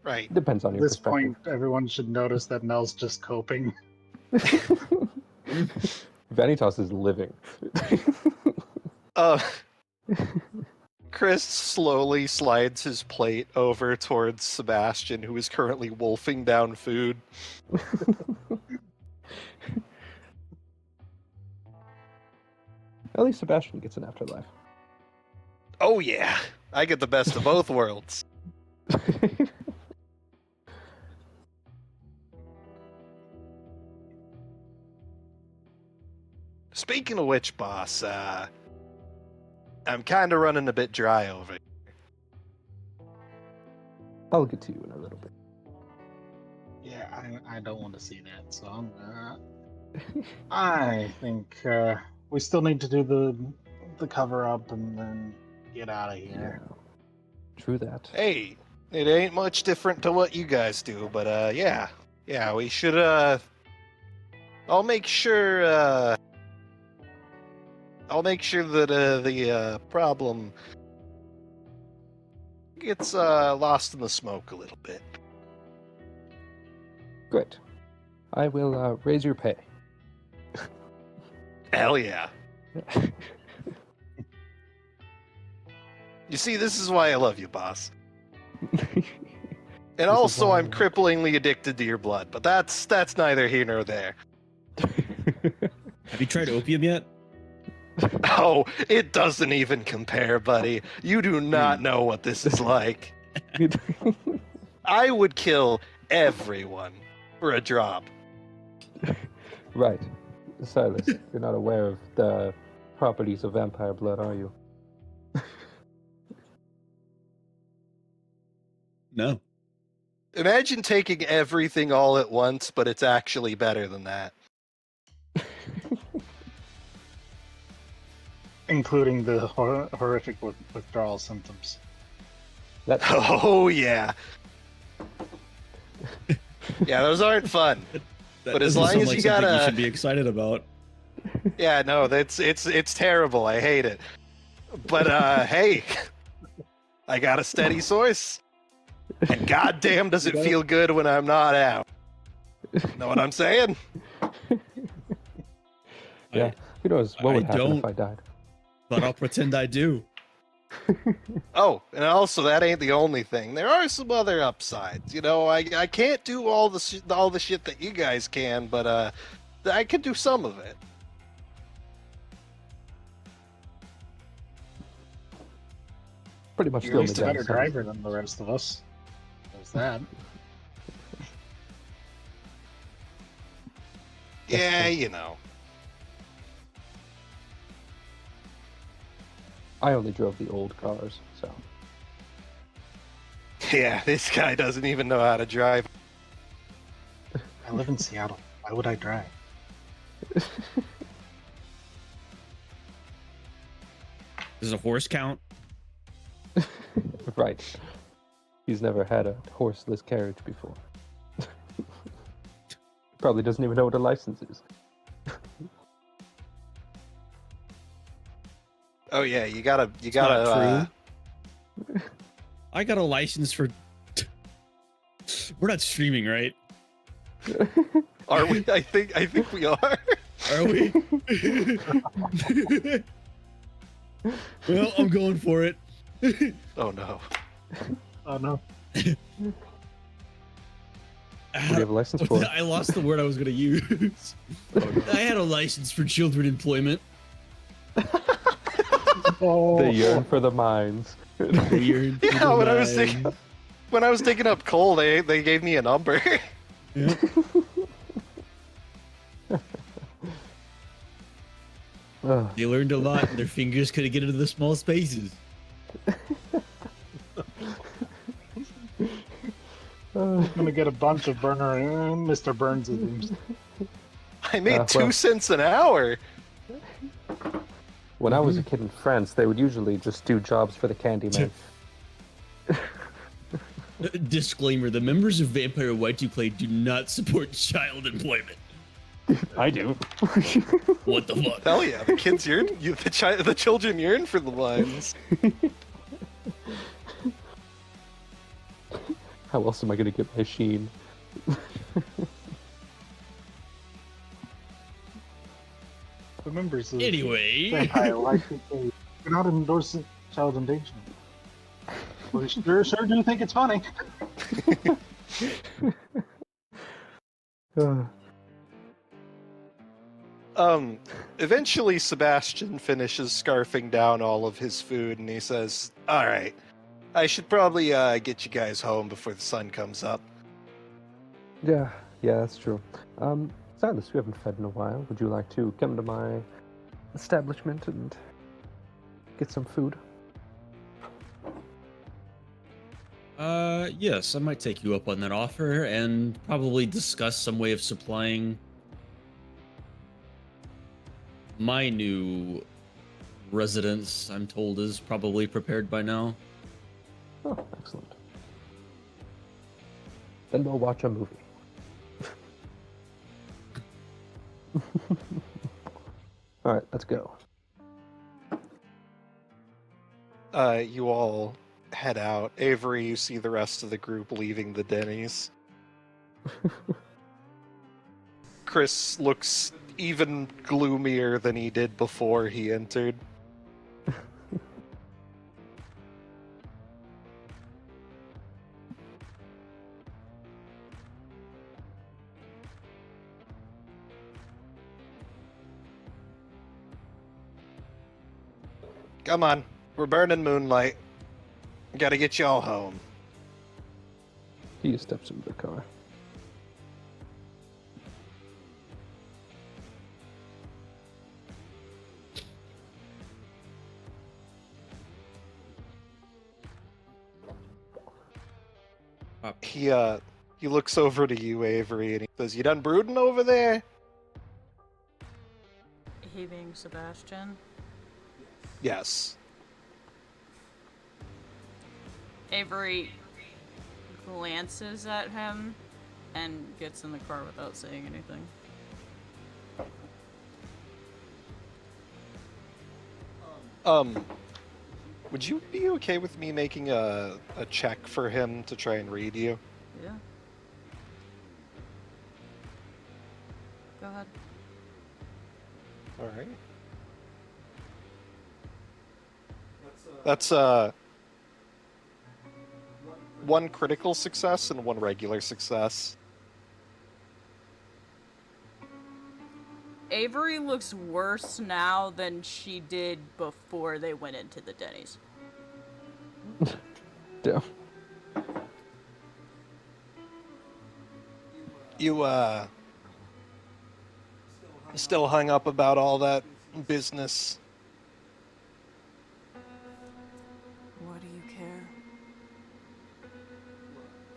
Right. Depends on At your this perspective. point, everyone should notice that Mel's just coping. Vanitas is living. Chris slowly slides his plate over towards Sebastian, who is currently wolfing down food. At least Sebastian gets an afterlife. Oh yeah, I get the best of both worlds. Speaking of which, boss, I'm kind of running a bit dry over here. I'll get to you in a little bit. Yeah, I don't want to see that, so I'm I think we still need to do the cover up and then get out of here. Yeah. True that. Hey, it ain't much different to what you guys do, but yeah, we should I'll make sure that the problem gets lost in the smoke a little bit. Good. I will raise your pay. Hell yeah. You see, this is why I love you, boss. And also, why I'm I- cripplingly addicted to your blood, but that's neither here nor there. Have you tried opium yet? Oh, it doesn't even compare, buddy. You do not know what this is like. I would kill everyone for a drop. Right. Silas, you're not aware of the properties of vampire blood, are you? No. Imagine taking everything all at once, but it's actually better than that. Including the horrific withdrawal symptoms. That Oh yeah. Yeah, those aren't fun. That But as doesn't long sound as like you something gotta- you should be excited about. Yeah, no, it's terrible. I hate it. But hey, I got a steady source. And goddamn does it feel good when I'm not out. Know what I'm saying? Yeah. Who knows what I would happen if don't. I died? But I'll pretend I do. Oh, and also that ain't the only thing. There are some other upsides. You know, I can't do all the shit that you guys can, but I can do some of it. Pretty much You're still at least a me better down. driver than the rest of us. There's that. Yeah, true. you know. I only drove the old cars, so. Yeah, this guy doesn't even know how to drive. I live in Seattle. Why would I drive? Does a horse count? Right. He's never had a horseless carriage before. Probably doesn't even know what a license is. Oh yeah, you gotta Not true. I got a license for. We're not streaming, right? Are we? I think we are. Are we? Well, I'm going for it. Oh no. Oh no. What do you have a license for? I lost the word I was going to use. I had a license for children employment. Oh, They yearn for the mines. Yeah, when I was digging up coal, they gave me a number. Yep. Ugh. They learned a lot, and their fingers couldn't get into the small spaces. I'm gonna get a bunch of burner Mr. Burns. I made well. 2 cents an hour. When I was a kid in France, they would usually just do jobs for the Candyman. Disclaimer: the members of Vampire Y2K do not support child employment. I do. What the fuck? Hell yeah, the kids yearn. The children yearn for the mines. How else am I going to get my sheen? The members of Anyway, Vampire Y2K do not endorse child endangerment. We sure do think it's funny. Eventually Sebastian finishes scarfing down all of his food and he says, "All right, I should probably get you guys home before the sun comes up." Yeah, that's true. Silas, we haven't fed in a while. Would you like to come to my establishment and get some food? yes, I might take you up on that offer and probably discuss some way of supplying my new residence. I'm told is probably prepared by now. Oh, excellent. Then we'll watch a movie. All right, let's go. You all head out. Avery, you see the rest of the group leaving the Denny's. Chris looks even gloomier than he did before he entered. Come on, we're burning moonlight. Gotta get y'all home. He steps into the car. He looks over to you, Avery, and he says, "You done brooding over there?" He being Sebastian. Yes. Avery glances at him and gets in the car without saying anything. Would you be okay with me making a check for him to try and read you? Yeah. Go ahead. All right. That's one critical success and one regular success. Avery looks worse now than she did before they went into the Denny's. Damn. You still hung up about all that business? What do you care?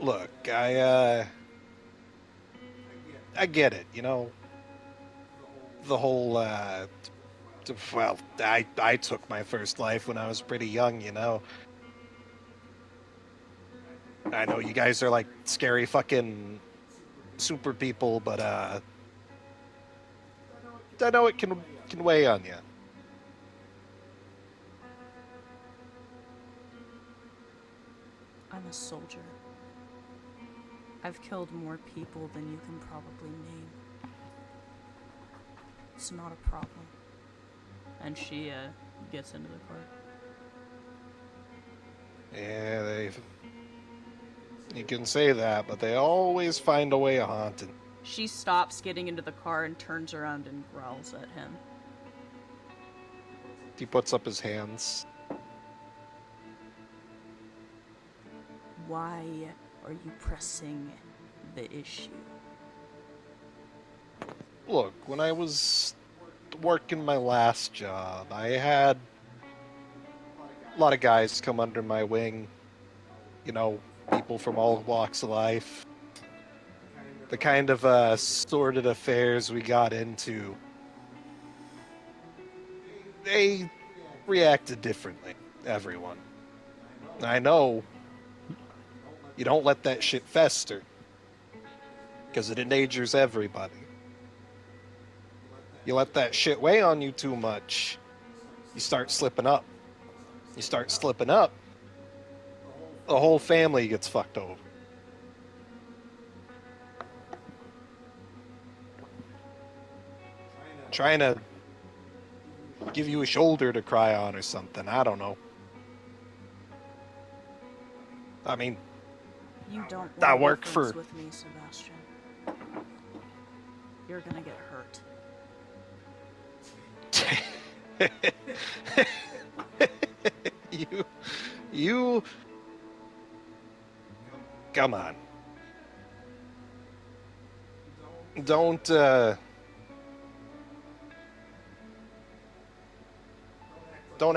Look, I get it, you know. The whole well, I took my first life when I was pretty young, you know. I know you guys are like scary fucking super people, but I know it can weigh on you. I'm a soldier. I've killed more people than you can probably name. It's not a problem. And she gets into the car. Yeah, you can say that, but they always find a way of haunting. She stops getting into the car and turns around and growls at him. He puts up his hands. Why are you pressing the issue? Look, when I was working my last job, I had a lot of guys come under my wing. You know, people from all walks of life. The kind of sordid affairs we got into, they reacted differently, everyone. I know you don't let that shit fester, because it endangers everybody. You let that shit weigh on you too much, you start slipping up. You start slipping up, the whole family gets fucked over. Trying to give you a shoulder to cry on or something, I don't know. I mean, You don't I want to work be friends for- with me, Sebastian. You're gonna get hurt. you come on. Don't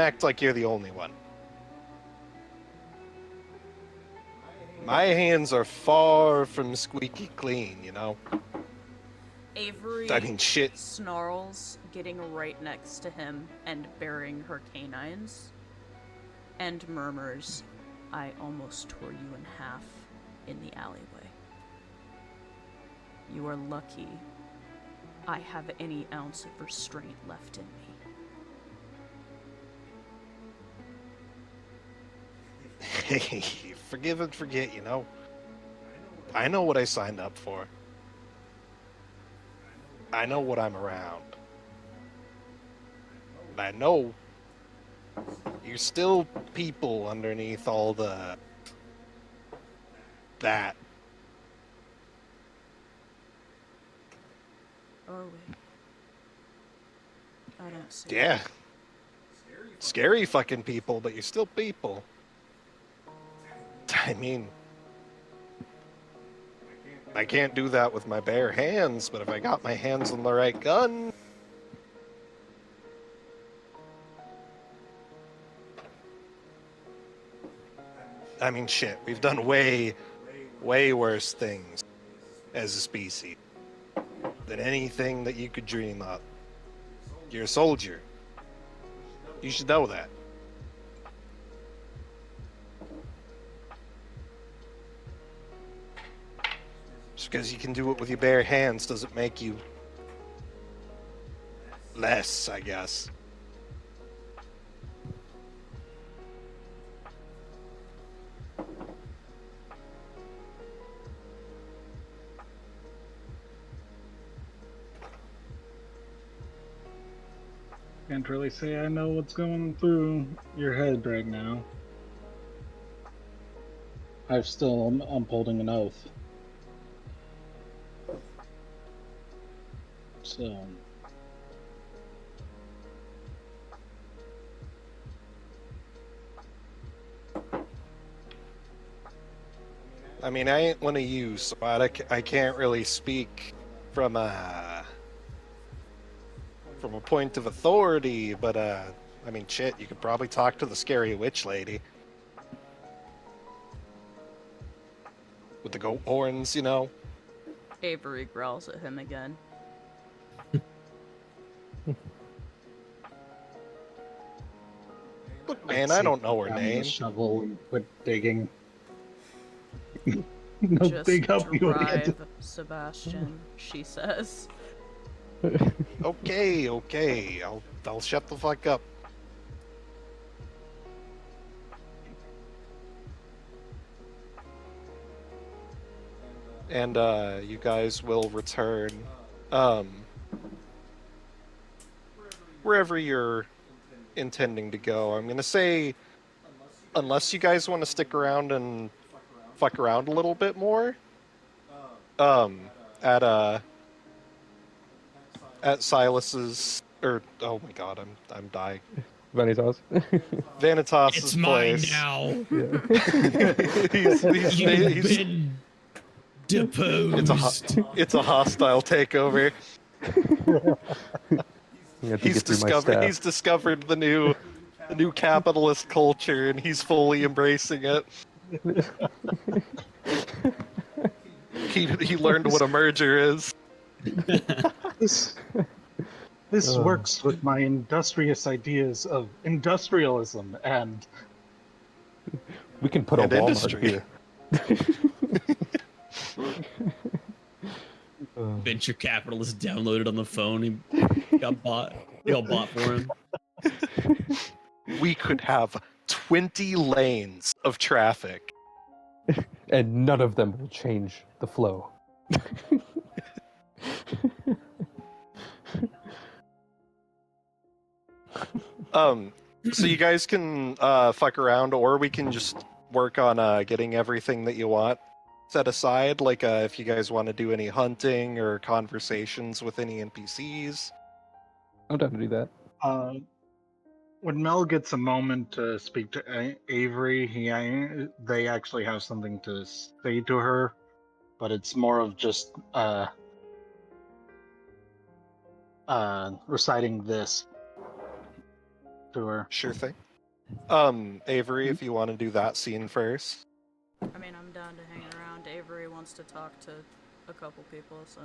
act like you're the only one. My hands are far from squeaky clean, you know. Avery I mean, shit. snarls, getting right next to him and baring her canines, and murmurs, "I almost tore you in half in the alleyway. You are lucky I have any ounce of restraint left in me." Hey, forgive and forget, you know. I know what I signed up for. I know what I'm around. I know you're still people underneath all that. Are we? I don't see. Yeah. Scary fucking people, but you're still people. I mean, I can't do that with my bare hands, but if I got my hands on the right gun... I mean, shit, we've done way worse things as a species than anything that you could dream of. You're a soldier. You should know that. Just because you can do it with your bare hands doesn't make you less, I guess. Can't really say I know what's going through your head right now. I'm upholding an oath. So, I mean, I ain't one of you, so I can't really speak from a point of authority, but I mean, shit, you could probably talk to the scary witch lady with the goat horns, you know. Avery growls at him again. Look, man, I don't know her down the name. shovel and quit digging. No, Just dig up you drive, idiot. Sebastian, she says. Okay, I'll shut the fuck up. And you guys will return wherever you're intending to go. I'm gonna say, unless you guys want to stick around and fuck around a little bit more, at Silas's, or oh my god, I'm dying. Vanitas. Vanitas's It's mine place. now. He's You've been deposed. it's a hostile takeover. You have to get through my staff. He's discovered the new capitalist culture, and he's fully embracing it. He learned what a merger is. This works with my industrious ideas of industrialism and We can put a And Walmart industry. here. Venture capitalist downloaded on the phone. He got bought. They all bought for him. We could have 20 lanes of traffic. And none of them will change the flow. So you guys can fuck around, or we can just work on getting everything that you want set aside. Like if you guys want to do any hunting or conversations with any NPCs. I'm down to do that. when Mel gets a moment to speak to Avery, they actually have something to say to her, but it's more of just reciting this to her. Sure thing. Avery, if you want to do that scene first. I mean, I'm down to hang around. Avery wants to talk to a couple people, so.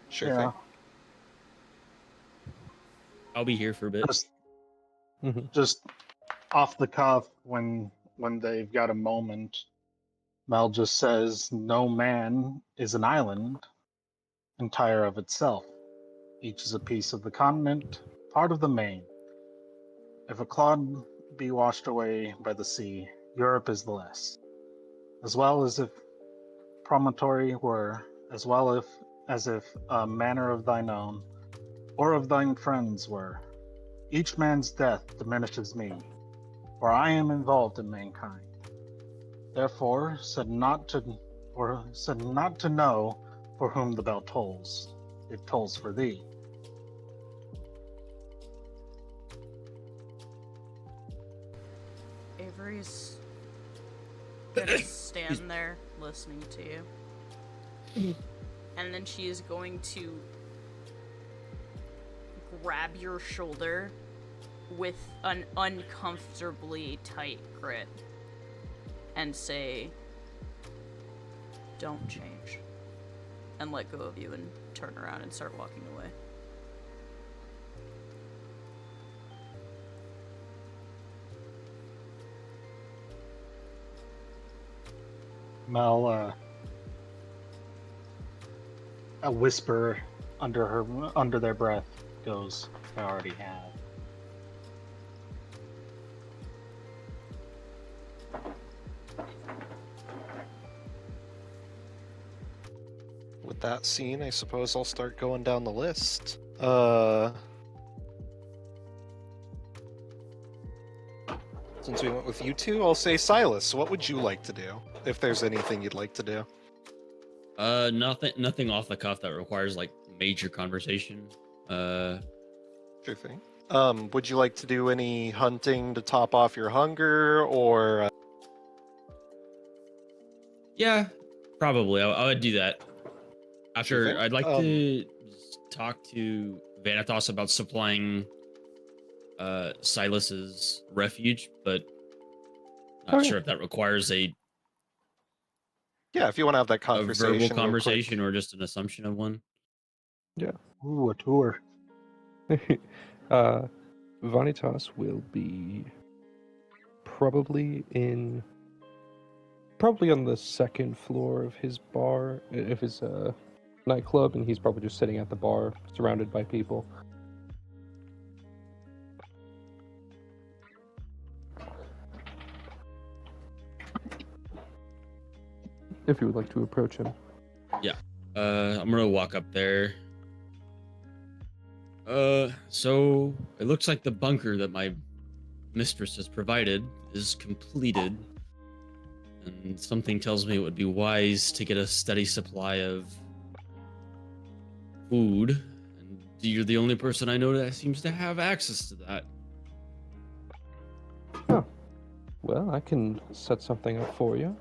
Sure thing. I'll be here for a bit. Just off the cuff, when they've got a moment, Mel just says, "No man is an island entire of itself. Each is a piece of the continent, part of the main. If a clod be washed away by the sea, Europe is the less. As well as if promontory were, as if a manner of thine own, or of thine friends were. Each man's death diminishes me, for I am involved in mankind. Therefore, said not to know for whom the bell tolls. It tolls for thee." Avery's gonna stand there listening to you. And then she is going to grab your shoulder with an uncomfortably tight grip and say, "Don't change," and let go of you and turn around and start walking away. Mel A whisper under their breath goes, "I already have." With that scene, I suppose I'll start going down the list. Since we went with you two, I'll say Silas. What would you like to do? If there's anything you'd like to do. Nothing off the cuff that requires like major conversation. Sure thing. Would you like to do any hunting to top off your hunger, or Yeah, probably. I would do that. Sure After thing. I'd like to talk to Vanitas about supplying Silas's refuge, but not Okay. sure if that requires a yeah, if you want to have that verbal conversation, real quick. conversation or just an assumption of one. Ooh, a tour. Vanitas will be probably on the second floor of his bar, if his nightclub, and he's probably just sitting at the bar, surrounded by people. If you would like to approach him. I'm gonna walk up there. So it looks like the bunker that my mistress has provided is completed, and something tells me it would be wise to get a steady supply of food. And you're the only person I know that seems to have access to that. Well, I can set something up for you.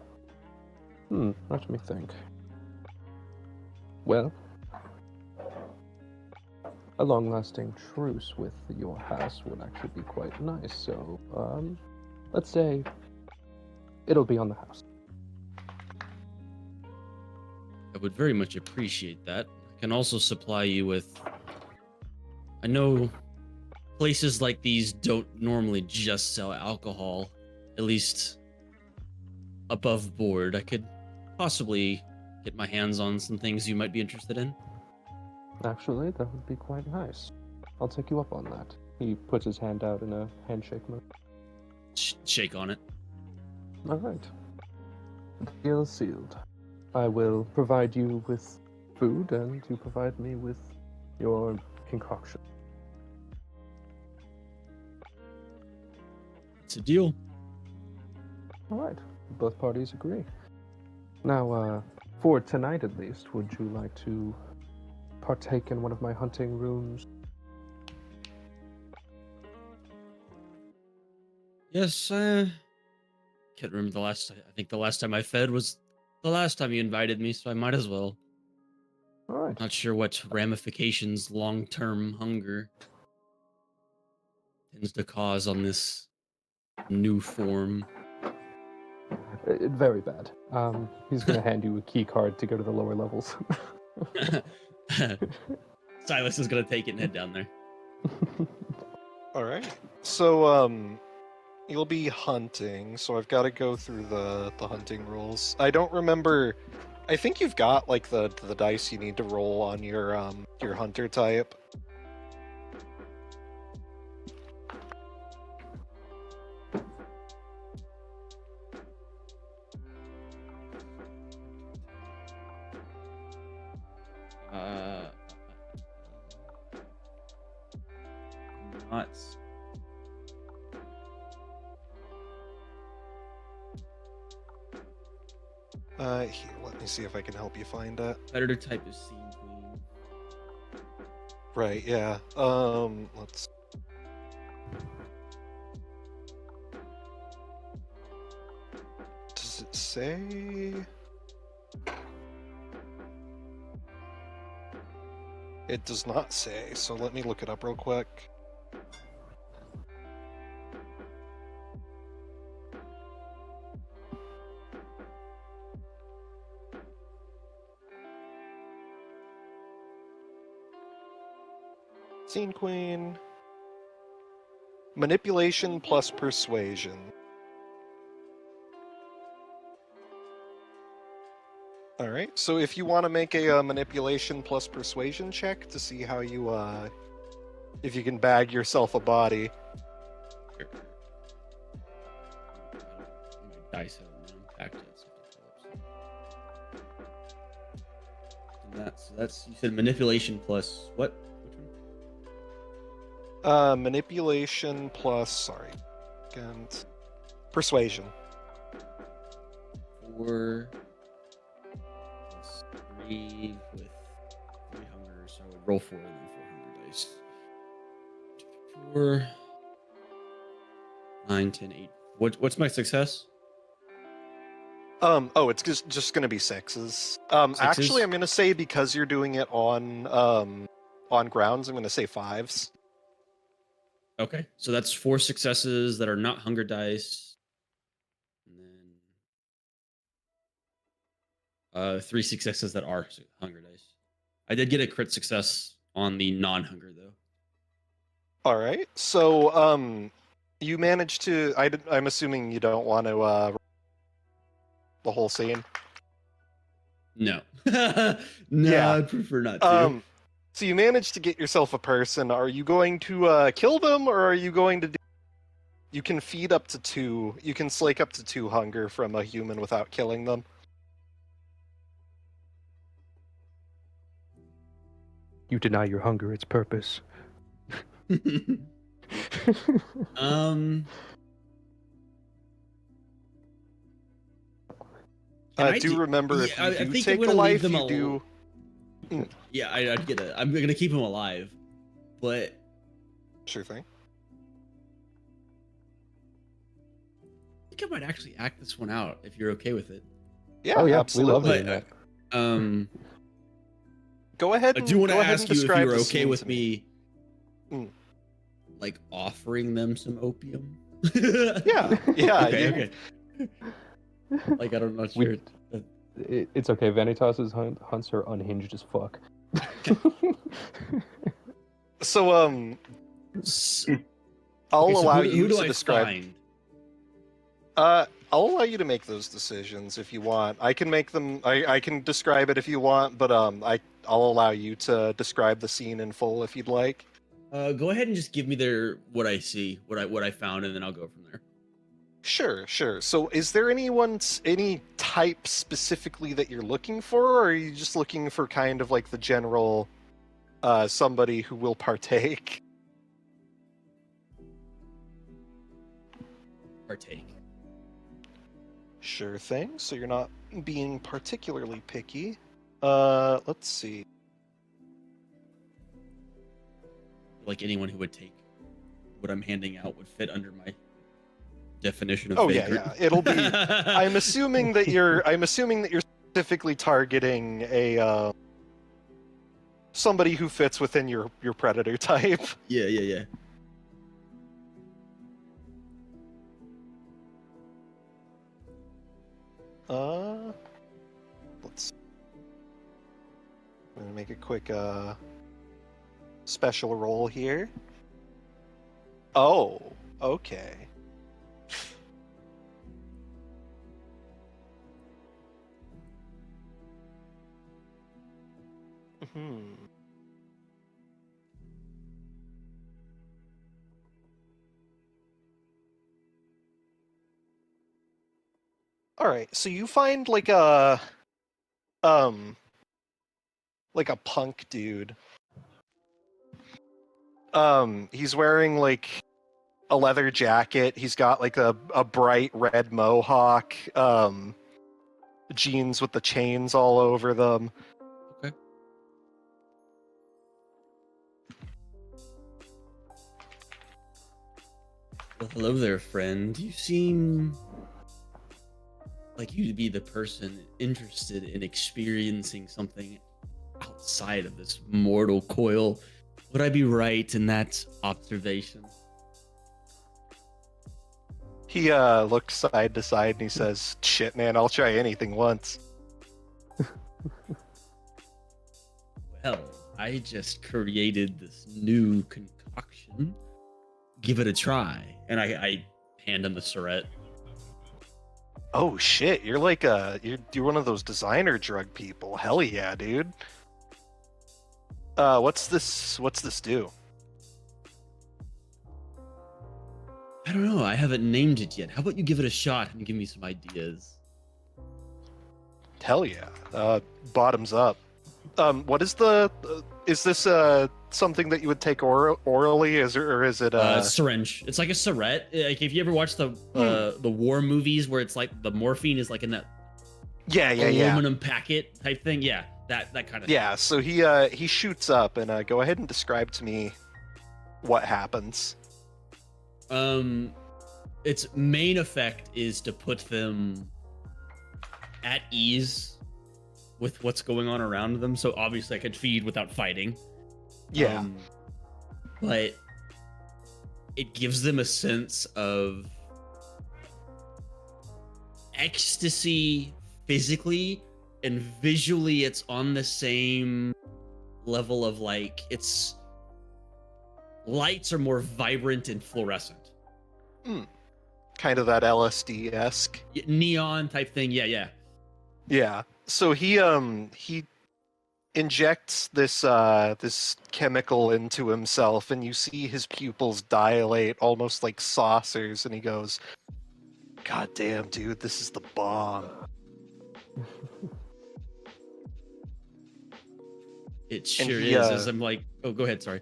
Let me think. Well, a long-lasting truce with your house would actually be quite nice, so, let's say it'll be on the house. I would very much appreciate that. I can also supply you with. I know places like these don't normally just sell alcohol, at least above board. I could possibly get my hands on some things you might be interested in. Actually, that would be quite nice. I'll take you up on that. He puts his hand out in a handshake mode. Shake on it. All right. Deal sealed. I will provide you with food, and you provide me with your concoction. It's a deal. All right. Both parties agree. Now, for tonight at least, would you like to partake in one of my hunting rooms? Yes, can't remember the last. I think the last time I fed was the last time you invited me, so I might as well. All right. Not sure what ramifications long-term hunger tends to cause on this new form. Very bad. He's going to hand you a key card to go to the lower levels. Silas is gonna take it and head down there. All right. So, you'll be hunting. So I've got to go through the hunting rules. I don't remember. I think you've got like the dice you need to roll on your hunter type. Nuts. Here, let me see if I can help you find it. Predator type is scene queen. Right, yeah. Let's. Does it say? It does not say, so let me look it up real quick. Scene Queen. Manipulation plus persuasion. All right. So if you want to make a manipulation plus persuasion check to see how you if you can bag yourself a body. Here. My dice haven't been unpacked yet, so and that's you said manipulation plus what? Which one? Manipulation plus and persuasion. 4 plus 3 with 3 hunger, so I would roll 4 and then 4 hunger dice. 4 9 10 8. What's my success? Oh, it's just gonna be sixes. Actually, Sixes? I'm gonna say because you're doing it on grounds, I'm gonna say fives. Okay, so that's 4 successes that are not hunger dice, and then 3 successes that are hunger dice. I did get a crit success on the non-hunger though. All right. So you managed to. I'm assuming you don't want to the whole scene. No, no, Yeah. I'd prefer not to. So you managed to get yourself a person. Are you going to kill them, or are you going to do... You can feed up to 2. You can slake up to 2 hunger from a human without killing them. You deny your hunger its purpose. Do remember if you I do think take I'm a gonna leave life, them you do. Yeah, I'd get it. I'm gonna keep him alive, but Sure thing. I think I might actually act this one out if you're okay with it. Yeah, Oh, yeah, absolutely. we love But doing that. Go ahead. I do want to go ahead ask and you if describe you're the okay scene with to me, like offering them some opium. Yeah, yeah. Okay. Like I'm not sure. It's okay. Vanitas's hunts are unhinged as fuck. So I'll Okay, so allow who you do to I describe. find? I'll allow you to make those decisions if you want. I can make them. I can describe it if you want, but I'll allow you to describe the scene in full if you'd like. Go ahead and just give me what I see, what I found, and then I'll go from there. Sure, sure. So, is there any type specifically that you're looking for, or are you just looking for kind of like the general, somebody who will partake? Partake. Sure thing. So you're not being particularly picky. Let's see. Like anyone who would take what I'm handing out would fit under my definition of Oh vagrant. yeah. It'll be. I'm assuming that you're specifically targeting a somebody who fits within your predator type. Yeah. Let's. I'm gonna make a quick special roll here. Oh, okay. All right, so you find like a punk dude. He's wearing like a leather jacket. He's got like a bright red mohawk, jeans with the chains all over them. Okay. Well, hello there, friend. You seem like you to be the person interested in experiencing something outside of this mortal coil. Would I be right in that observation? He looks side to side and he says, "Shit, man, I'll try anything once." Well, I just created this new concoction. Give it a try. And I hand him the syringe. Oh shit, you're like you're one of those designer drug people. Hell yeah, dude. What's this do? I don't know. I haven't named it yet. How about you give it a shot and give me some ideas? Hell yeah. Bottoms up. What is is this something that you would take orally, or is it Syringe. It's like a syringe. Like if you ever watch the war movies where it's like the morphine is like in that yeah, aluminum packet type thing. Yeah, that kind of yeah. So he shoots up, and go ahead and describe to me what happens. Its main effect is to put them at ease with what's going on around them. So obviously I could feed without fighting. Yeah. But it gives them a sense of ecstasy physically, and visually it's on the same level of like its lights are more vibrant and fluorescent. Kind of that LSD-esque. Neon type thing. Yeah. Yeah. So he injects this this chemical into himself, and you see his pupils dilate almost like saucers, and he goes, "God damn, dude, this is the bomb." It sure he, is. As I'm like, oh, go ahead. Sorry.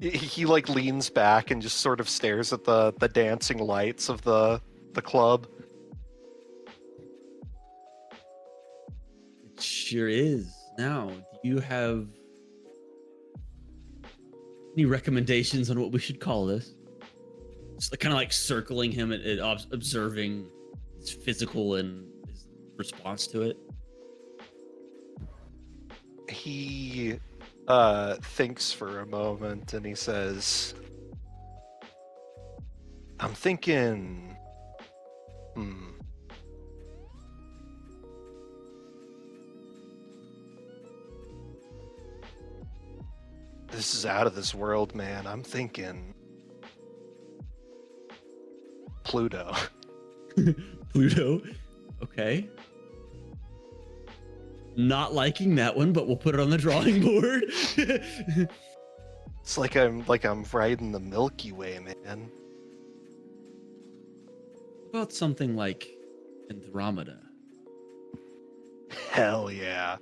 He like leans back and just sort of stares at the dancing lights of the club. It sure is. Now, do you have any recommendations on what we should call this? Just kind of like circling him and observing his physical and his response to it. He thinks for a moment, and he says, "I'm thinking, this is out of this world, man. I'm thinking Pluto." Pluto. Okay. Not liking that one, but we'll put it on the drawing board. It's like I'm riding the Milky Way, man. About something like Andromeda. Hell yeah.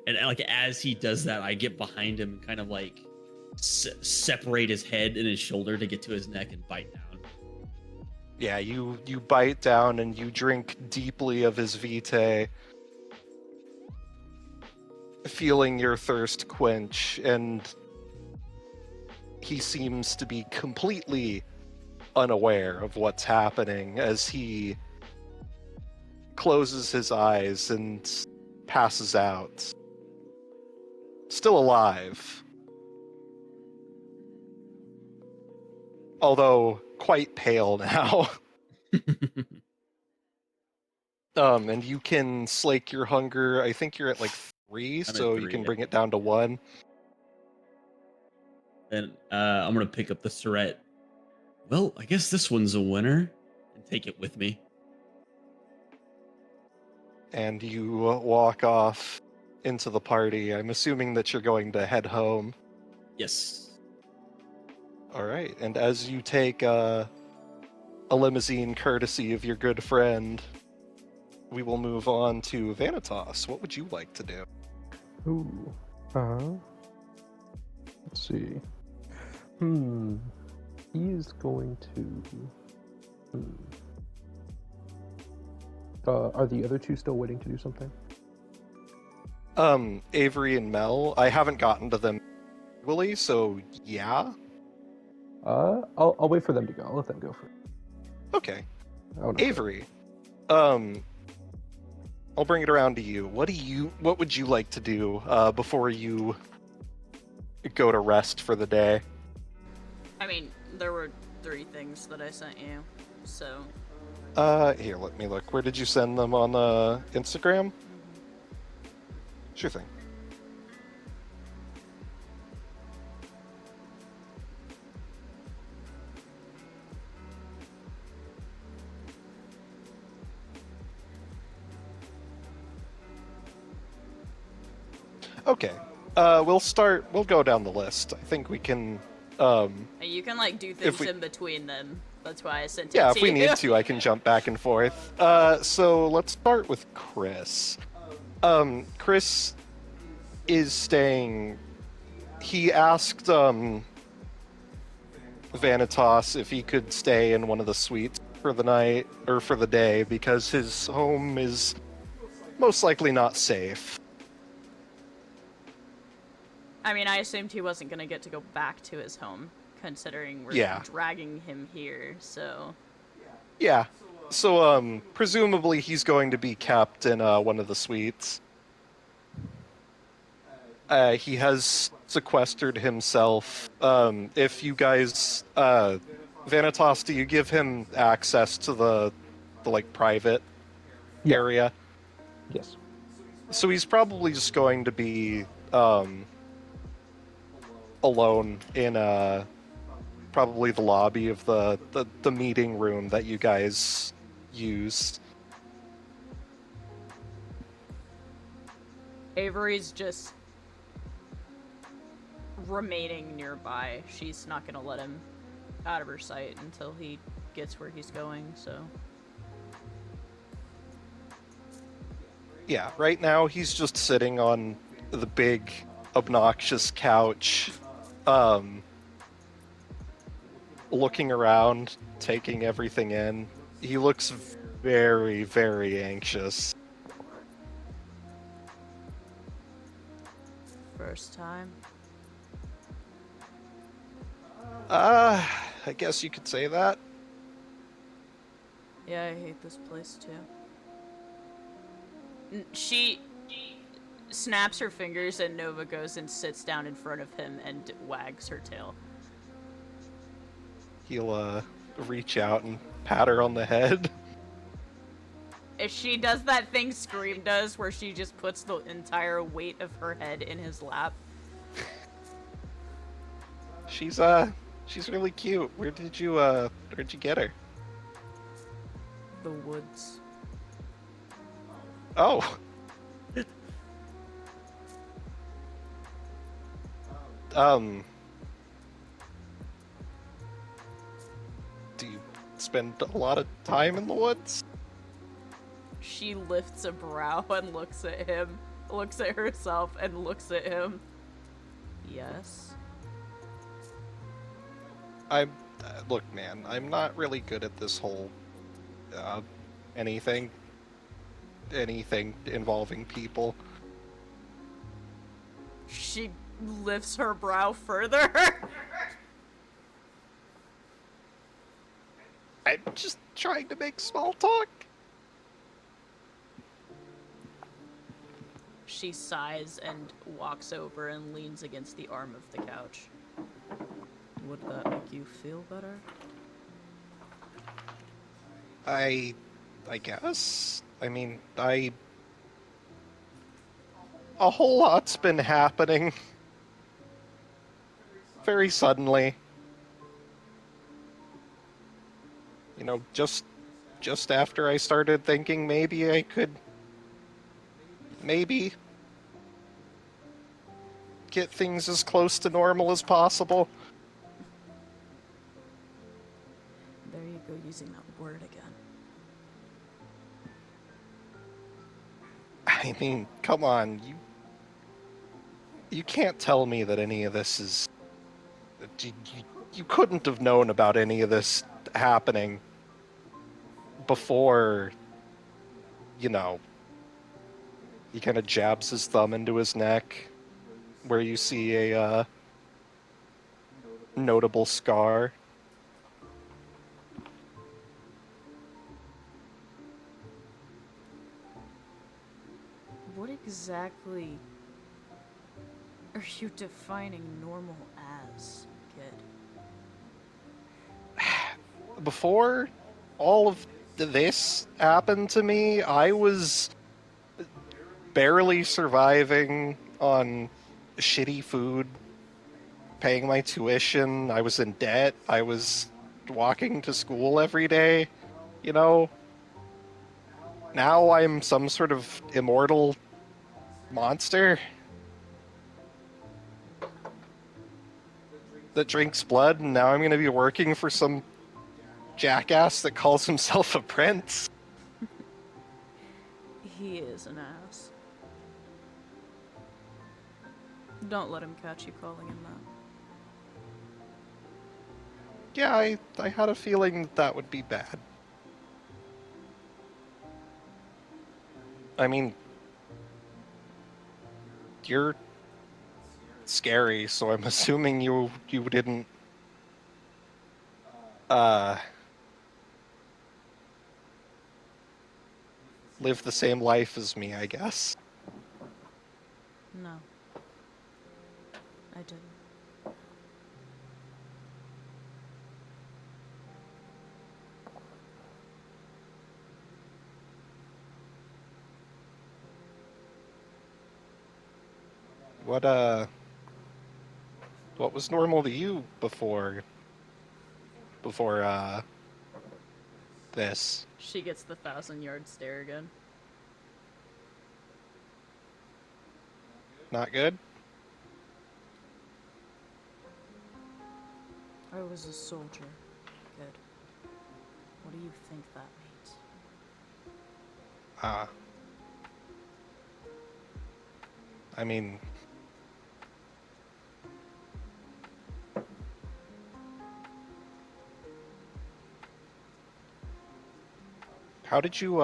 And like as he does that, I get behind him and kind of like separate his head and his shoulder to get to his neck and bite down. Yeah, you bite down and you drink deeply of his vitae, feeling your thirst quench, and he seems to be completely unaware of what's happening as he closes his eyes and passes out. Still alive. Although quite pale now. And you can slake your hunger. I think you're at like 3, so you can bring it down to 1. And I'm gonna pick up the Surette. Well, I guess this one's a winner, and take it with me. And you walk off into the party. I'm assuming that you're going to head home. Yes. All right. And as you take a limousine courtesy of your good friend, we will move on to Vanitas. What would you like to do? Ooh. Let's see. He's going to. Are the other two still waiting to do something? Avery and Mel. I haven't gotten to them really, so yeah. I'll wait for them to go. I'll let them go first. Okay. Oh, no. Avery. I'll bring it around to you. What would you like to do before you go to rest for the day? I mean, there were 3 things that I sent you, so. Here, let me look. Where did you send them? On Instagram? Sure thing. Okay. We'll go down the list. I think we can, You can like do If things we- in between them. That's why I sent it yeah, to if we you. need to, I can jump back and forth. So let's start with Chris. Chris is staying. He asked, Vanitas if he could stay in one of the suites for the night, or for the day, because his home is most likely not safe. I mean, I assumed he wasn't gonna get to go back to his home, considering we're Yeah. dragging him here. So Yeah. So, presumably he's going to be kept in one of the suites. He has sequestered himself. If you guys, Vanitas, do you give him access to the like private Yeah. area? Yes. So he's probably just going to be alone in probably the lobby of the meeting room that you guys use. Avery's just remaining nearby. She's not gonna let him out of her sight until he gets where he's going. So Yeah, right now he's just sitting on the big, obnoxious couch, looking around, taking everything in. He looks very, very anxious. first time. I guess you could say that. Yeah, I hate this place too. She snaps her fingers and Nova goes and sits down in front of him and wags her tail. He'll, reach out and pat her on the head. If she does that thing Scream does, where she just puts the entire weight of her head in his lap. She's really cute. Where'd you get her? The woods. Oh. Do you spend a lot of time in the woods? She lifts a brow and looks at him, looks at herself and looks at him. Yes. Look, man, I'm not really good at this whole, anything involving people. She lifts her brow further. I'm just trying to make small talk. She sighs and walks over and leans against the arm of the couch. Would that make you feel better? I guess. I mean, a whole lot's been happening very suddenly. You know, just after I started thinking maybe I could get things as close to normal as possible. There you go, using that word again. I mean, come on, you can't tell me that any of this is... You couldn't have known about any of this happening before, you know, he kind of jabs his thumb into his neck, where you see a notable scar. What exactly are you defining normal as, kid? Before all of this happened to me, I was barely surviving on shitty food, paying my tuition. I was in debt. I was walking to school every day, you know? Now I'm some sort of immortal monster. that drinks blood, and now I'm going to be working for some jackass that calls himself a prince. He is an ass. Don't let him catch you calling him that. Yeah, I had a feeling that would be bad. I mean, you're scary, so I'm assuming you didn't live the same life as me, I guess. No. I didn't. What was normal to you before this? She gets the 1,000-yard stare again. Not good? I was a soldier. Good. What do you think that means? I mean, how did you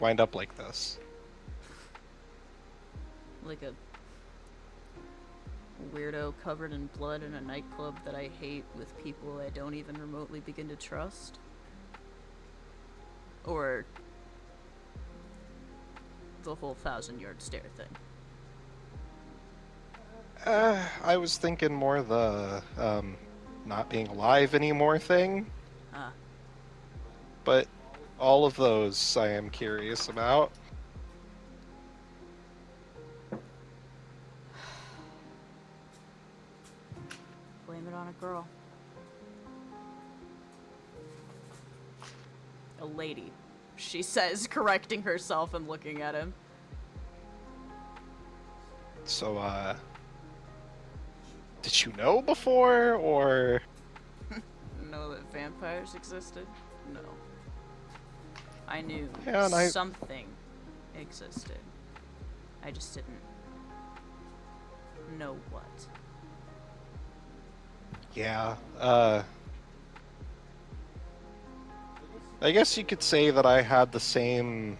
wind up like this? Like a weirdo covered in blood in a nightclub that I hate with people I don't even remotely begin to trust? Or the whole 1,000-yard stare thing? I was thinking more the not being alive anymore thing, Ah. but all of those I am curious about. Blame it on a girl. A lady, she says, correcting herself and looking at him. So, did you know before, or? Know that vampires existed? No. I knew Yeah, and something existed. I just didn't know what. Yeah, I guess you could say that I had the same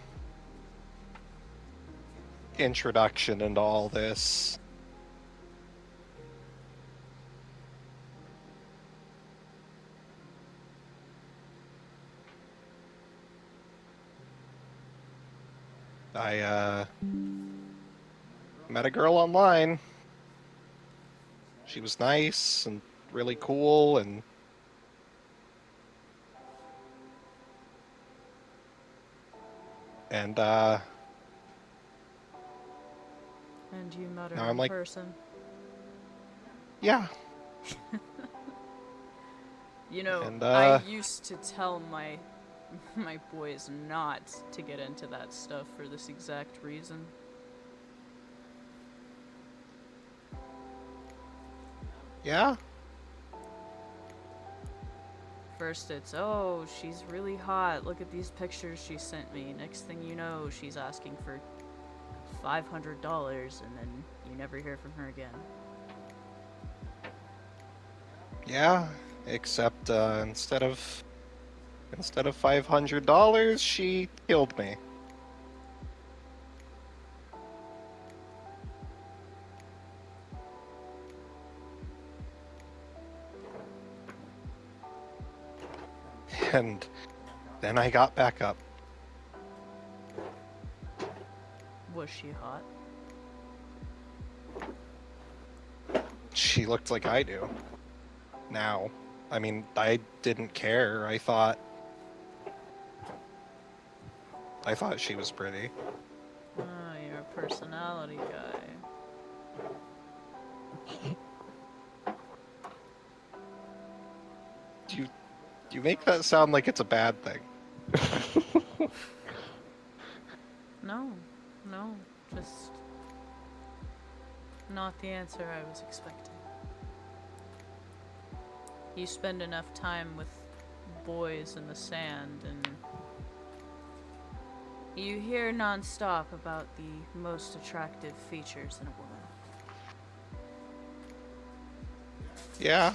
introduction into all this. I met a girl online. She was nice and really cool, and And you met her now in I'm like, person? yeah. You know, And I used to tell my boys not to get into that stuff for this exact reason. yeah. First it's, oh, she's really hot, look at these pictures she sent me. Next thing you know, she's asking for $500, and then you never hear from her again. Yeah, except instead of $500, she killed me. And then I got back up. Was she hot? She looked like I do. Now, I mean, I didn't care. I thought she was pretty. Oh, you're a personality guy. Do you make that sound like it's a bad thing? No, just Not the answer I was expecting. You spend enough time with boys in the sand, and you hear non-stop about the most attractive features in a woman. Yeah.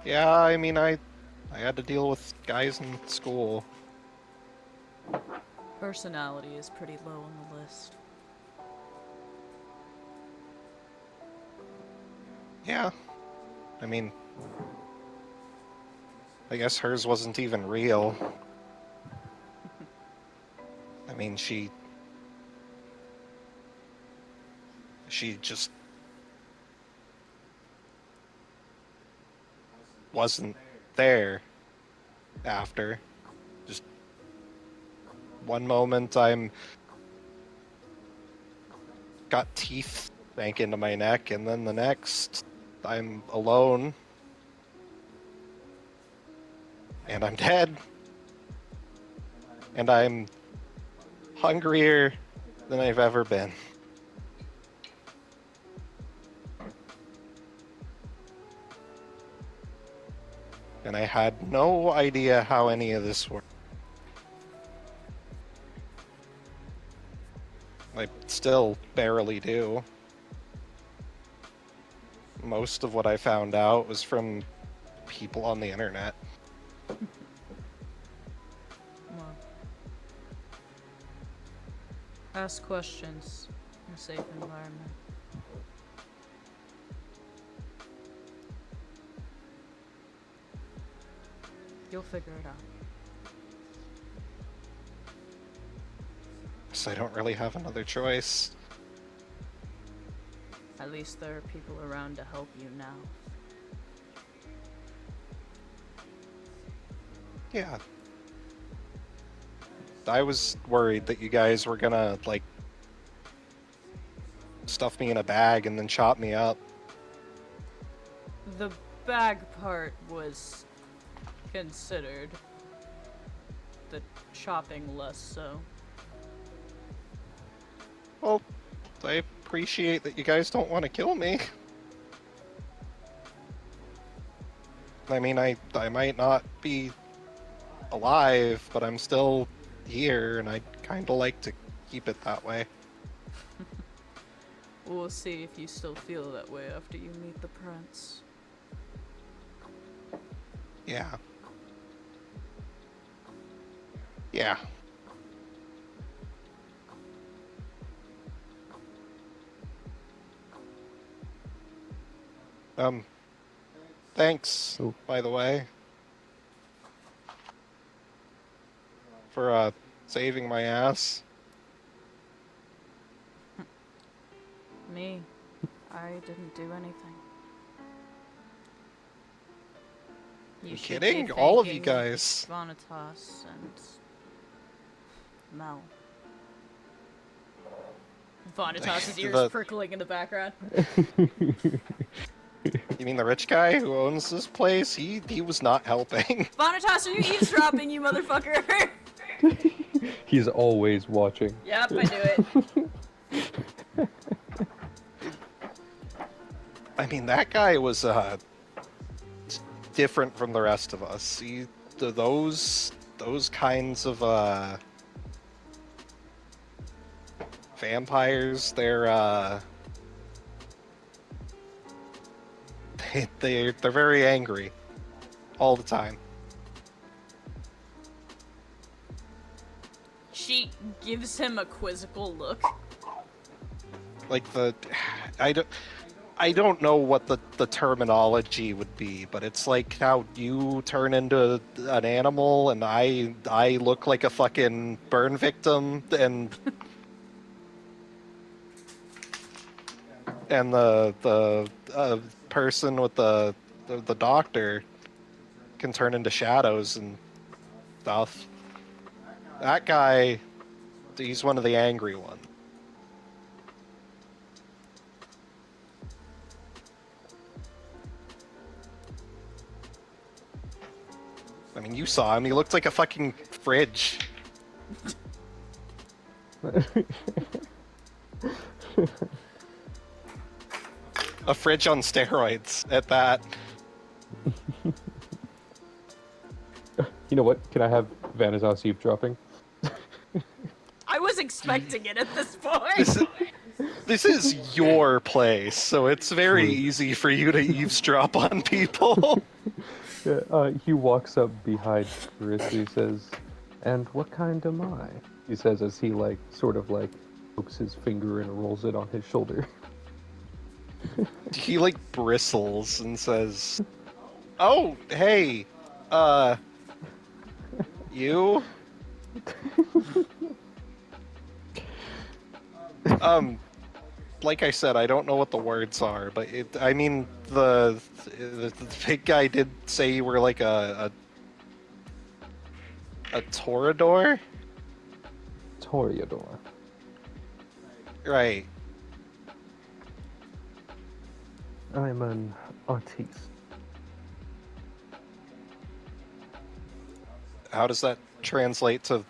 Yeah, I mean, I had to deal with guys in school. Personality is pretty low on the list. Yeah. I mean, I guess hers wasn't even real. I mean, she just wasn't there after. Just one moment I'm got teeth sank into my neck, and then the next I'm alone and I'm dead and I'm hungrier than I've ever been. And I had no idea how any of this worked. I still barely do. Most of what I found out was from people on the internet. Well, ask questions in a safe environment. You'll figure it out. So I don't really have another choice. At least there are people around to help you now. Yeah. I was worried that you guys were gonna, like, stuff me in a bag and then chop me up. The bag part was considered. The chopping less so. Well, I appreciate that you guys don't want to kill me. I mean, I might not be alive, but I'm still here, and I'd kind of like to keep it that way. We'll see if you still feel that way after you meet the prince. Yeah. Yeah. Thanks, Oh. by the way, for, saving my ass. Me? I didn't do anything. You You should be kidding? All of you thanking guys. Vanitas and Mel. Vanitas' ears The- prickling in the background. You mean the rich guy who owns this place? He was not helping. Vanitas, are you eavesdropping, you motherfucker? He's always watching. Yep, I knew it. I mean, that guy was different from the rest of us. Those kinds of vampires, they're they're very angry all the time. She gives him a quizzical look. Like I don't know what the terminology would be, but it's like how you turn into an animal and I look like a fucking burn victim, and the person with the doctor can turn into shadows and stuff. That guy, he's one of the angry ones. I mean, you saw him. He looked like a fucking fridge. A fridge on steroids at that. You know what? Can I have Vanazos eavesdropping? I was expecting it at this point. This is your place, so it's very True. easy for you to eavesdrop on people. Yeah, he walks up behind Chris. He says, "And what kind am I?" He says as he sort of pokes his finger and rolls it on his shoulder. He bristles and says, "Oh, hey, you?" Like I said, I don't know what the words are, but I mean, the big guy did say you were like a toreador? Toreador. Right. I'm an artiste. How does that translate to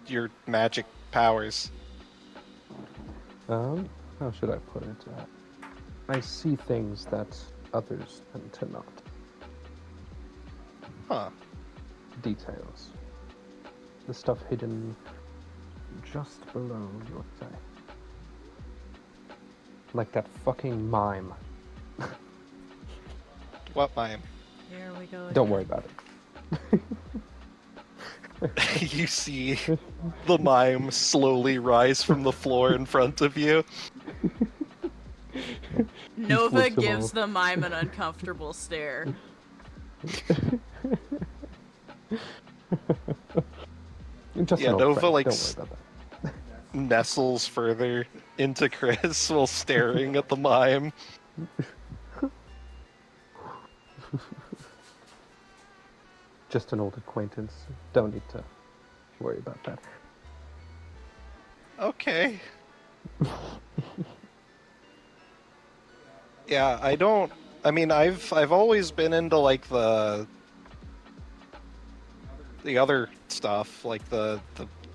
your magic powers? How should I put it? I see things that others tend to not. Huh. Details. The stuff hidden just below your thigh. Like that fucking mime. What mime? Here we go. Don't again. worry about it. You see the mime slowly rise from the floor in front of you. Nova flips him gives off. the mime an uncomfortable stare. Just Yeah, an old Nova, friend. like, Don't worry about that. Nestles further into Chris while staring at the mime. Just an old acquaintance. Don't need to worry about that. Okay. Yeah, I don't. I mean, I've always been into the other stuff, like the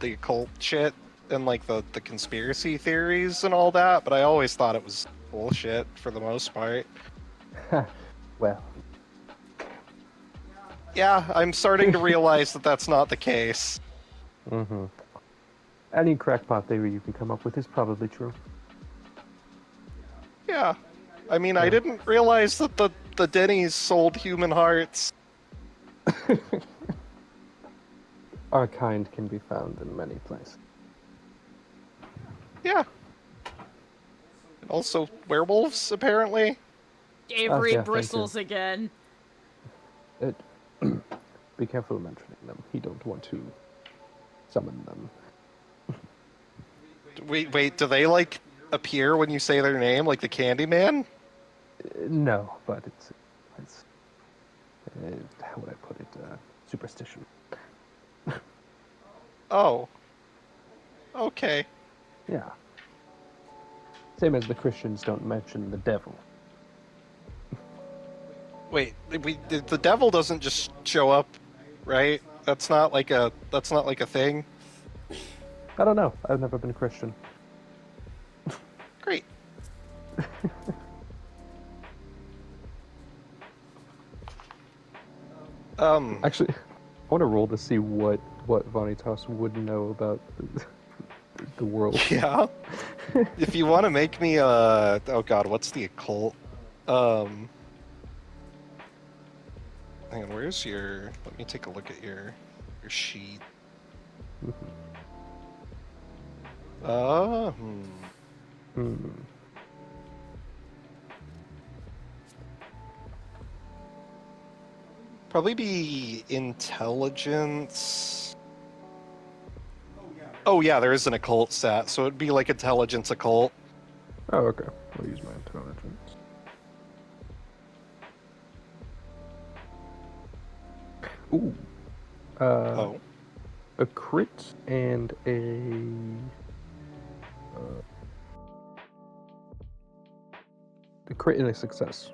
occult shit and the conspiracy theories and all that, but I always thought it was bullshit for the most part. Well, Yeah, I'm starting to realize that that's not the case. mm-hmm. Any crackpot theory you can come up with is probably true. Yeah. I mean, I didn't realize that the Denny's sold human hearts. Our kind can be found in many places. Yeah. And also werewolves, apparently. Avery yeah, thank bristles again. Be careful mentioning them. He don't want to summon them. Wait, do they appear when you say their name, like the Candyman? No, but it's how would I put it? Superstition. Oh. Okay. Yeah. Same as the Christians don't mention the devil. Wait, the devil doesn't just show up, right? That's not like a thing. I don't know. I've never been Christian. Great. Actually, I want to roll to see what Vanitas would know about the world. Yeah. If you want to make me oh god, what's the occult? Hang on, where's your? Let me take a look at your sheet. Probably be intelligence. Oh yeah, there is an occult stat, so it'd be like intelligence occult. Oh, okay. I'll use my intelligence. Ooh. Oh. A crit and a crit and a success.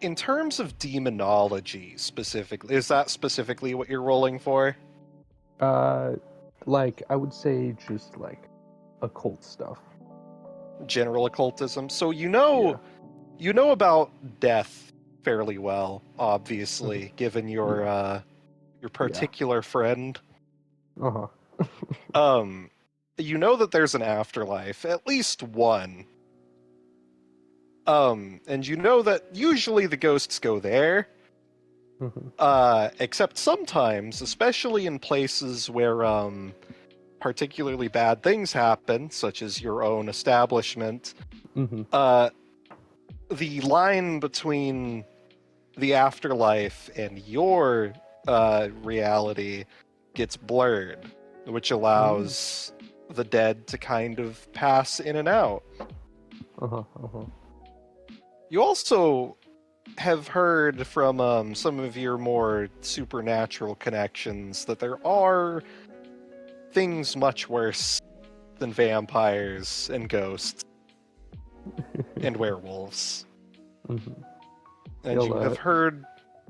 In terms of demonology specifically, is that specifically what you're rolling for? I would say just occult stuff. general occultism. So you know about death fairly well, obviously, given your particular friend. Uh-huh. You know that there's an afterlife, at least one. And you know that usually the ghosts go there. Except sometimes, especially in places where particularly bad things happen, such as your own establishment, the line between the afterlife and your reality gets blurred, which allows the dead to kind of pass in and out. You also have heard from some of your more supernatural connections that there are things much worse than vampires and ghosts and werewolves. And you have heard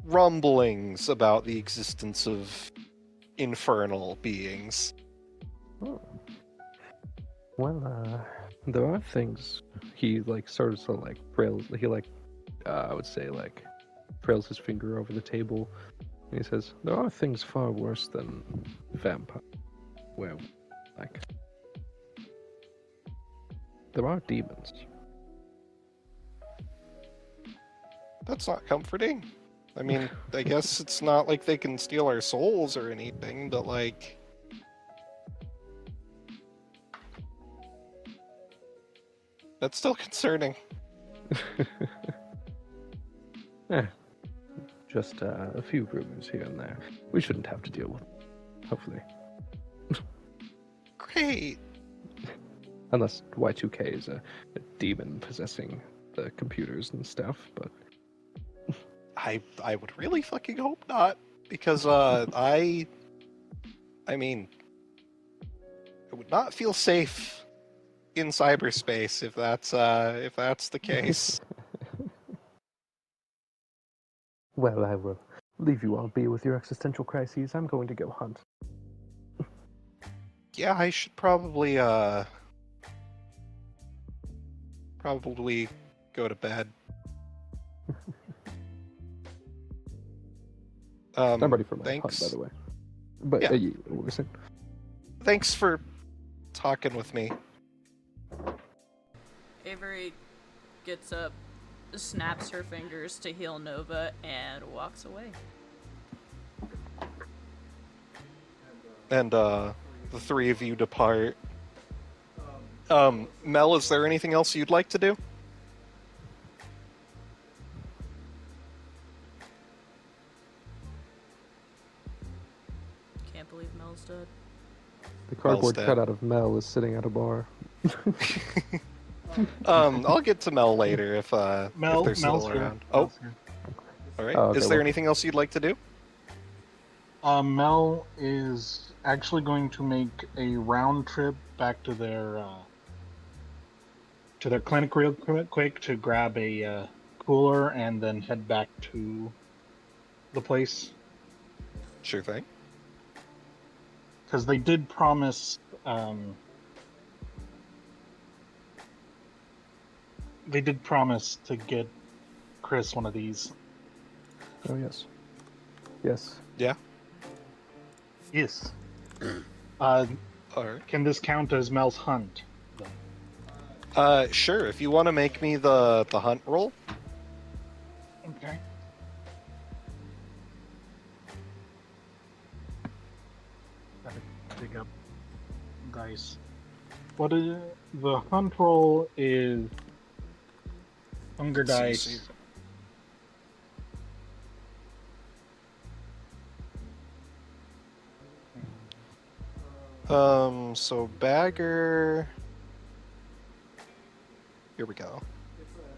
rumblings about the existence of infernal beings. Well, there are things. He like starts to like trails. He like, I would say like, trails his finger over the table, and he says, "There are things far worse than vampire. Well, like, there are demons." That's not comforting. I mean, I guess it's not like they can steal our souls or anything, but like... That's still concerning. Just a few rumors here and there. We shouldn't have to deal with them, hopefully. Great! Unless Y2K is a demon possessing the computers and stuff, but... I would really fucking hope not, because I mean, I would not feel safe in cyberspace if that's the case. Well, I will leave you all be with your existential crises. I'm going to go hunt. Yeah, I should probably go to bed. I'm ready for my thanks. hunt, by the way. But Yeah. What was it? Thanks for talking with me. Avery gets up, snaps her fingers to heal Nova, and walks away. And the three of you depart. Mel, is there anything else you'd like to do? Can't believe Mel's dead. The cardboard dead. cutout of Mel is sitting at a bar. I'll get to Mel later if Mel's they're still here. around. Mel's Oh, here. all right. Oh, okay, Is there well- anything else you'd like to do? Mel is actually going to make a round trip back to their clinic real quick to grab a cooler and then head back to the place. Sure thing. Because they did promise to get Chris one of these. Oh, yes. Yes. Yeah. Yes. All right. Can this count as Mel's hunt? Sure. If you want to make me the hunt roll. Okay. Gotta dig up dice. What is the hunt roll is hunger Let's see. dice. So Bagger. Here we go.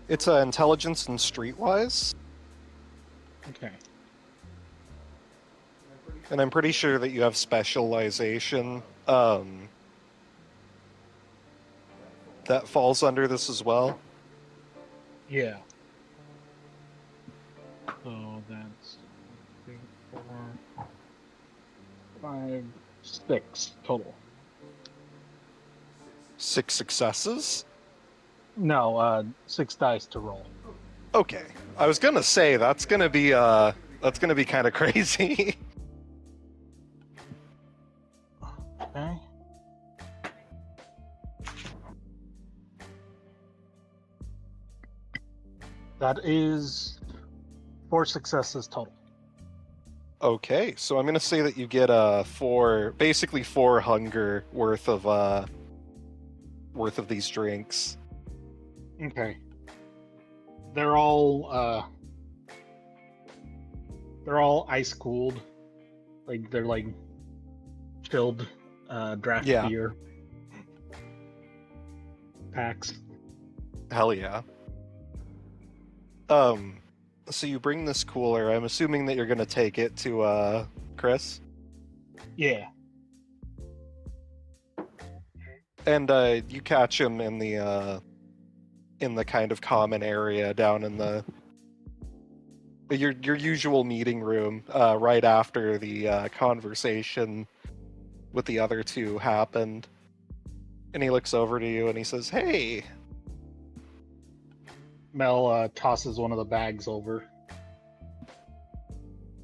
It's intelligence and streetwise, Okay. and I'm pretty sure that you have specialization. That falls under this as well. Yeah. So that's 3, 4, 5, 6 total. 6 successes. No, 6 dice to roll. Okay. I was gonna say that's gonna be kind of crazy. Okay. That is 4 successes total. Okay, so I'm gonna say that you get basically four hunger worth of these drinks. Okay. They're all ice cooled. Like they're like chilled draft Yeah. beer packs. Hell yeah. So you bring this cooler. I'm assuming that you're gonna take it to Chris, Yeah. and you catch him in the kind of common area down in your usual meeting room, right after the conversation with the other two happened. And he looks over to you and he says, "Hey." Mel tosses one of the bags over.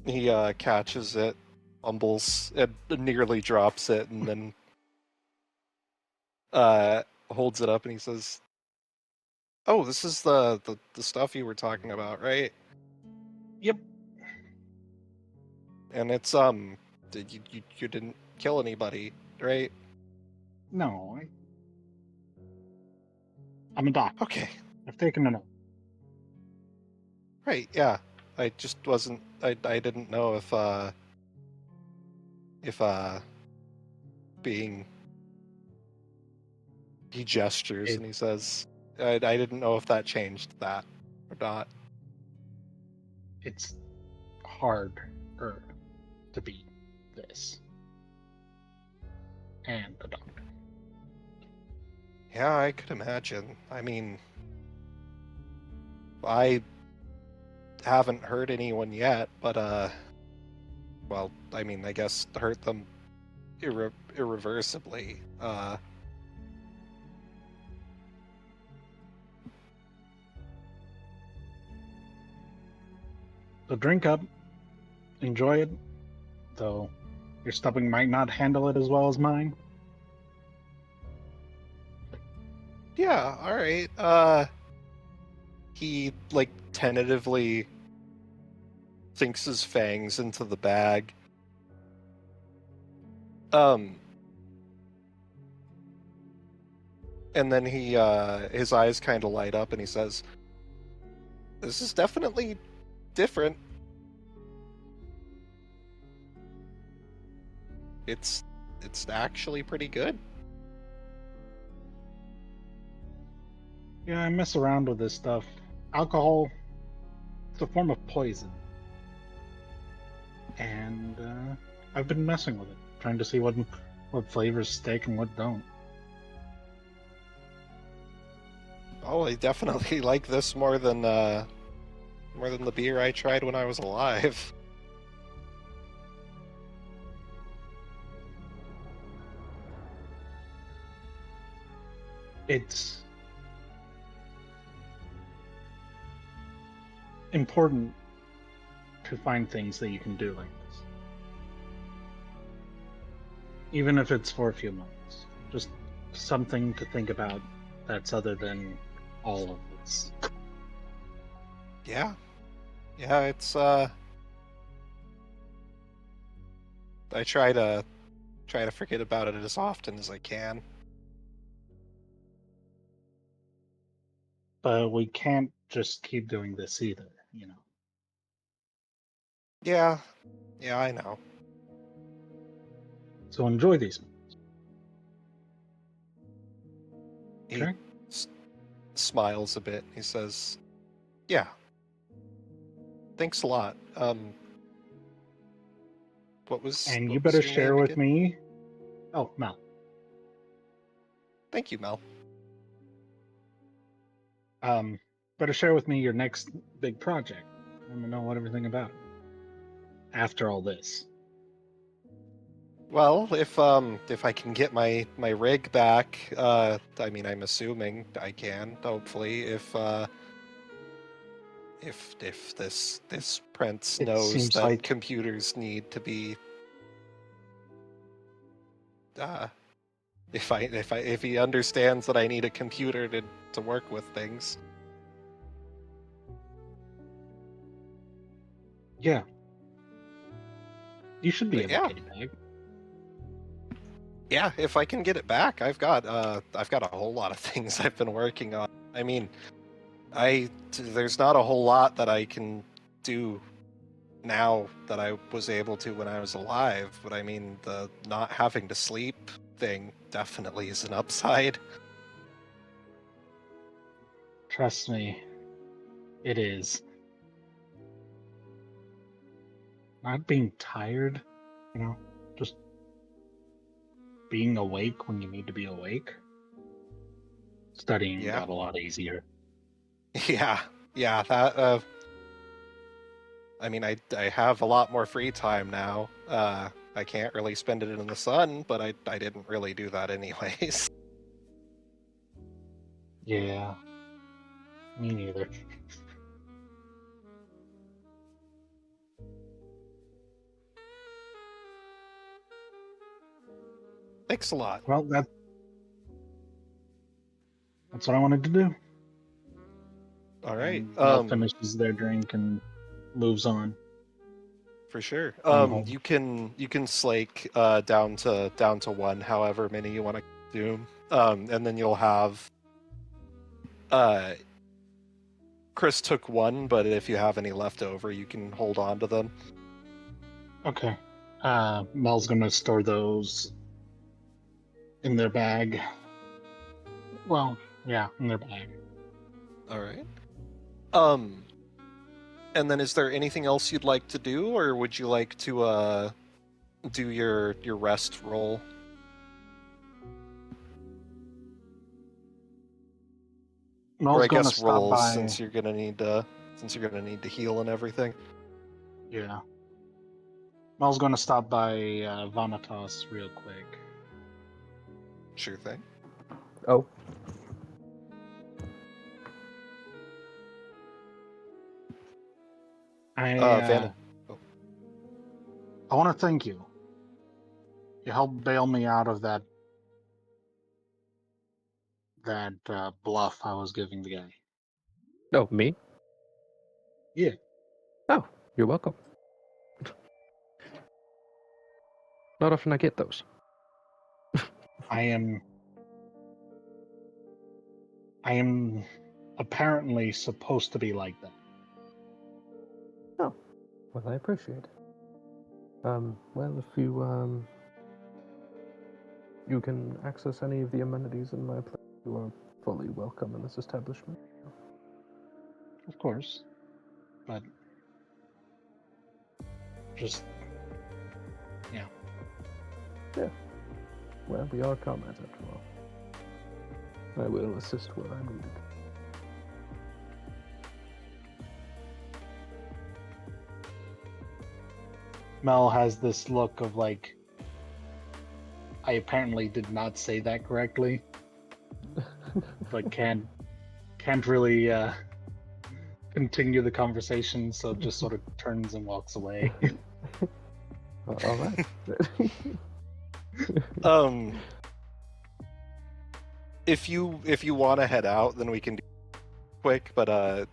He catches it, fumbles, and nearly drops it, and then holds it up and he says, "Oh, this is the stuff you were talking about, right?" Yep. And it's you didn't kill anybody, right? No, I'm a doctor. Okay, I've taken an oath. right, yeah. I just wasn't. I didn't know if being. He gestures and he says, I didn't know if that changed that or not." It's harder to beat this. And the doctor. Yeah, I could imagine. I mean, I haven't hurt anyone yet, but well, I mean, I guess hurt them irreversibly. So drink up, enjoy it, though your stomach might not handle it as well as mine. Yeah, all right. He like tentatively sinks his fangs into the bag. And then he his eyes kind of light up and he says, "This is definitely different. It's actually pretty good." Yeah, I mess around with this stuff. Alcohol, it's a form of poison. And I've been messing with it, trying to see what flavors stick and what don't. Oh, I definitely like this more than the beer I tried when I was alive. It's important to find things that you can do like this. Even if it's for a few moments. Just something to think about that's other than all of this. Yeah. Yeah, it's I try to forget about it as often as I can. But we can't just keep doing this either, you know. Yeah. Yeah, I know. So enjoy these moments. He Okay? smiles a bit. He says, "Yeah. Thanks a lot. And you what was better your share name with again?" me. Oh, Mel. "Thank you, Mel." Better share with me your next big project. I want to know what everything about it. After all this. Well, if I can get my rig back, I mean, I'm assuming I can. Hopefully, if this prince It knows seems that like computers need to be, uh, if he understands that I need a computer to work with things. yeah, you should be But able yeah. to get it back. Yeah, if I can get it back, I've got a whole lot of things I've been working on. I mean, there's not a whole lot that I can do now that I was able to when I was alive, but I mean, the not having to sleep thing definitely is an upside. Trust me, it is. Not being tired, just being awake when you need to be awake. Studying Yeah. got a lot easier. Yeah, that I mean, I have a lot more free time now. I can't really spend it in the sun, but I didn't really do that anyways. Yeah, me neither. Thanks a lot. Well, that's what I wanted to do. All right. And Mel finishes their drink and moves on. For sure. On home. You can slake down to one, however many you want to consume. And then you'll have Chris took one, but if you have any left over, you can hold on to them. Okay. Mel's gonna store those in their bag. Well, yeah, in their bag. All right. And then is there anything else you'd like to do, or would you like to do your rest roll? Mel's Or I gonna guess stop rolls by. since you're gonna need to heal and everything. Yeah. Mel's gonna stop by Vanitas real quick. Sure thing. Oh, Van. I want to thank you. You helped bail me out of that bluff I was giving the guy. oh, me? Yeah. Oh, you're welcome. Not often I get those. I am apparently supposed to be like that. Oh, well, I appreciate it. Well, if you can access any of the amenities in my place, you are fully welcome in this establishment. Of course. But just yeah. Yeah. Well, we are comrades after all. I will assist where I'm needed. Mel has this look of like, I apparently did not say that correctly, but can't really continue the conversation, so just sort of turns and walks away. All right. If you want to head out, then we can do it quick. But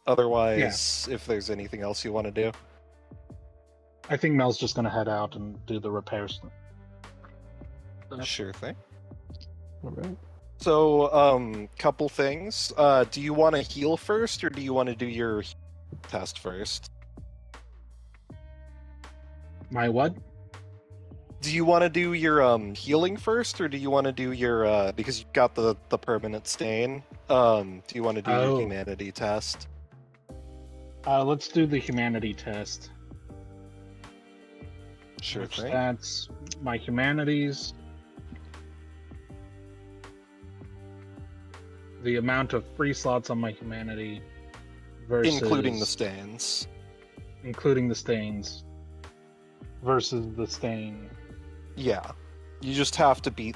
otherwise, if there's anything else you want to do, I think Mel's just gonna head out and do the repairs. sure thing. All right. So, couple things. Do you want to heal first, or do you want to do your test first? My what? Do you want to do your healing first, or do you want to do your because you've got the permanent stain? Do you want to do your humanity test? Let's do the humanity test. Sure Which thing. That's my humanities. The amount of free slots on my humanity versus Including the stains. including the stains versus the stain Yeah. You just have to beat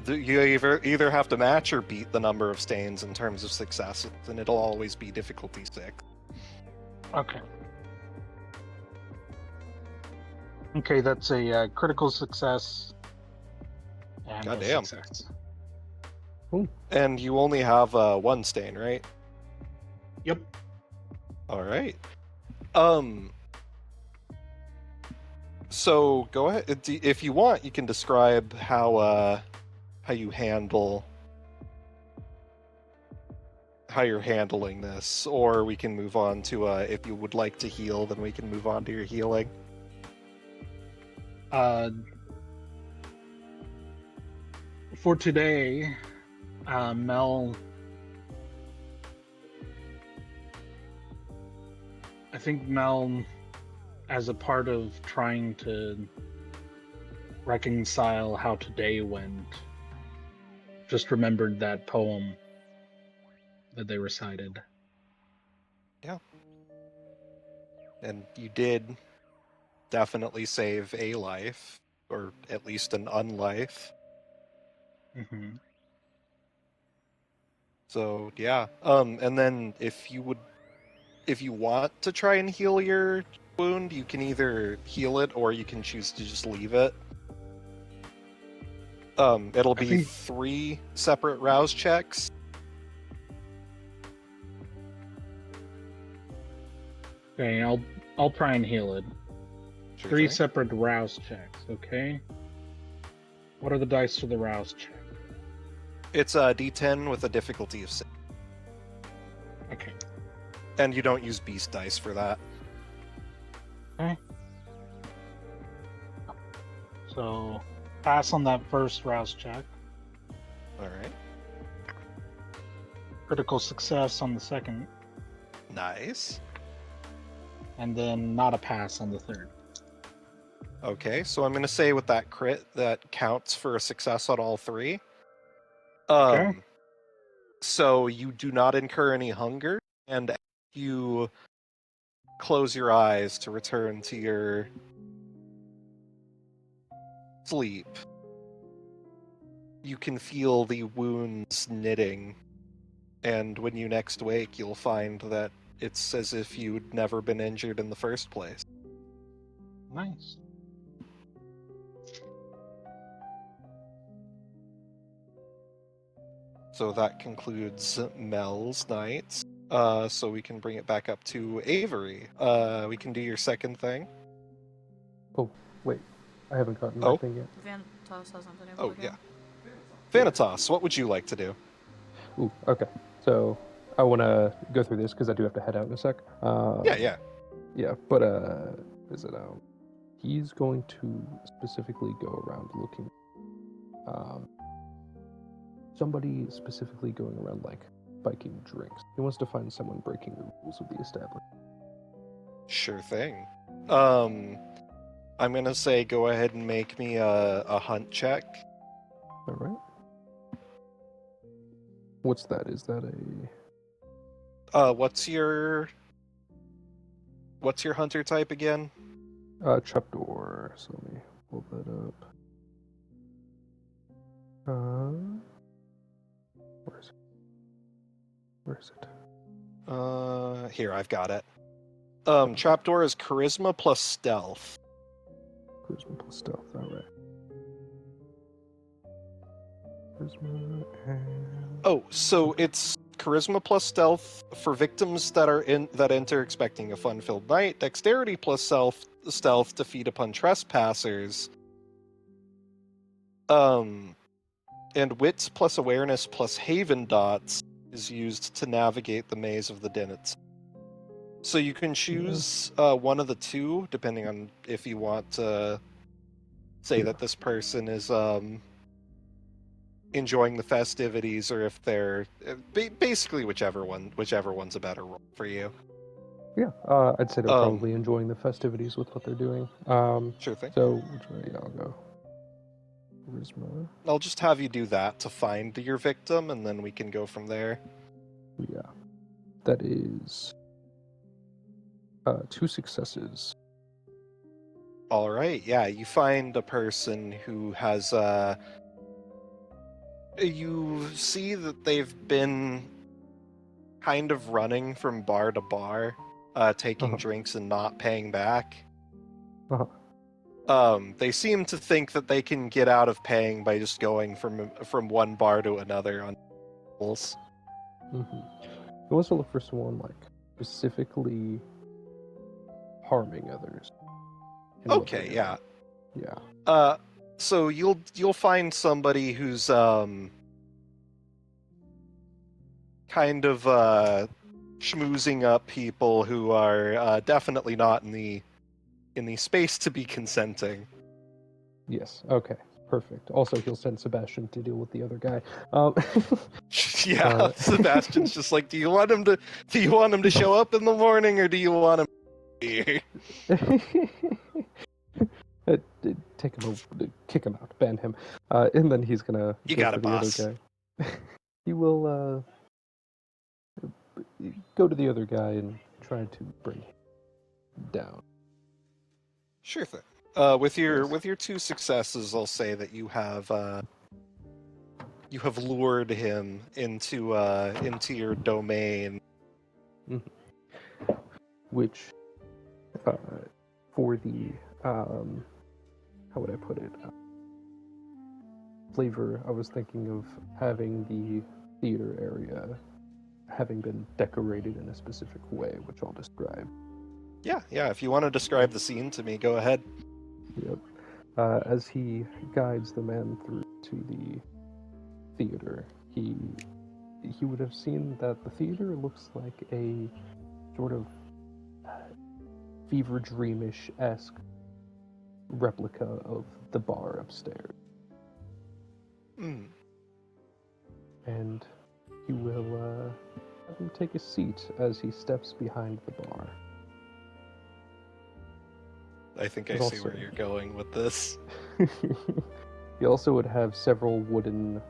you either have to match or beat the number of stains in terms of successes, and it'll always be difficulty 6. Okay. Okay, that's a critical success and a Goddamn. success. And you only have 1 stain, right? Yep. All right. So go ahead. If you want, you can describe how you handle how you're handling this, or we can move on to if you would like to heal, then we can move on to your healing. For today, Mel. I think Mel, as a part of trying to reconcile how today went, just remembered that poem that they recited. Yeah. And you did definitely save a life, or at least an unlife. Mm-hmm. So yeah. And then if you want to try and heal your wound, you can either heal it or you can choose to just leave it. It'll I be think 3 separate rouse checks. okay. I'll try and heal it. Sure 3 thing. separate rouse checks. Okay. What are the dice for the rouse check? It's a D10 with a difficulty of 6. Okay. And you don't use beast dice for that. Okay. So pass on that first rouse check. Alright. Critical success on the second, Nice. and then not a pass on the third. Okay, so I'm going to say with that crit, that counts for a success on all 3. Okay. So you do not incur any hunger, and you close your eyes to return to your sleep. You can feel the wounds knitting, and when you next wake, you'll find that it's as if you'd never been injured in the first place. Nice. So that concludes Mel's night. So we can bring it back up to Avery. We can do your second thing. Oh, wait. I haven't gotten Oh. my thing yet. Vanitas hasn't been able Oh, to go. yeah. Vanitas, what would you like to do? Ooh, okay. So I want to go through this because I do have to head out in a sec. Yeah. Yeah, but is it he's going to specifically go around looking. Somebody specifically going around like biking drinks. He wants to find someone breaking the rules of the establishment. Sure thing. I'm gonna say go ahead and make me a hunt check. All right. What's that? Is that a What's your hunter type again? trapdoor? So let me pull that up. Where is it? Where is it? Here, I've got it. Trapdoor is charisma plus stealth. Charisma plus stealth. All right. Charisma and... Oh, so it's charisma plus stealth for victims that enter expecting a fun-filled night. Dexterity plus stealth to feed upon trespassers. And wits plus awareness plus haven dots is used to navigate the maze of the den itself. So you can choose one of the two, depending on if you want to say that this person is enjoying the festivities, or if they're basically whichever one's a better role for you. Yeah, I'd say they're probably enjoying the festivities with what they're doing. Sure thing. So which way? Yeah, I'll go. Charisma. I'll just have you do that to find your victim, and then we can go from there. Yeah, that is 2 successes. All right, yeah, you find a person who has you see that they've been kind of running from bar to bar, taking Uh-huh. drinks and not paying back. Uh-huh. They seem to think that they can get out of paying by just going from one bar to another on levels. Mm-hmm. You also look for someone like specifically harming others. in what Okay, they yeah. do. Yeah. So you'll find somebody who's kind of schmoozing up people who are definitely not in the space to be consenting. Yes. Okay. Perfect. Also, he'll send Sebastian to deal with the other guy. Yeah, Sebastian's just like, do you want him to show up in the morning, or do you want him to be here? Take him, kick him out, ban him, and then he's gonna You go got for it, the boss. other guy. He will go to the other guy and try to bring him down. Sure thing. With your Yes. with your 2 successes, I'll say that you have lured him into your domain. Which, for the how would I put it? Flavor, I was thinking of having the theater area having been decorated in a specific way, which I'll describe. Yeah. If you want to describe the scene to me, go ahead. Yep. As he guides the man through to the theater, he would have seen that the theater looks like a sort of fever dreamish-esque replica of the bar upstairs. Mm. And he will have him take a seat as he steps behind the bar. I think I But see where also- you're going with this. He also would have several wooden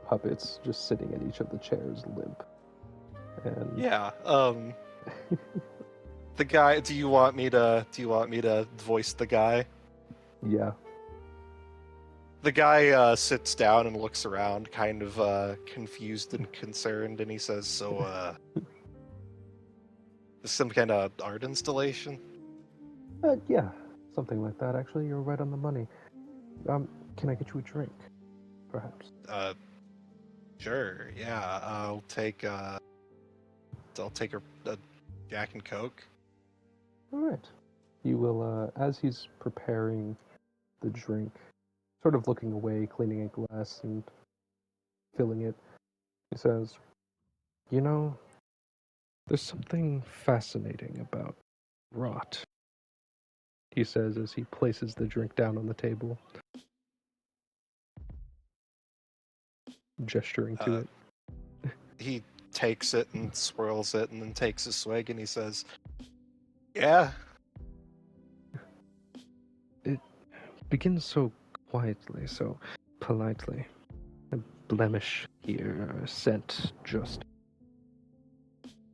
puppets just sitting in each of the chairs, limp. And Yeah. The guy. Do you want me to voice the guy? yeah, The guy sits down and looks around, kind of confused and concerned, and he says, "So, is some kind of art installation?" yeah, something like that. Actually, you're right on the money. Can I get you a drink, perhaps? Sure. Yeah. I'll take a Jack and Coke. All right. You will, as he's preparing the drink, sort of looking away, cleaning a glass and filling it, he says, "You know, there's something fascinating about rot," he says as he places the drink down on the table, gesturing to it. He takes it and swirls it, and then takes a swig, and he says, "Yeah." It begins so quietly, so politely. A blemish here, a scent just.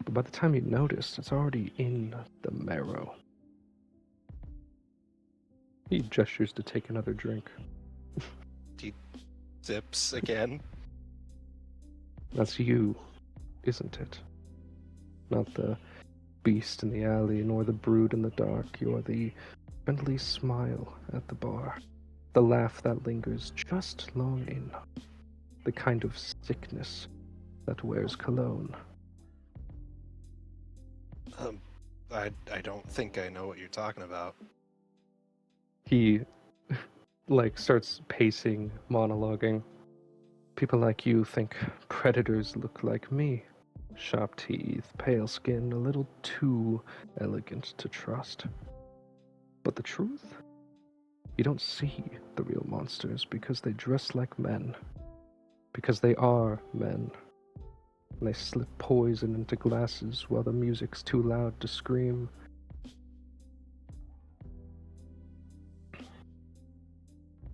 But by the time you notice, it's already in the marrow. He gestures to take another drink. He zips again. That's you, isn't it? Not the beast in the alley, nor the brood in the dark. You're the friendly smile at the bar. The laugh that lingers just long enough. The kind of sickness that wears cologne. I don't think I know what you're talking about. He, starts pacing, monologuing. People like you think predators look like me. Sharp teeth, pale skin, a little too elegant to trust. But the truth? You don't see the real monsters because they dress like men. Because they are men. And they slip poison into glasses while the music's too loud to scream.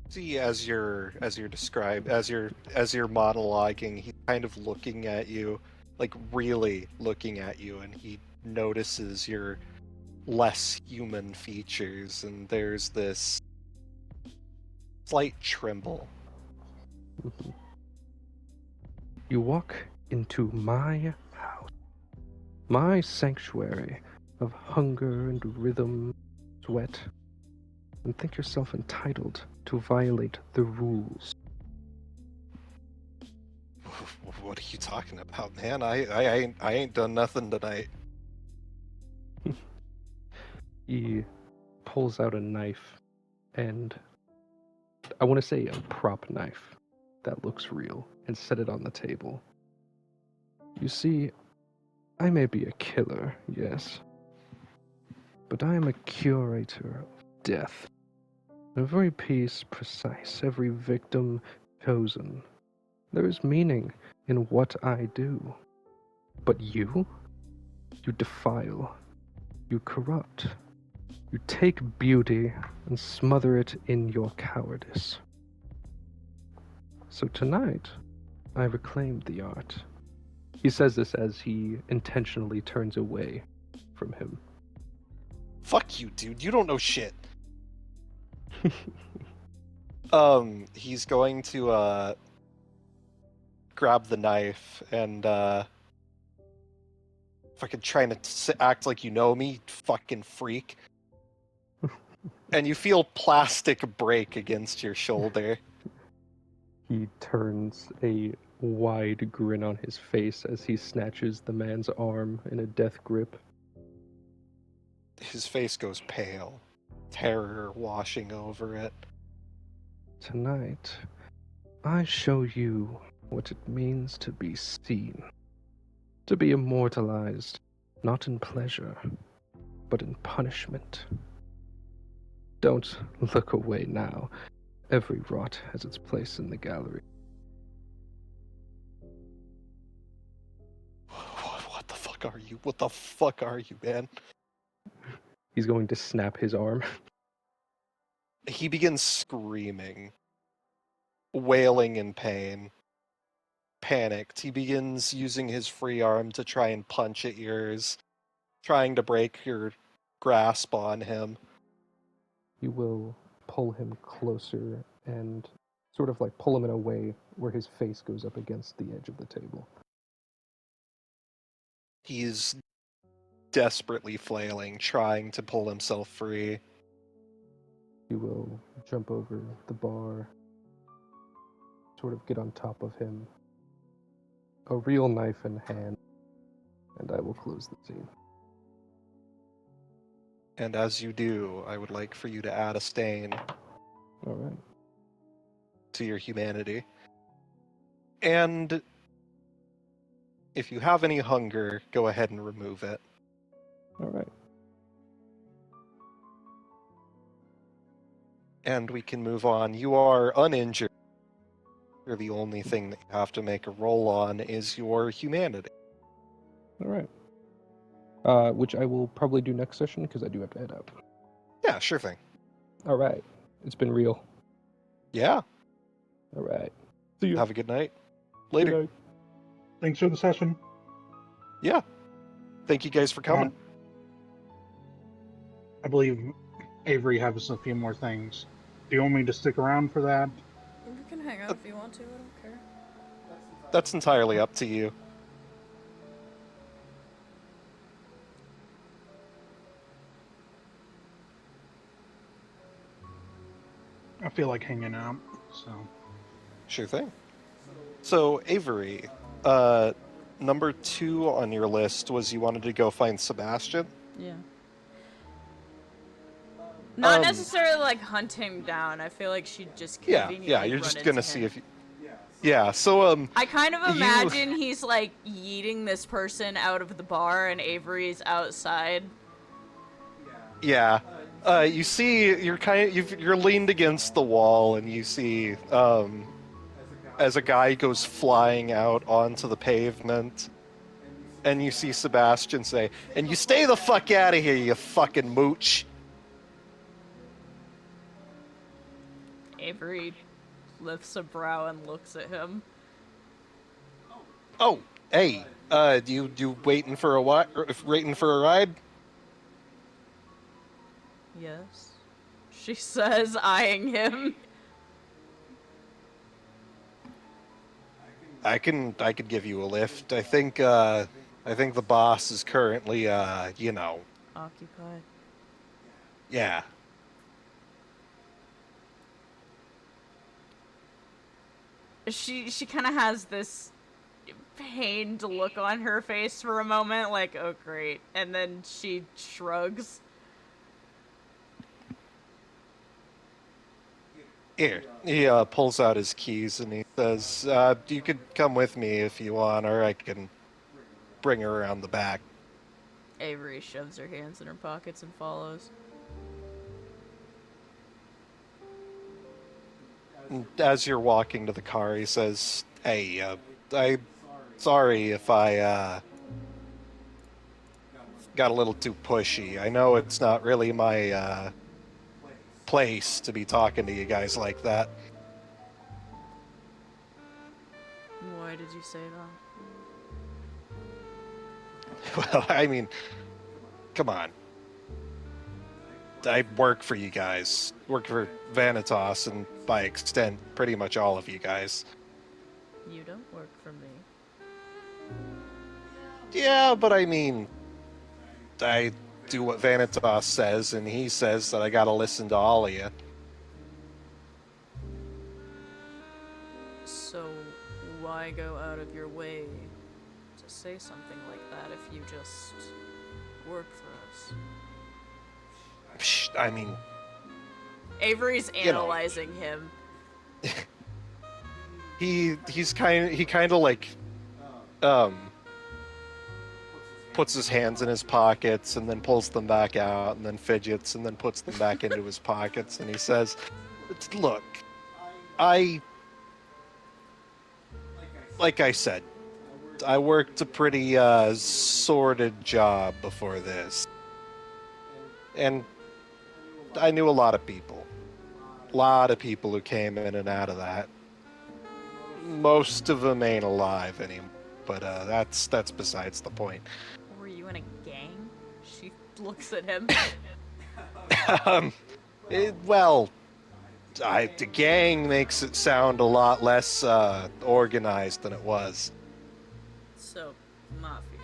See, as you're monologuing, he's kind of looking at you, like really looking at you, and he notices less human features, and there's this slight tremble. You walk into my house, my sanctuary of hunger and rhythm, sweat, and think yourself entitled to violate the rules. What are you talking about, man? I ain't done nothing tonight. He pulls out a knife, and I want to say a prop knife that looks real, and set it on the table. You see, I may be a killer, yes, but I am a curator of death. Every piece precise, every victim chosen. There is meaning in what I do. But you defile, you corrupt, you take beauty and smother it in your cowardice. So tonight, I reclaimed the art. He says this as he intentionally turns away from him. Fuck you, dude. You don't know shit. He's going to grab the knife and fucking trying to act like you know me, fucking freak. And you feel plastic break against your shoulder. He turns a wide grin on his face as he snatches the man's arm in a death grip. His face goes pale, terror washing over it. Tonight, I show you what it means to be seen, to be immortalized, not in pleasure, but in punishment. Don't look away now. Every rot has its place in the gallery. What the fuck are you? What the fuck are you, man? He's going to snap his arm. He begins screaming, wailing in pain. Panicked, he begins using his free arm to try and punch at yours, trying to break your grasp on him. You will pull him closer and sort of like pull him in a way where his face goes up against the edge of the table. He's desperately flailing, trying to pull himself free. You will jump over the bar, sort of get on top of him, a real knife in hand, and I will close the scene. And as you do, I would like for you to add a stain All right. to your humanity. And if you have any hunger, go ahead and remove it. All right. And we can move on. You are uninjured. The only thing that you have to make a roll on is your humanity. All right. Which I will probably do next session because I do have to head out. Yeah, sure thing. All right. It's been real. Yeah. All right. See you. Have a good night. Later. Good night. Thanks for the session. Yeah. Thank you guys for coming. I believe Avery has a few more things. Do you want me to stick around for that? You can hang out if you want to, I don't care. That's entirely up to you. I feel like hanging out, so. Sure thing. So, Avery, number 2 on your list was you wanted to go find Sebastian? Yeah. Not necessarily like hunt him down. I feel like she'd just conveniently Yeah, you're run just into gonna see him. if you... Yeah, so, I kind of imagine he's like yeeting this person out of the bar and Avery's outside. Yeah. You see, you're leaned against the wall, and you see, as a guy goes flying out onto the pavement, and you see Sebastian say, "And you stay the fuck out of here, you fucking mooch." Avery lifts a brow and looks at him. Oh, hey, you waiting for a ride? Yes. She says, eyeing him. I could give you a lift. I think the boss is currently Occupied. yeah. She kind of has this pained look on her face for a moment, like, oh great, and then she shrugs. Here, he pulls out his keys and he says, "You could come with me if you want, or I can bring her around the back." Avery shoves her hands in her pockets and follows. And as you're walking to the car, he says, "Hey, I'm sorry if I got a little too pushy. I know it's not really my place to be talking to you guys like that." Why did you say that? Well, I mean, come on. I work for you guys. Work for Vanitas, and by extent, pretty much all of you guys. You don't work for me. Yeah, but I mean, I do what Vanitas says, and he says that I gotta listen to all of you. So why go out of your way to say something like that if you just work for us? Psh, I mean, Avery's You know. analyzing him. he kind of like puts his hands in his pockets and then pulls them back out and then fidgets and then puts them back into his pockets, and he says, "Look, like I said, I worked a pretty sordid job before this, and I knew a lot of people who came in and out of that. Most of them ain't alive anymore, but that's besides the point." Were you in a gang? She looks at him. um, well, the gang makes it sound a lot less organized than it was. So, mafia.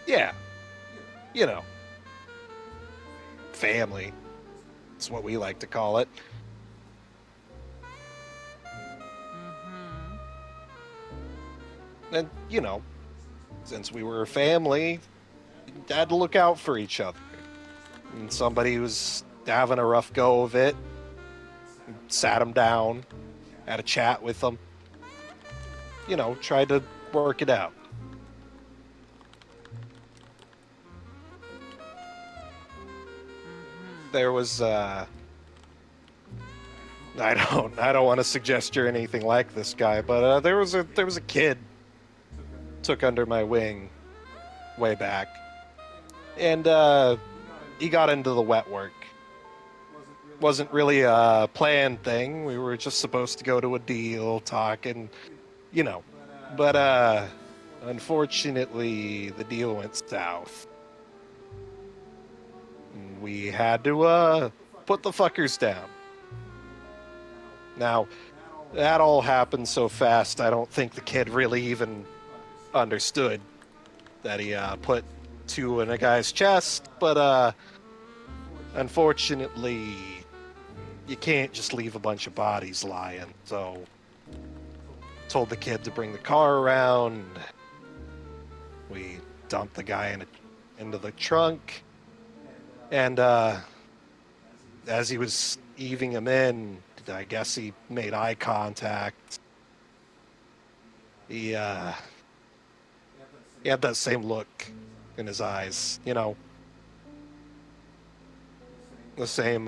Yeah, you know, family. It's what we like to call it. Mm-hmm. And, since we were a family, we had to look out for each other. And somebody was having a rough go of it, sat him down, had a chat with them, tried to work it out. There was I don't want to suggest you're anything like this guy, but there was a kid took under my wing way back, and he got into the wet work. Wasn't really a planned thing. We were just supposed to go to a deal, talk, and but unfortunately the deal went south. We had to put the fuckers down. Now, that all happened so fast, I don't think the kid really even understood that he put two in a guy's chest, but unfortunately, you can't just leave a bunch of bodies lying, so told the kid to bring the car around. We dumped the guy into the trunk, and as he was easing him in, I guess he made eye contact. He had that same look in his eyes, the same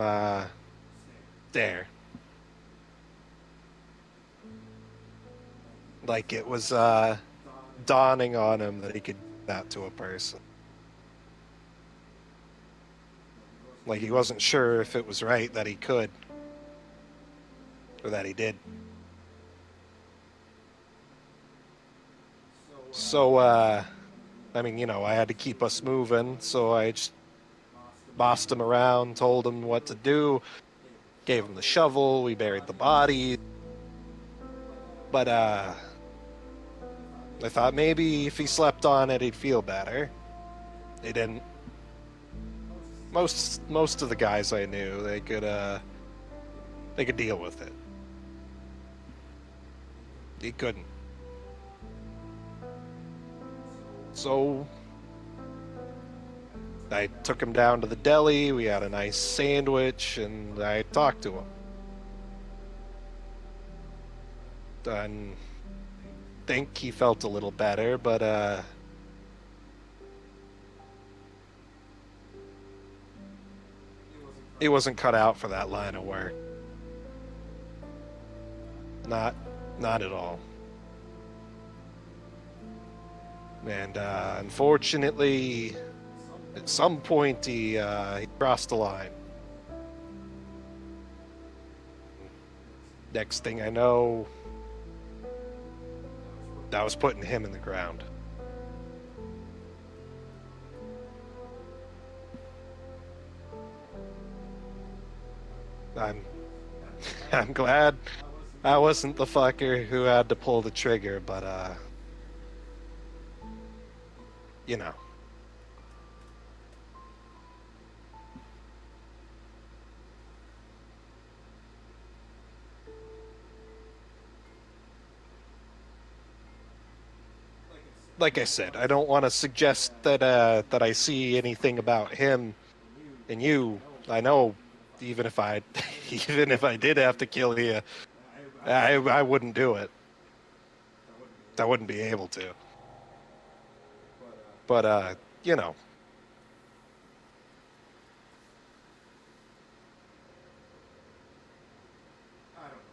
stare. Like it was dawning on him that he could do that to a person. Like he wasn't sure if it was right that he could, or that he did. So, I mean, I had to keep us moving, so I just bossed him around, told him what to do, gave him the shovel, we buried the body. But, I thought maybe if he slept on it, he'd feel better. He didn't. Most of the guys I knew, they could deal with it. He couldn't. So I took him down to the deli, we had a nice sandwich, and I talked to him. And think he felt a little better, but he wasn't cut out for that line of work. Not at all. And unfortunately, at some point he crossed the line. Next thing I know, I was putting him in the ground. I'm glad I wasn't the fucker who had to pull the trigger, but you know. Like I said, I don't want to suggest that that I see anything about him and you. I know, even if I did have to kill you, I wouldn't do it. I wouldn't be able to. But you know.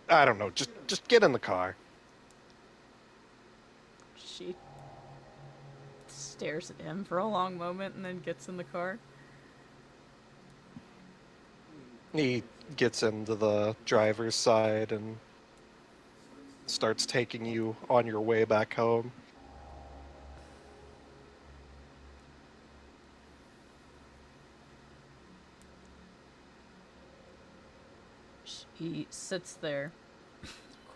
I don't know. Just get in the car. She stares at him for a long moment and then gets in the car. He gets into the driver's side and starts taking you on your way back home. He sits there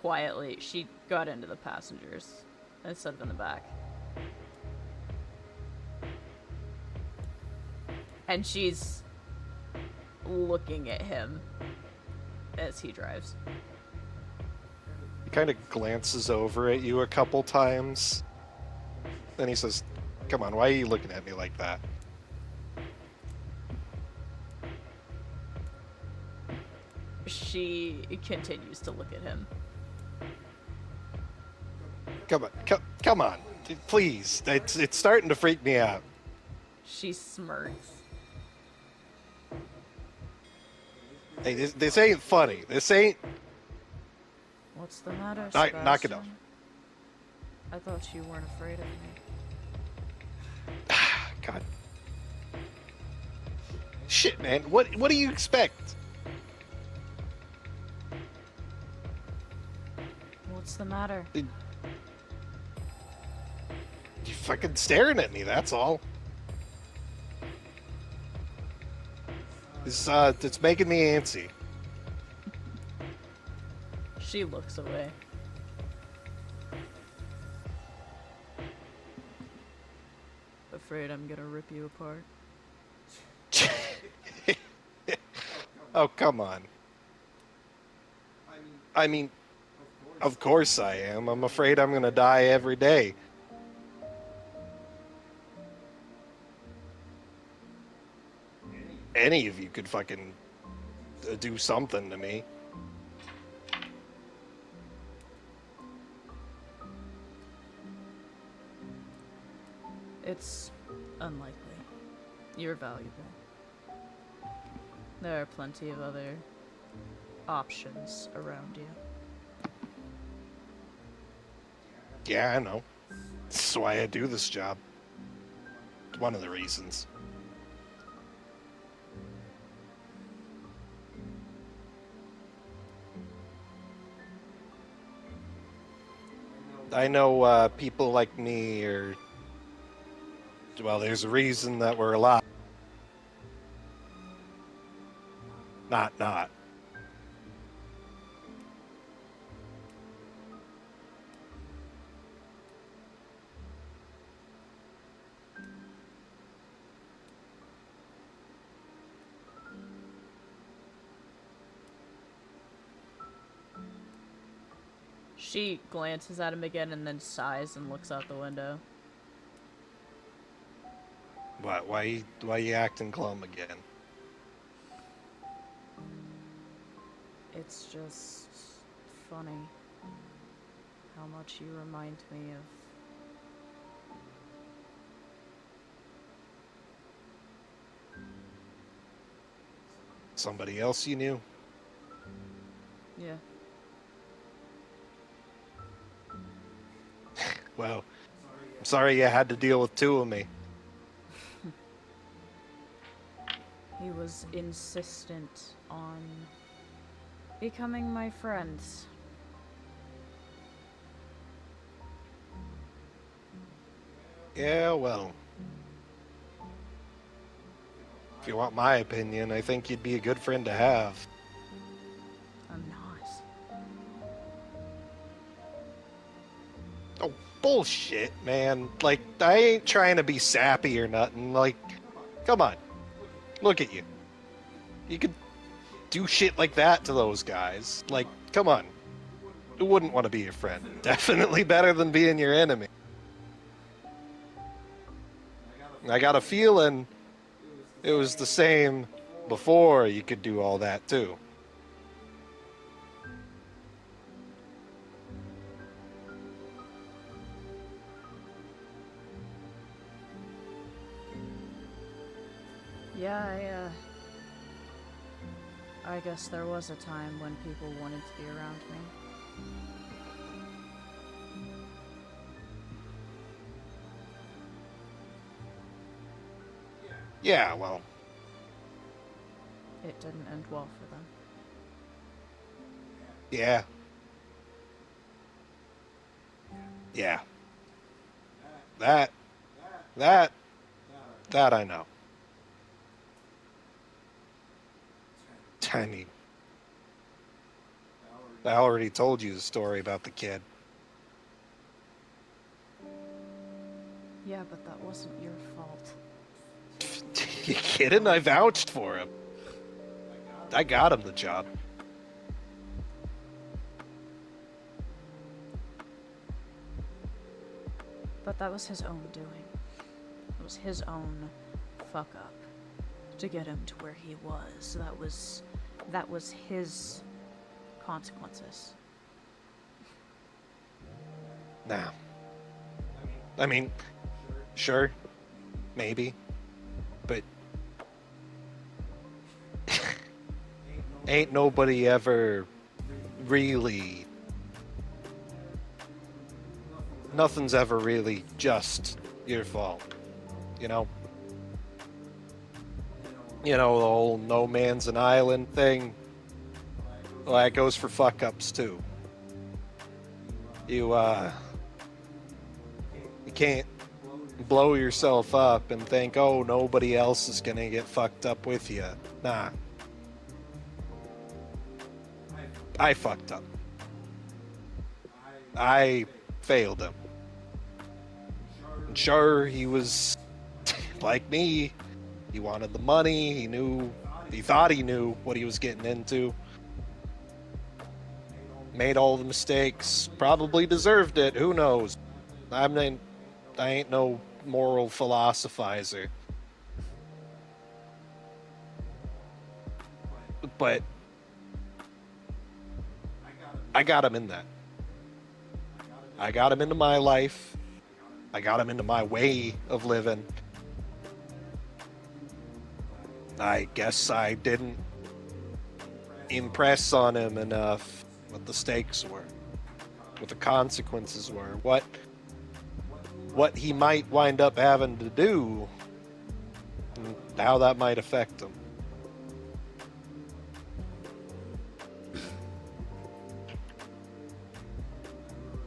quietly. She got into the passengers instead of in the back. And she's looking at him as he drives. He kind of glances over at you a couple times. Then he says, "Come on, why are you looking at me like that?" She continues to look at him. Come on, please. It's starting to freak me out. She smirks. Hey, this ain't funny. This ain't. What's the matter, Sebastian? Knock it off. I thought you weren't afraid of me. God. Shit, man. What do you expect? What's the matter? You fucking staring at me, that's all. It's making me antsy. She looks away. Afraid I'm gonna rip you apart. Oh, come on. I mean, of course I am. I'm afraid I'm gonna die every day. Any of you could fucking do something to me. It's unlikely. You're valuable. There are plenty of other options around you. Yeah, I know. That's why I do this job. It's one of the reasons. I know people like me are... Well, there's a reason that we're alive. Not. She glances at him again and then sighs and looks out the window. What? Why you acting glum again? It's just funny how much you remind me of. Somebody else you knew? Yeah. Well, I'm sorry you had to deal with two of me. He was insistent on becoming my friends. Yeah, well. If you want my opinion, I think you'd be a good friend to have. I'm not. Oh, bullshit, man. Like, I ain't trying to be sappy or nothing. Like, come on. Look at you. You could do shit like that to those guys. Like, come on. Who wouldn't want to be your friend? Definitely better than being your enemy. I got a feeling it was the same before you could do all that, too. Yeah, I guess there was a time when people wanted to be around me. Yeah, well, It didn't end well for them. yeah. Yeah. That I know. I mean, I already told you the story about the kid. Yeah, but that wasn't your fault. You kidding? I vouched for him. I got him the job. But that was his own doing. It was his own fuck up to get him to where he was. That was his consequences. Nah. I mean, sure, maybe, but ain't nobody ever really... Nothing's ever really just your fault, you know? You know, the whole no man's an island thing? Well, that goes for fuck-ups, too. You can't blow yourself up and think, oh, nobody else is gonna get fucked up with you. Nah. I fucked up. I failed him. And sure, he was like me. He wanted the money. He thought he knew what he was getting into. Made all the mistakes. Probably deserved it. Who knows? I ain't no moral philosophizer. But I got him in that. I got him into my life. I got him into my way of living. I guess I didn't impress on him enough what the stakes were, what the consequences were, what he might wind up having to do, and how that might affect him.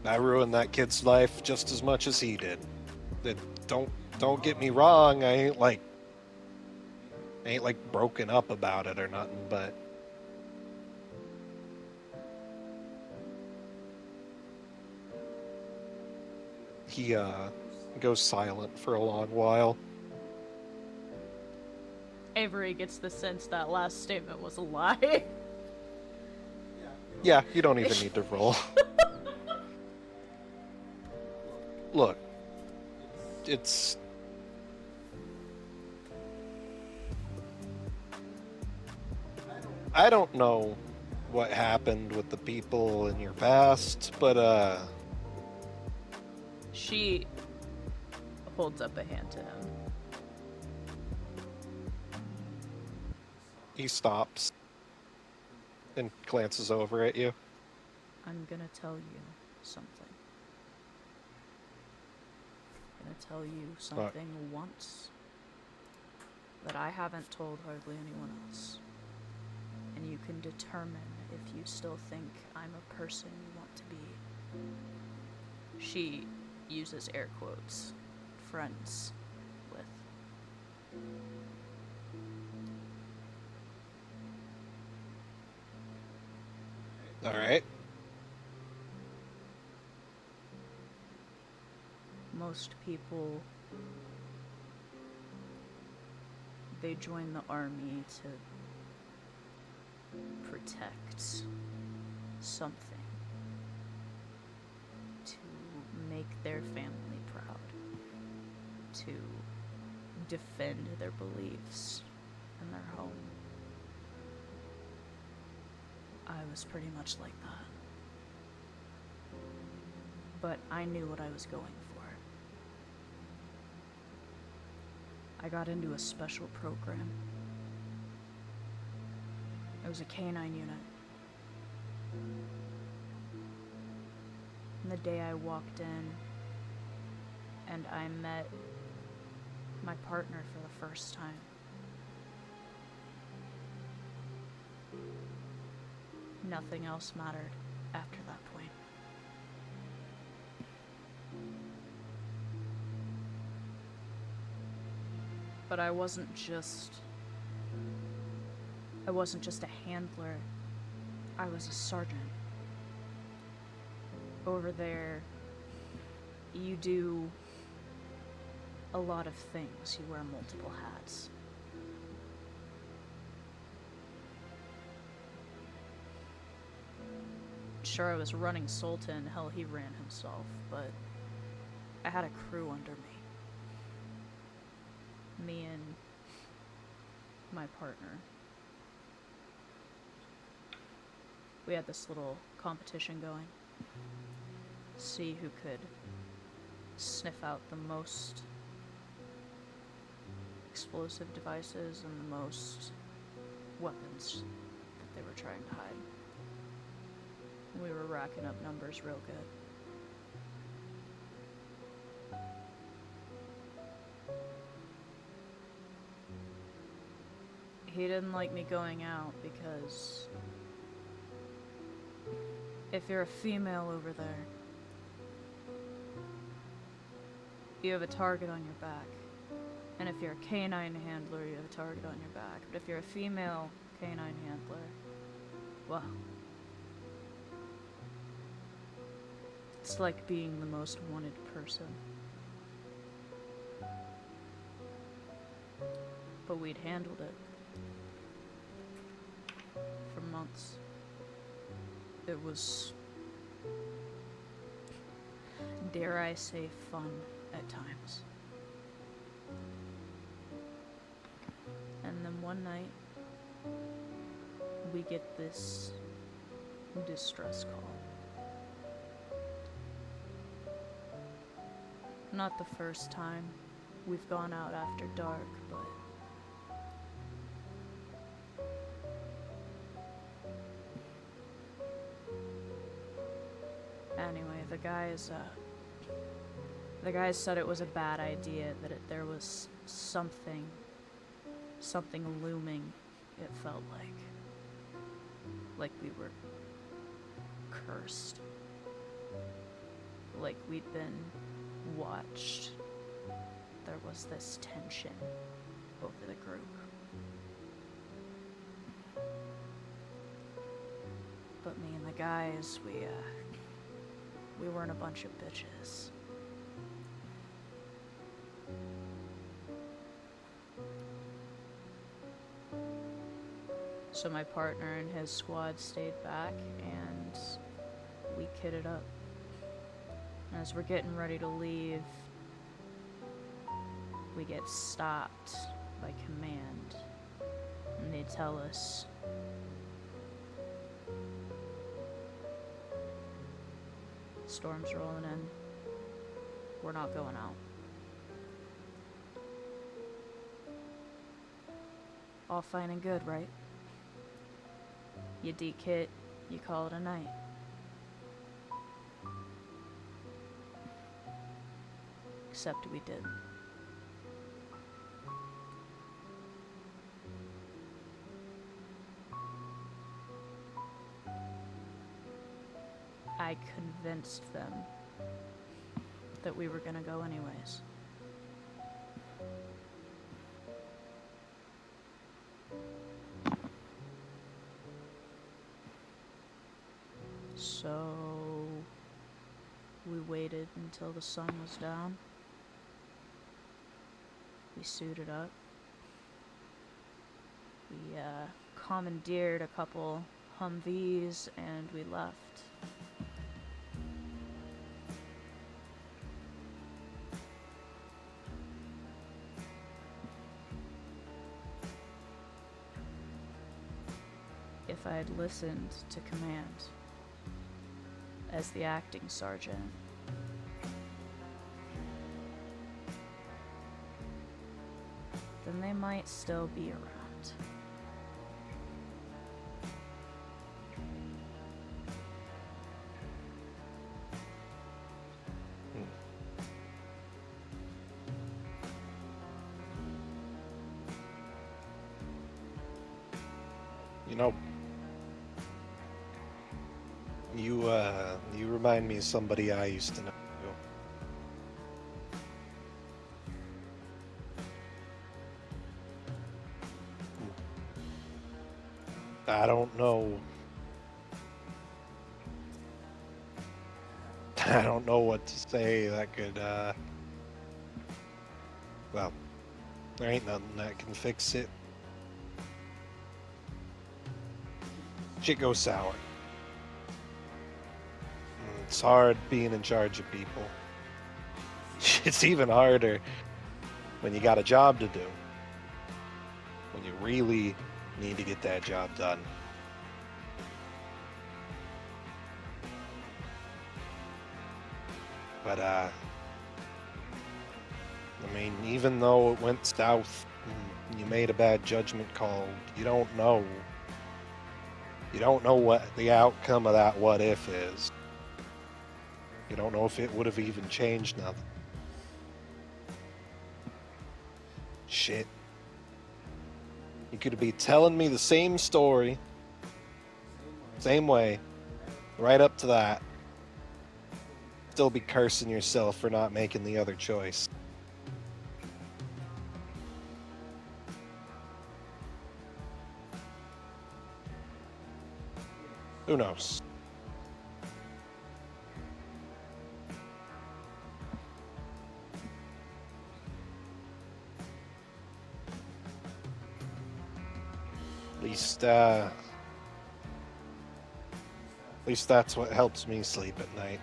I ruined that kid's life just as much as he did. Don't get me wrong, I ain't like broken up about it or nothing, but He goes silent for a long while. Avery gets the sense that last statement was a lie. Yeah, you don't even need to roll. Look, it's... I don't know what happened with the people in your past, but She holds up a hand to him. he stops and glances over at you. I'm gonna tell you something. I'm gonna tell you something once that I haven't told hardly anyone else. And you can determine if you still think I'm a person you want to be. She uses air quotes. Friends with. All right. Most people, they join the army to protect something, to make their family proud, to defend their beliefs and their home. I was pretty much like that. But I knew what I was going for. I got into a special program. It was a canine unit. And the day I walked in and I met my partner for the first time, nothing else mattered after that point. But I wasn't just a handler. I was a sergeant. Over there, you do a lot of things. You wear multiple hats. Sure, I was running Sultan, hell, he ran himself, but I had a crew under me. Me and my partner. We had this little competition going. See who could sniff out the most explosive devices and the most weapons that they were trying to hide. We were racking up numbers real good. He didn't like me going out because if you're a female over there, you have a target on your back. And if you're a canine handler, you have a target on your back. But if you're a female canine handler, well, it's like being the most wanted person. But we'd handled it for months. It was, dare I say, fun at times. And then one night, we get this distress call. Not the first time we've gone out after dark, but anyway, the guys said it was a bad idea, that there was something looming, it felt like we were cursed, like we'd been watched. There was this tension over the group. But me and the guys, we weren't a bunch of bitches. So my partner and his squad stayed back, and we kitted up. As we're getting ready to leave, we get stopped by command, and they tell us, "Storm's rolling in. We're not going out." All fine and good, right? You de-kit, you call it a night. Except we didn't. I convinced them that we were gonna go anyways. So we waited until the sun was down. We suited up. We commandeered a couple Humvees and we left. If I had listened to command as the acting sergeant, then they might still be around. You know, you remind me of somebody I used to know. I don't know. I don't know what to say that could, well, there ain't nothing that can fix it. Shit goes sour. It's hard being in charge of people. It's even harder when you got a job to do. When you really need to get that job done. But, I mean, even though it went south and you made a bad judgment call, you don't know. You don't know what the outcome of that what if is. You don't know if it would have even changed nothing. Shit. You could be telling me the same story, same way, right up to that. Still be cursing yourself for not making the other choice. Who knows? At least that's what helps me sleep at night.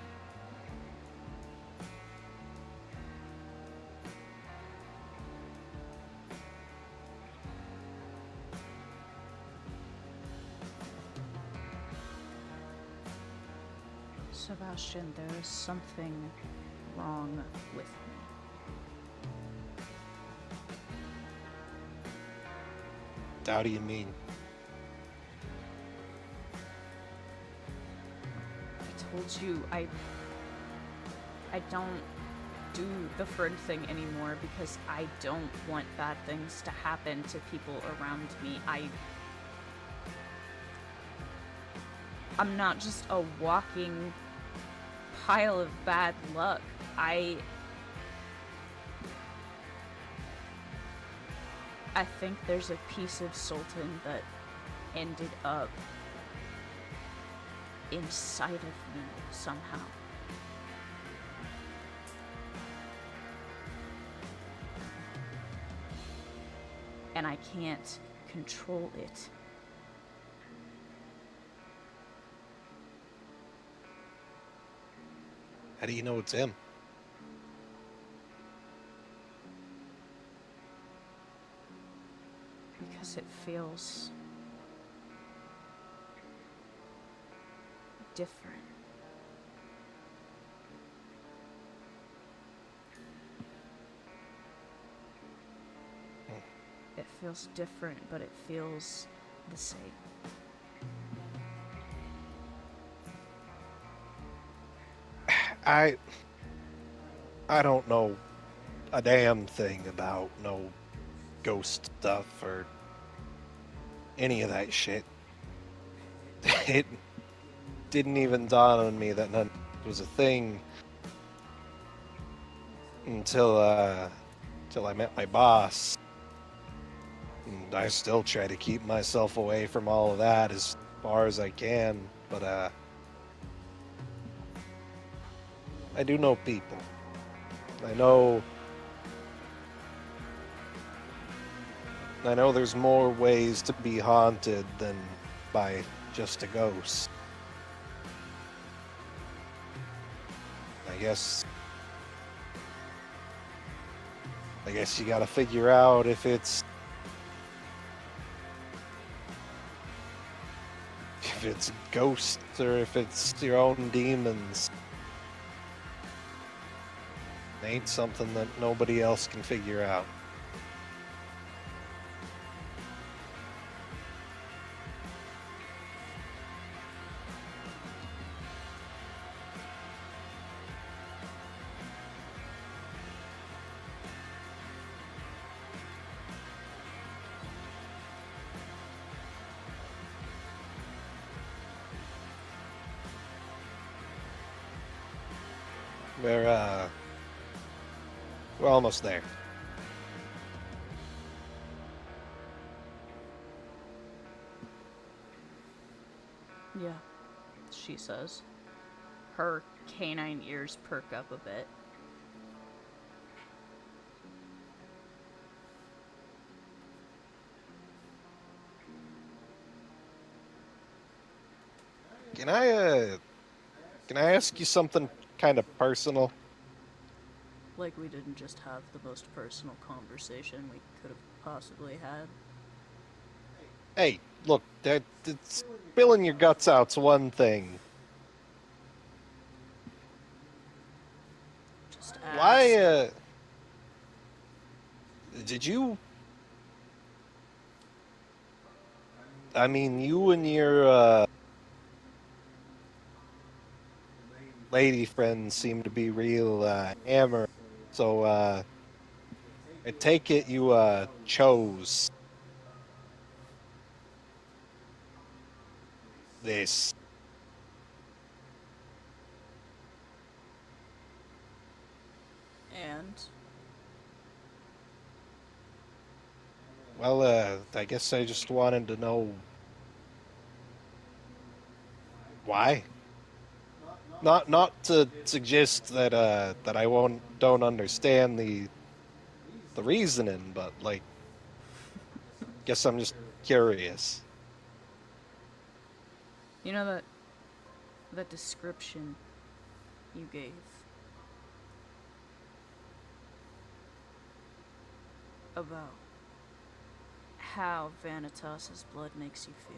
Sebastian, there is something wrong with me. How do you mean? I told you I don't do the friend thing anymore because I don't want bad things to happen to people around me. I'm not just a walking pile of bad luck. I think there's a piece of Sultan that ended up inside of me somehow. and I can't control it. How do you know it's him? Because it feels different. It feels different, but it feels the same. I don't know a damn thing about no ghost stuff or any of that shit. It didn't even dawn on me that none was a thing until I met my boss. And I still try to keep myself away from all of that as far as I can, but I do know people. I know there's more ways to be haunted than by just a ghost. I guess you gotta figure out if it's ghosts or if it's your own demons. It ain't something that nobody else can figure out. We're almost there. Yeah, she says. Her canine ears perk up a bit. Can I ask you something kind of personal? Like we didn't just have the most personal conversation we could have possibly had. Hey, look, it's spilling your guts out's one thing. Just ask. Why, did you... I mean, you and your, lady friends seem to be real, hammer. So, I take it you, chose this. And Well, I guess I just wanted to know why. Not to suggest that that I don't understand the reasoning, but like, guess I'm just curious. you know that description you gave about how Vanitas's blood makes you feel.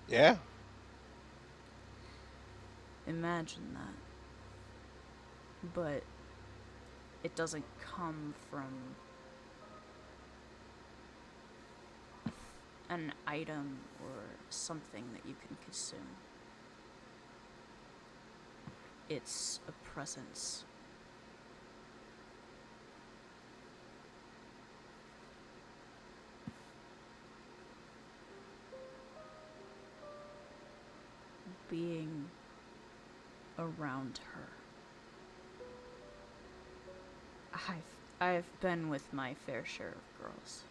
Yeah. Imagine that. But it doesn't come from an item or something that you can consume. It's a presence. Being around her. I've been with my fair share of girls.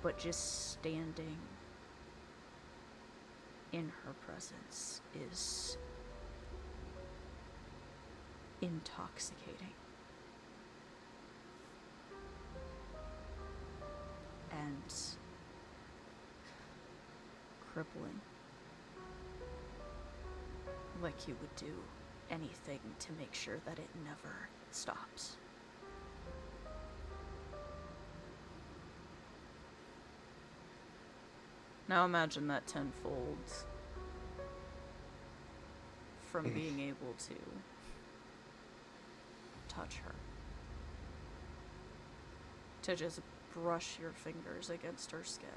But just standing in her presence is intoxicating. and crippling. Like you would do anything to make sure that it never stops. Now imagine that tenfold from being able to touch her. To just brush your fingers against her skin.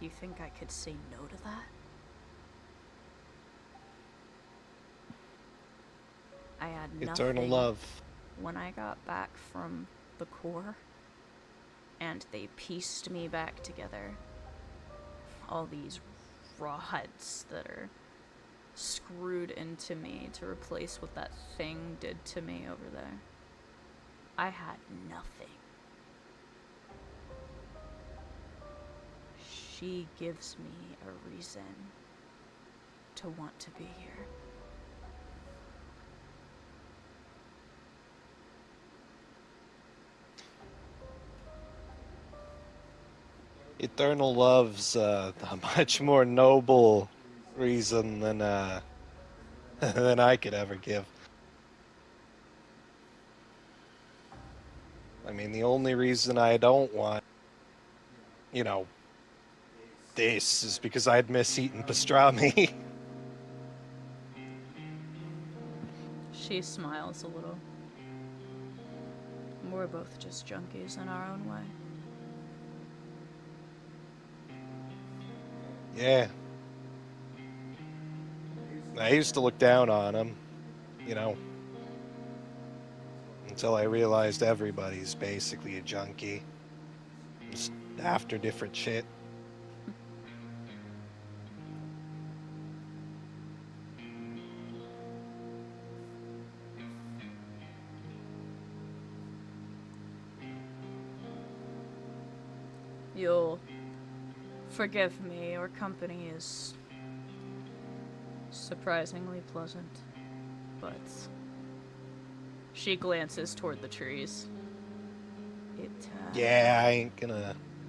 You think I could say no to that? I had nothing Eternal love. when I got back from the Corps, and they pieced me back together. All these rods that are screwed into me to replace what that thing did to me over there. I had nothing. She gives me a reason to want to be here. Eternal love's a much more noble reason than than I could ever give. I mean, the only reason I don't want, this is because I'd miss eating pastrami. She smiles a little. We're both just junkies in our own way. Yeah. I used to look down on him, until I realized everybody's basically a junkie. Just after different shit. You'll forgive me, your company is surprisingly pleasant, but she glances toward the trees. Yeah, I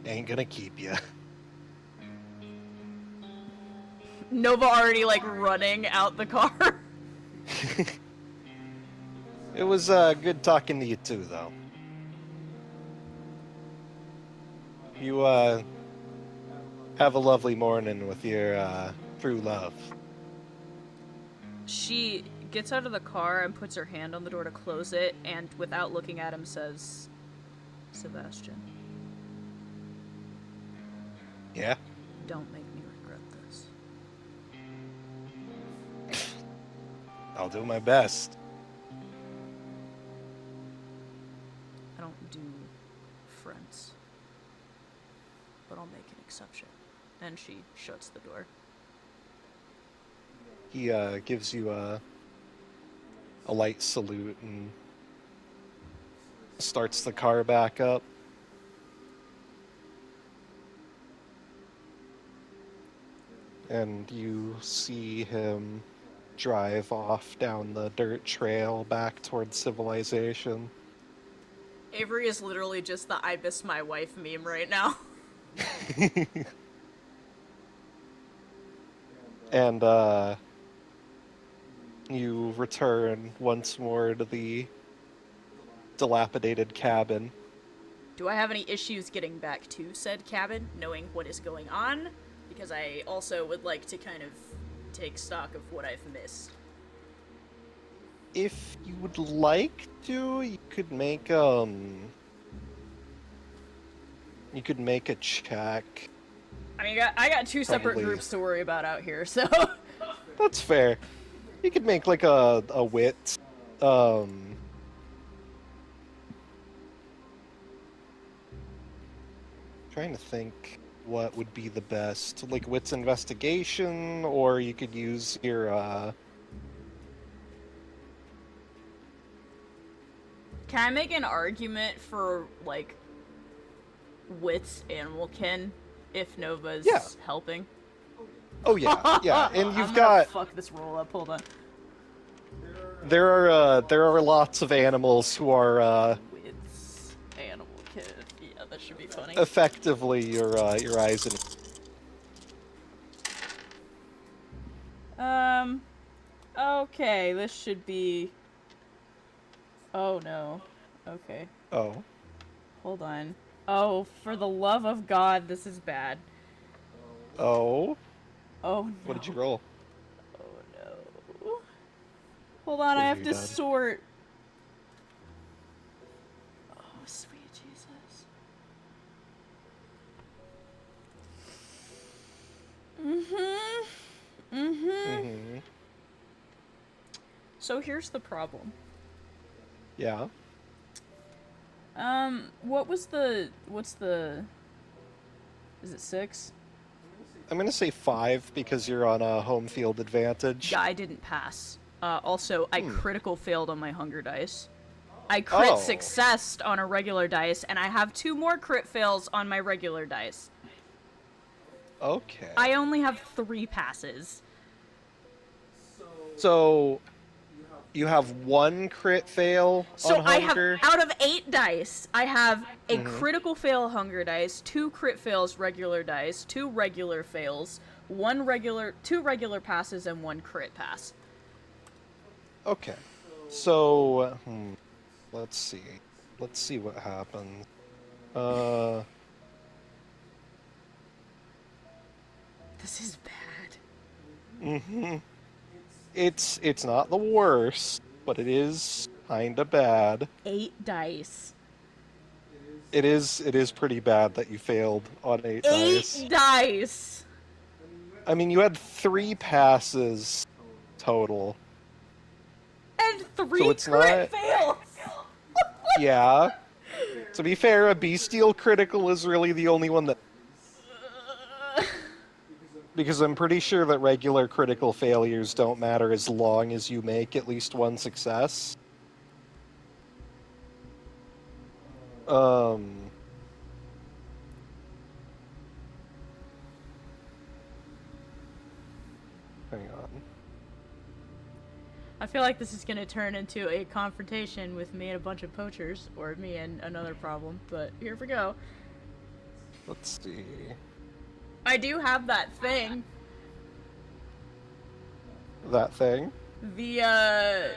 ain't gonna keep you. Nova already running out the car. It was good talking to you too, though. You have a lovely morning with your true love. She gets out of the car and puts her hand on the door to close it, and without looking at him says, Sebastian. Yeah? Don't make me regret this. I'll do my best. I don't do friends. But I'll make an exception. And she shuts the door. He gives you a light salute and starts the car back up. And you see him drive off down the dirt trail back towards civilization. Avery is literally just the I miss my wife meme right now. And you return once more to the dilapidated cabin. Do I have any issues getting back to said cabin, knowing what is going on? Because I also would like to kind of take stock of what I've missed. If you would like to, you could make a check. I mean, I got two separate Probably. groups to worry about out here, so... That's fair. You could make like a wit. Trying to think what would be the best. Like wits investigation, or you could use your Can I make an argument for, wits animal kin if Nova's Yeah. helping? Oh yeah, yeah. And you've I'm got gonna fuck this roll up, hold on. there are lots of animals who are With animal kid. Yeah, that should be funny. effectively your eyes and Okay, this should be. Oh no. Okay. oh. Hold on. Oh, for the love of God, this is bad. Oh, Oh no. what did you roll? Oh no. Hold on, What I have have you to done? sort. Oh, sweet Jesus. Mm-hmm. So here's the problem. Yeah. What's the, is it 6? I'm gonna say 5 because you're on a home field advantage. Yeah, I didn't pass. Also, I Hmm. critical failed on my hunger dice. I crit Oh. successed on a regular dice, and I have 2 more crit fails on my regular dice. Okay. I only have 3 passes. So you have 1 crit fail So on I have, hunger. out of 8 dice, I have a Mhm. critical fail hunger dice, 2 crit fails regular dice, 2 regular fails, 2 regular passes, and 1 crit pass. Okay. So let's see. Let's see what happens. This is bad. Mhm. It's not the worst, but it is kinda bad. 8 dice. It is pretty bad that you failed on 8 dice. 8 dice! I mean, you had 3 passes total. And 3 So it's crit not fails! yeah. To be fair, a bestial critical is really the only one that because I'm pretty sure that regular critical failures don't matter as long as you make at least 1 success. Um Hang on. I feel like this is gonna turn into a confrontation with me and a bunch of poachers, or me and another problem, but here we go. Let's see. I do have that thing. That thing. The,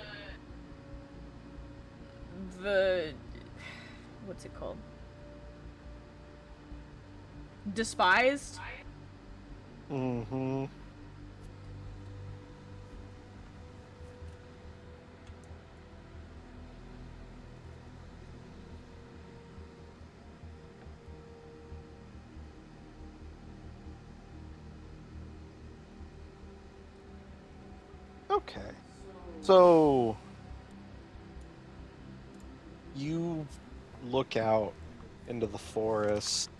the... What's it called? Despised? Mm-hmm. Okay. So you look out into the forest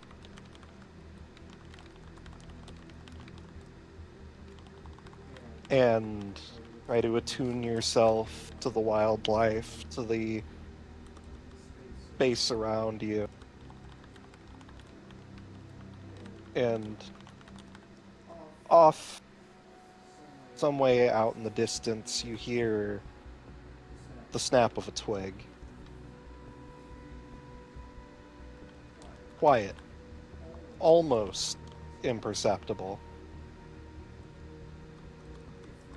and try to attune yourself to the wildlife, to the space around you. And off some way out in the distance, you hear the snap of a twig. Quiet. Almost imperceptible.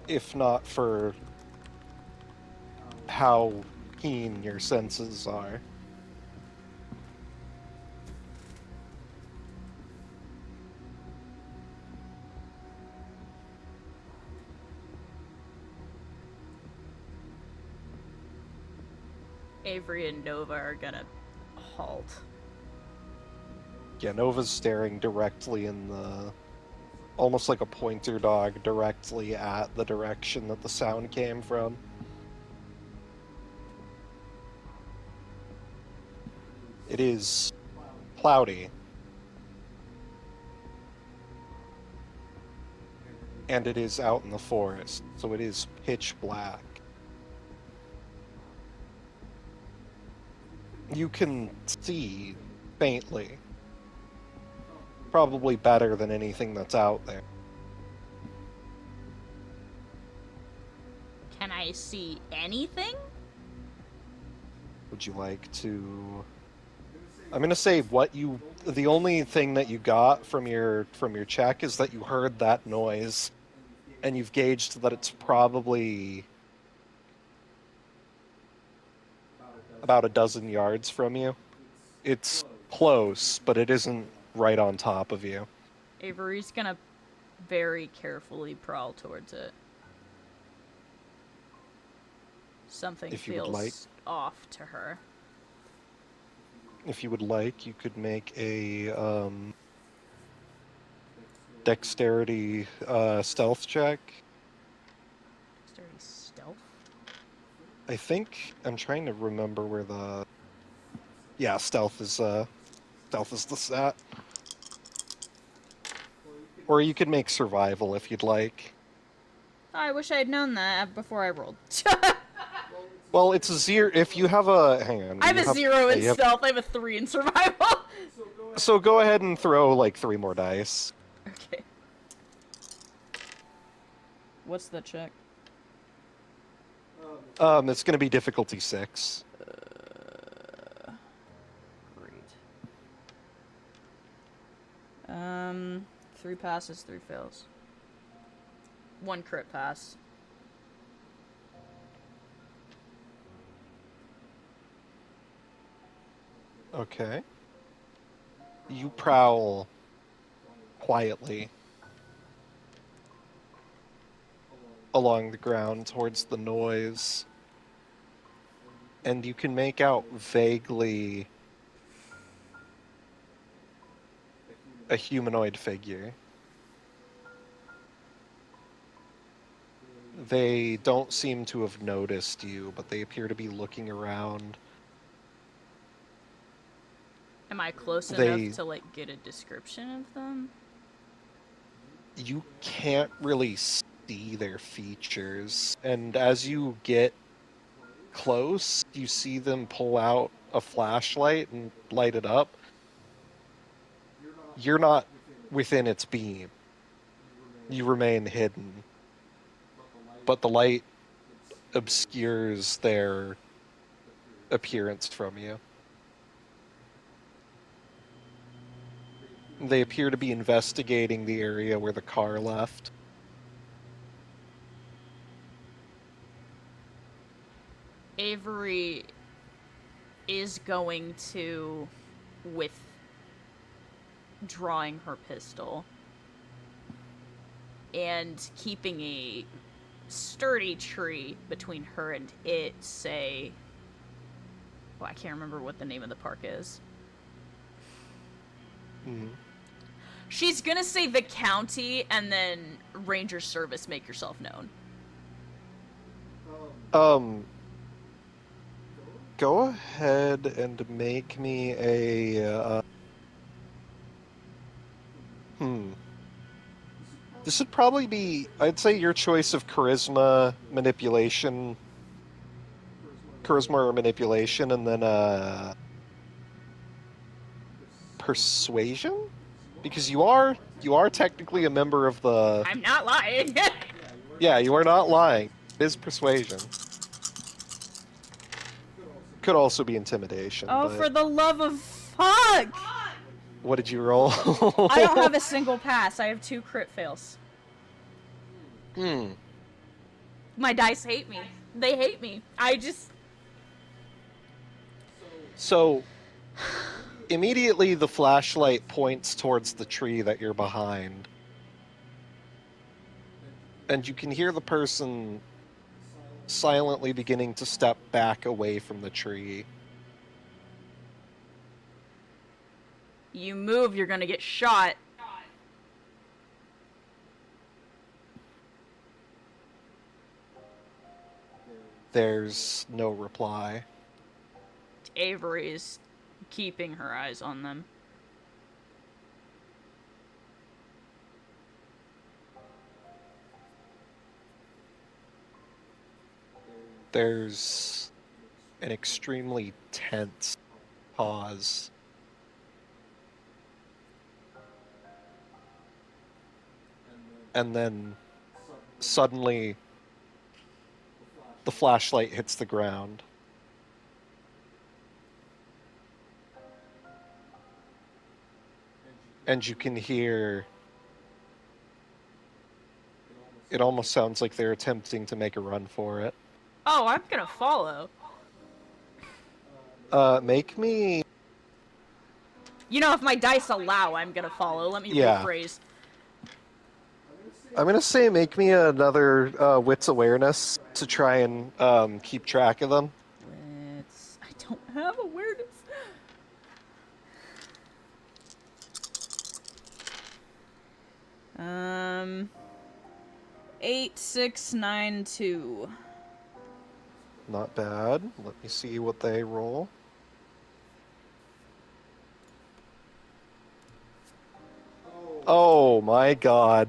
If not for how keen your senses are. Avery and Nova are gonna halt. Yeah, Nova's staring directly in the... almost like a pointer dog, directly at the direction that the sound came from. It is cloudy. And it is out in the forest, so it is pitch black. You can see faintly. Probably better than anything that's out there. Can I I see anything? Would you like to? I'm gonna say what you. The only thing that you got from your check is that you heard that noise, and you've gauged that it's probably about a dozen yards from you. It's close, but it isn't right on top of you. Avery's gonna very carefully prowl towards it. Something If you would like. feels off to her. If you would like, you could make a dexterity stealth check. Dexterity stealth? I think I'm trying to remember where the. Yeah, stealth is the stat. Or you could make survival if you'd like. I wish I had known that before I rolled. Well, it's a 0. If you have a. Hang on. I have a 0 in you have- stealth. I have a 3 in survival. So go ahead and throw like 3 more dice. Okay. What's the check? It's going to be difficulty 6. Great. 3 passes, 3 fails. 1 crit pass. Okay. You prowl quietly along the ground towards the noise, and you can make out vaguely a humanoid figure. They don't seem to have noticed you, but they appear to be looking around. Am I close They- enough to, like, get a description of them? You can't really see their features, and as you get close, you see them pull out a flashlight and light it up. You're not within its beam. You remain hidden. But the light obscures their appearance from you. They appear to be investigating the area where the car left. Avery is going to, with drawing her pistol and keeping a sturdy tree between her and it, say, well, I can't remember what the name of the park is. Mm-hmm. She's gonna say the county and then Ranger Service, make yourself known. Go ahead and make me a. This would probably be, I'd say, your choice of charisma, manipulation, charisma or manipulation, and then persuasion, because you are technically a member of the. I'm not lying. Yeah, you are not lying. It is persuasion. Could also be intimidation. Oh, but for the love of fuck! what did you roll? I don't have a single pass. I have 2 crit fails. My dice hate me. They hate me. So, immediately the flashlight points towards the tree that you're behind. And you can hear the person silently beginning to step back away from the tree. You move, you're gonna get shot. There's no reply. Avery's keeping her eyes on them. There's an extremely tense pause. And then suddenly the flashlight hits the ground. And you can hear... It almost sounds like they're attempting to make a run for it. Oh, I'm gonna follow. Make me... You know, if my dice allow, I'm gonna follow. Let me Yeah. rephrase. I'm gonna say make me another wits awareness to try and keep track of them. I don't have awareness. 8, 6, 9, 2. Not bad. Let me see what they roll. Oh my god.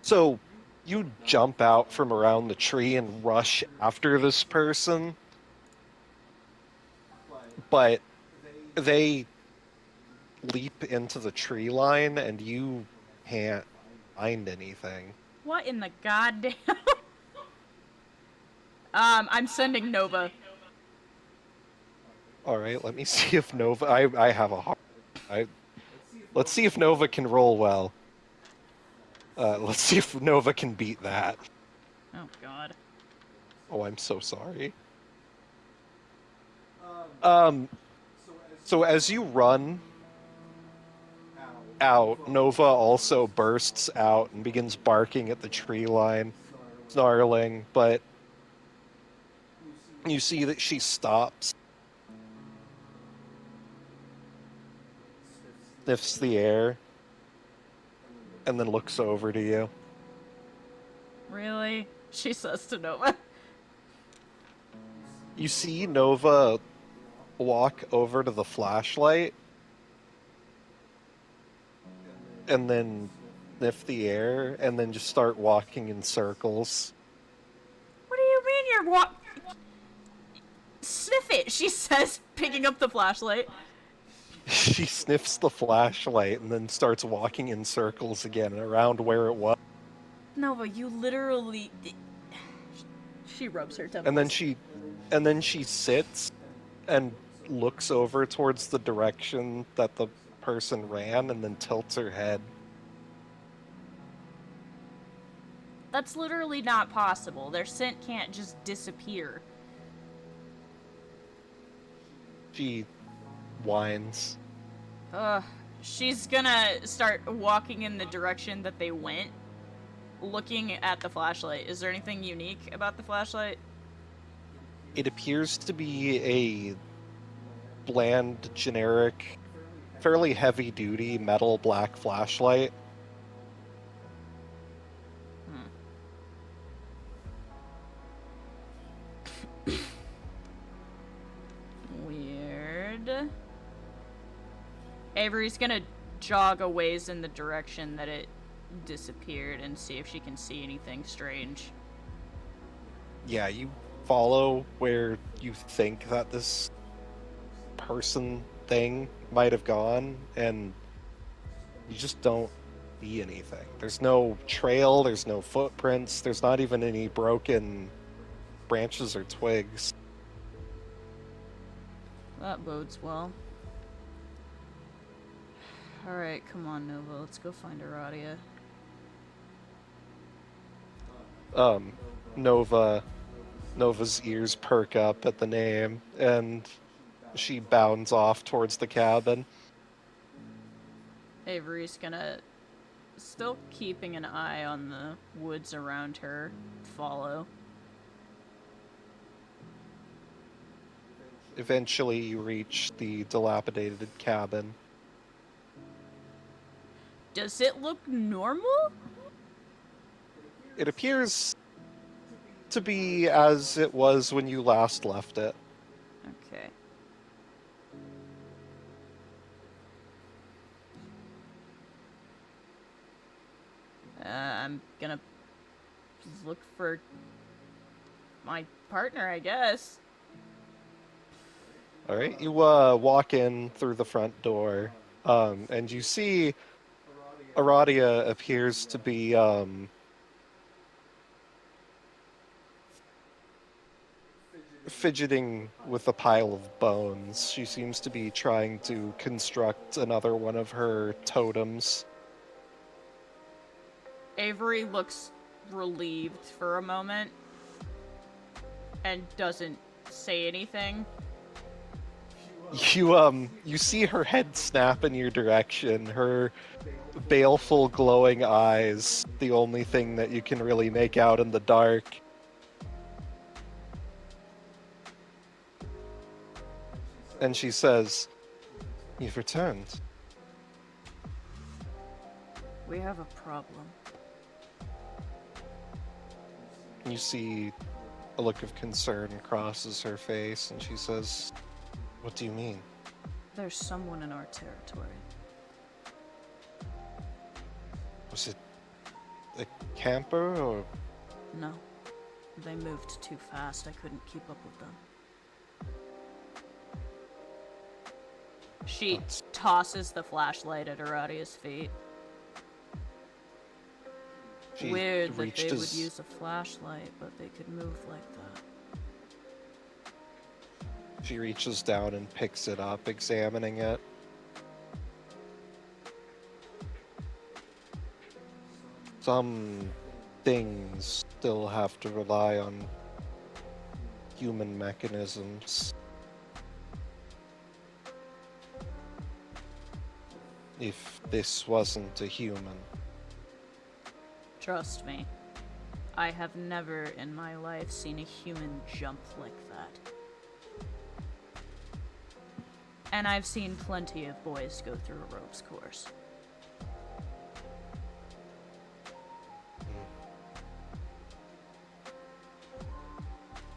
So, you jump out from around the tree and rush after this person, but they leap into the tree line and you can't find anything. What in the goddamn? I'm sending Nova. Alright, let me see if Nova... I have a hard... Let's see if Nova can roll well. Let's see if Nova can beat that. Oh god. Oh, I'm so sorry. So as you run out, Nova also bursts out and begins barking at the tree line, snarling, but you see that she stops, sniffs the air, and then looks over to you. Really? She says to Nova. You see Nova walk over to the flashlight and then sniff the air and then just start walking in circles. What do you mean you're Sniff it, she says, picking up the flashlight. She sniffs the flashlight and then starts walking in circles again around where it was. Nova, you literally... She rubs her temples. And then she sits and looks over towards the direction that the person ran and then tilts her head. That's literally not possible. Their scent can't just disappear. She whines. She's gonna start walking in the direction that they went, looking at the flashlight. Is there anything unique about the flashlight? It appears to be a bland, generic, fairly heavy-duty metal black flashlight. Weird. Avery's gonna jog a ways in the direction that it disappeared and see if she can see anything strange. Yeah, you follow where you think that this person thing might have gone, and you just don't see anything. There's no trail, there's no footprints, there's not even any broken branches or twigs. That bodes well. Alright, come on, Nova. Let's go find Aradia. Nova's ears perk up at the name, and she bounds off towards the cabin. Avery's gonna, still keeping an eye on the woods around her, follow. Eventually, you reach the dilapidated cabin. Does it look normal? It appears to be as it was when you last left it. Okay. I'm gonna look for my partner, I guess. Alright, you walk in through the front door, and you see Aradia appears to be fidgeting with a pile of bones. She seems to be trying to construct another one of her totems. Avery looks relieved for a moment and doesn't say anything. You see her head snap in your direction, her baleful glowing eyes, the only thing that you can really make out in the dark. And she says, "You've returned." We have a problem. You see a look of concern crosses her face, and she says, "What do you mean?" There's someone in our territory. Was it a camper or... No. They moved too fast. I couldn't keep up with them. She That's- tosses the flashlight at Aradia's feet. She Weird that reached they would as- use a flashlight, but they could move like that. She reaches down and picks it up, examining it. Some things still have to rely on human mechanisms. If this wasn't a human, Trust me. I have never in my life seen a human jump like that. And I've seen plenty of boys go through a ropes course.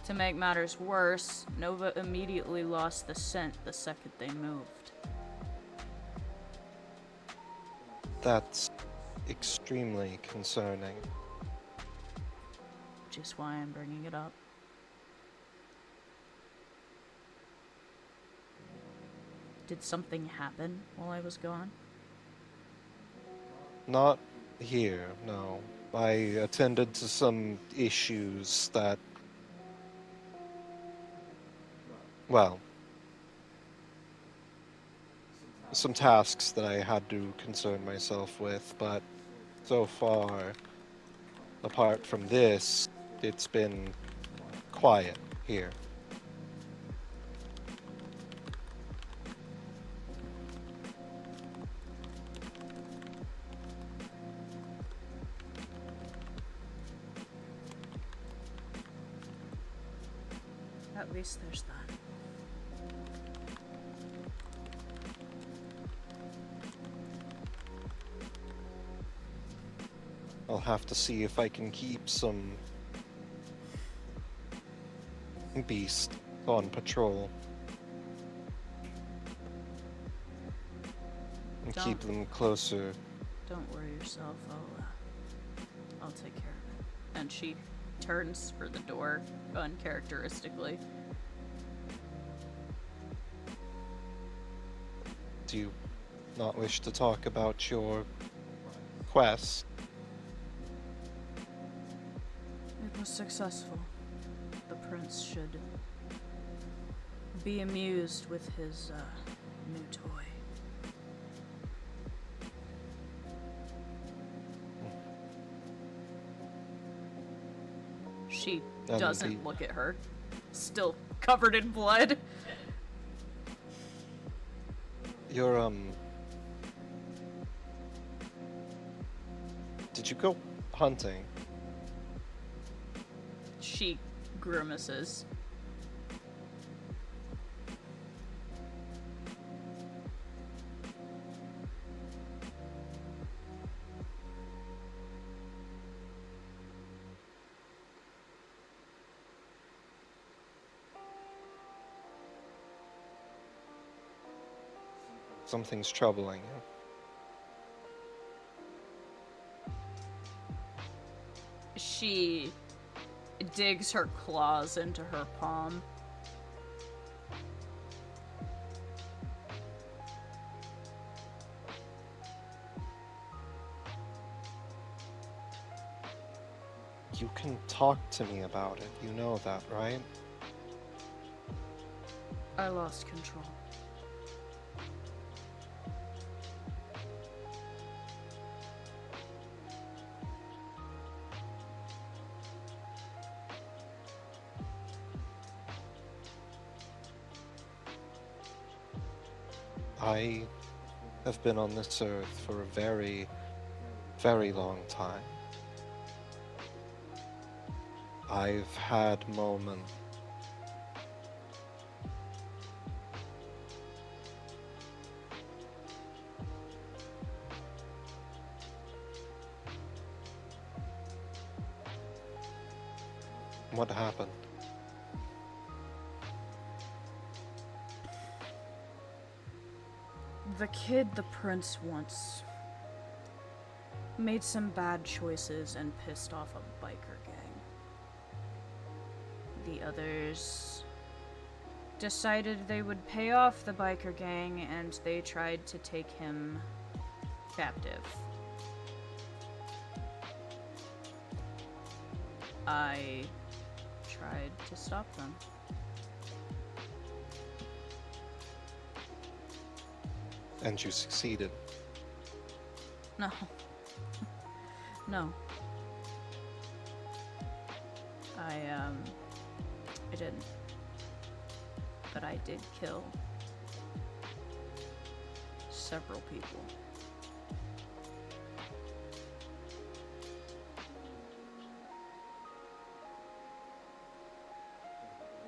To make matters worse, Nova immediately lost the scent the second they moved. that's extremely concerning. Which is why I'm bringing it up. Did something happen while I was gone? Not here, no. I attended to some issues that, well, some tasks that I had to concern myself with, but so far, apart from this, it's been quiet here. At least there's that. I'll have to see if I can keep some beast on patrol. And keep Don't. them closer. Don't worry yourself. I'll take care of it. And she turns for the door uncharacteristically. Do you not wish to talk about your quest? It was successful. The prince should be amused with his new toy. She That would doesn't be- look at her. Still covered in blood. You're, did you go hunting? She grimaces. Something's troubling you. She digs her claws into her palm. You can talk to me about it. You know that, right? I lost control. I have been on this earth for a very, very long time. I've had moments. What happened? The kid the prince once made some bad choices and pissed off a biker gang. The others decided they would pay off the biker gang and they tried to take him captive. I tried to stop them. And you succeeded. No. No. I didn't. But I did kill several people.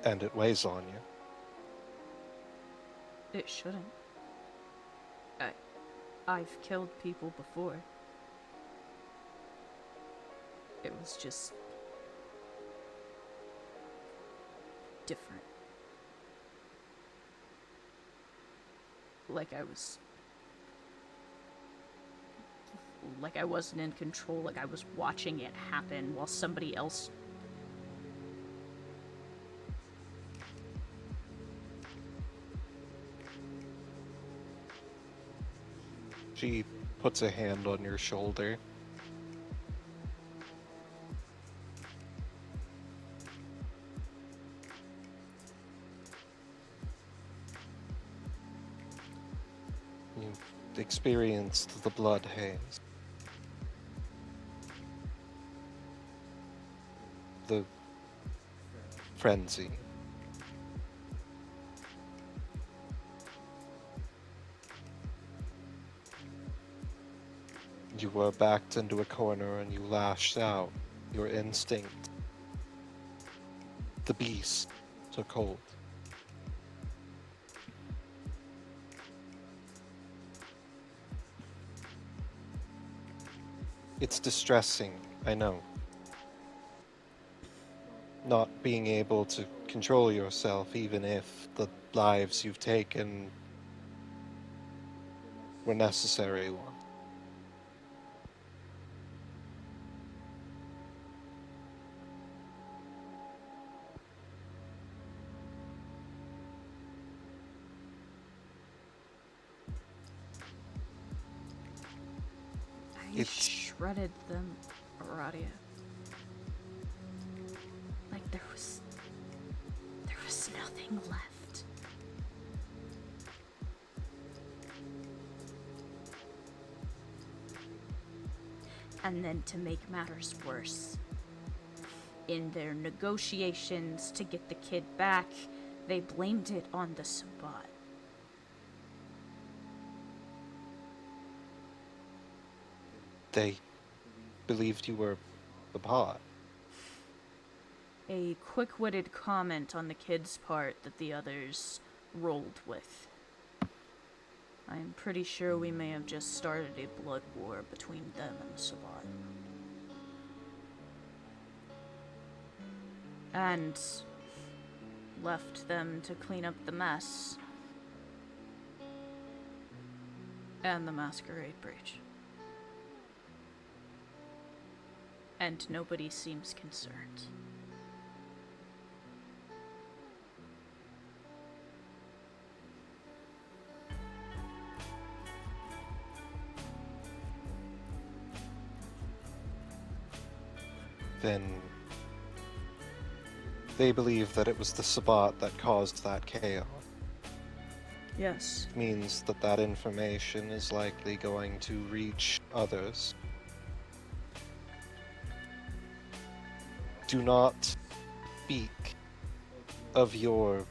And it weighs on you. It shouldn't. I've killed people before. It was just different. Like I wasn't in control, like I was watching it happen while somebody else. She puts a hand on your shoulder. You've experienced the blood haze. The frenzy. You were backed into a corner and you lashed out. Your instinct. The beast took hold. It's distressing, I know. Not being able to control yourself, even if the lives you've taken were necessary ones. I shredded them, Aradia. Like there was nothing left. And then to make matters worse, in their negotiations to get the kid back, they blamed it on the Sabbat. They believed you were the bot. A quick-witted comment on the kid's part that the others rolled with. I'm pretty sure we may have just started a blood war between them and the Sabbat. And left them to clean up the mess. And the masquerade breach. And nobody seems concerned. Then they believe that it was the Sabbat that caused that chaos. Yes. Means that that information is likely going to reach others. Do not speak of your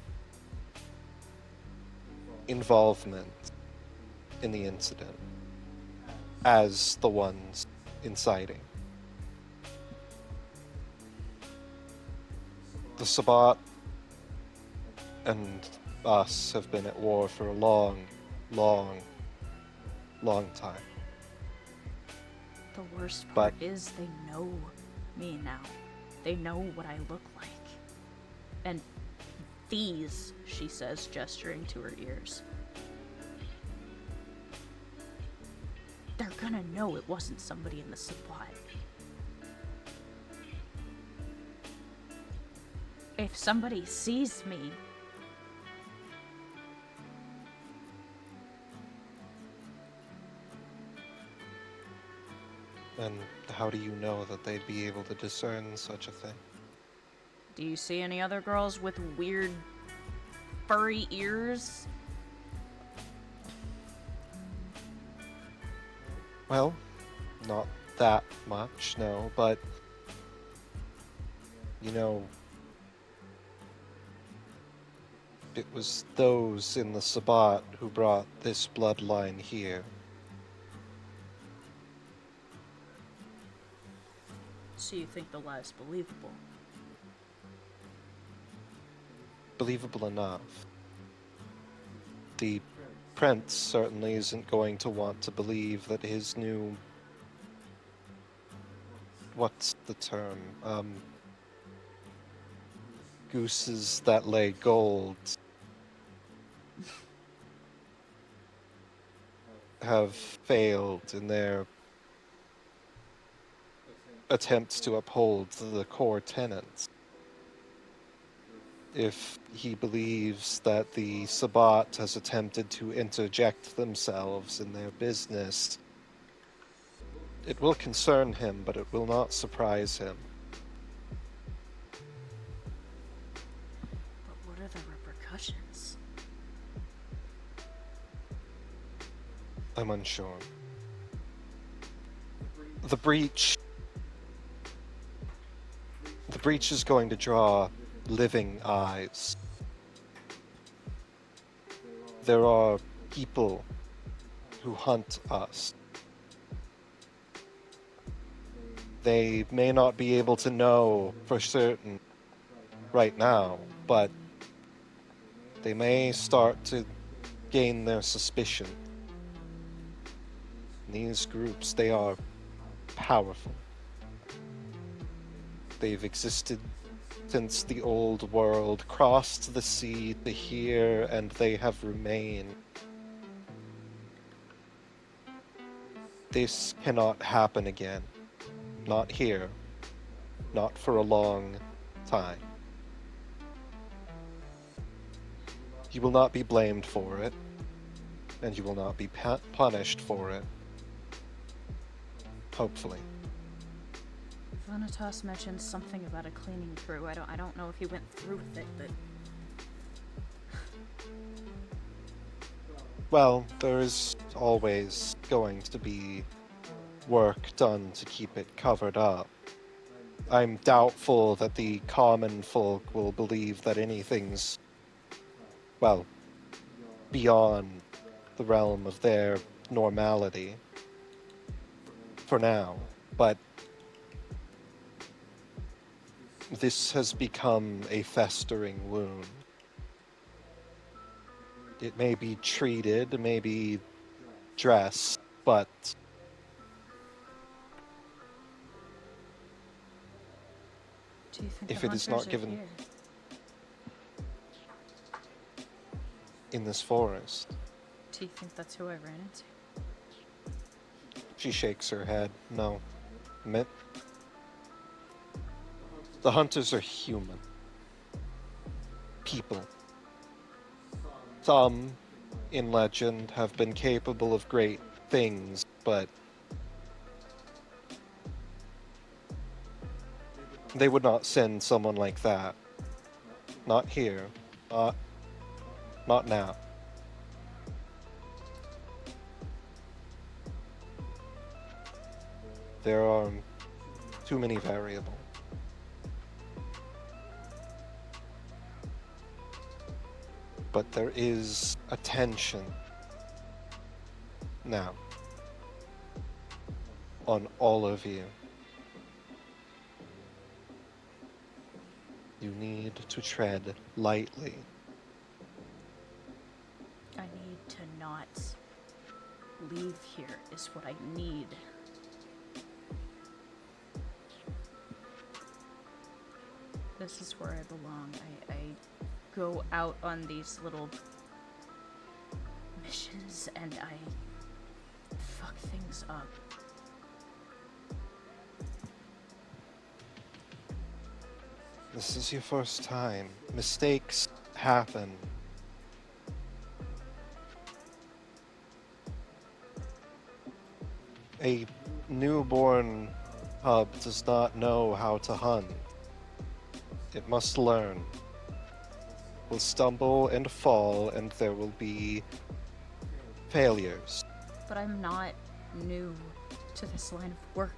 involvement in the incident as the ones inciting. The Sabbat and us have been at war for a long, long, long time. The worst But- part is they know me now. They know what I look like. And these, she says, gesturing to her ears. They're gonna know it wasn't somebody in the supply. If somebody sees me, And how do you know that they'd be able to discern such a thing? do you see any other girls with weird furry ears? Well, not that much, no, but you know, it was those in the Sabbat who brought this bloodline here. So you think the lie's believable? Believable enough. The prince certainly isn't going to want to believe that his new... What's the term? Gooses that lay gold have failed in their attempts to uphold the core tenets. If he believes that the Sabbat has attempted to interject themselves in their business, it will concern him, but it will not surprise him. But what are the repercussions? I'm unsure. The breach is going to draw living eyes. There are people who hunt us. They may not be able to know for certain right now, but they may start to gain their suspicion. These groups, they are powerful. They've existed since the old world, crossed the sea to here, and they have remained. This cannot happen again. Not here. Not for a long time. You will not be blamed for it, and you will not be punished for it. Hopefully. Vanitas mentioned something about a cleaning crew. I don't know if he went through with it, but Well, there is always going to be work done to keep it covered up. I'm doubtful that the common folk will believe that anything's, well, beyond the realm of their normality. For now. But this has become a festering wound. It may be treated, may be dressed, but do you think if the it is hunters not are given here? in this forest, Do you think that's who I ran into? she shakes her head. No. The hunters are human. People. Some, in legend, have been capable of great things, but they would not send someone like that. Not here. Not now. There are too many variables. But there is attention now on all of you. You need to tread lightly. I need to not leave here, is what I need. This is where I belong. I go out on these little missions and I fuck things up. This is your first time. Mistakes happen. A newborn cub does not know how to hunt. It must learn. Will stumble and fall, and there will be failures. But I'm not new to this line of work,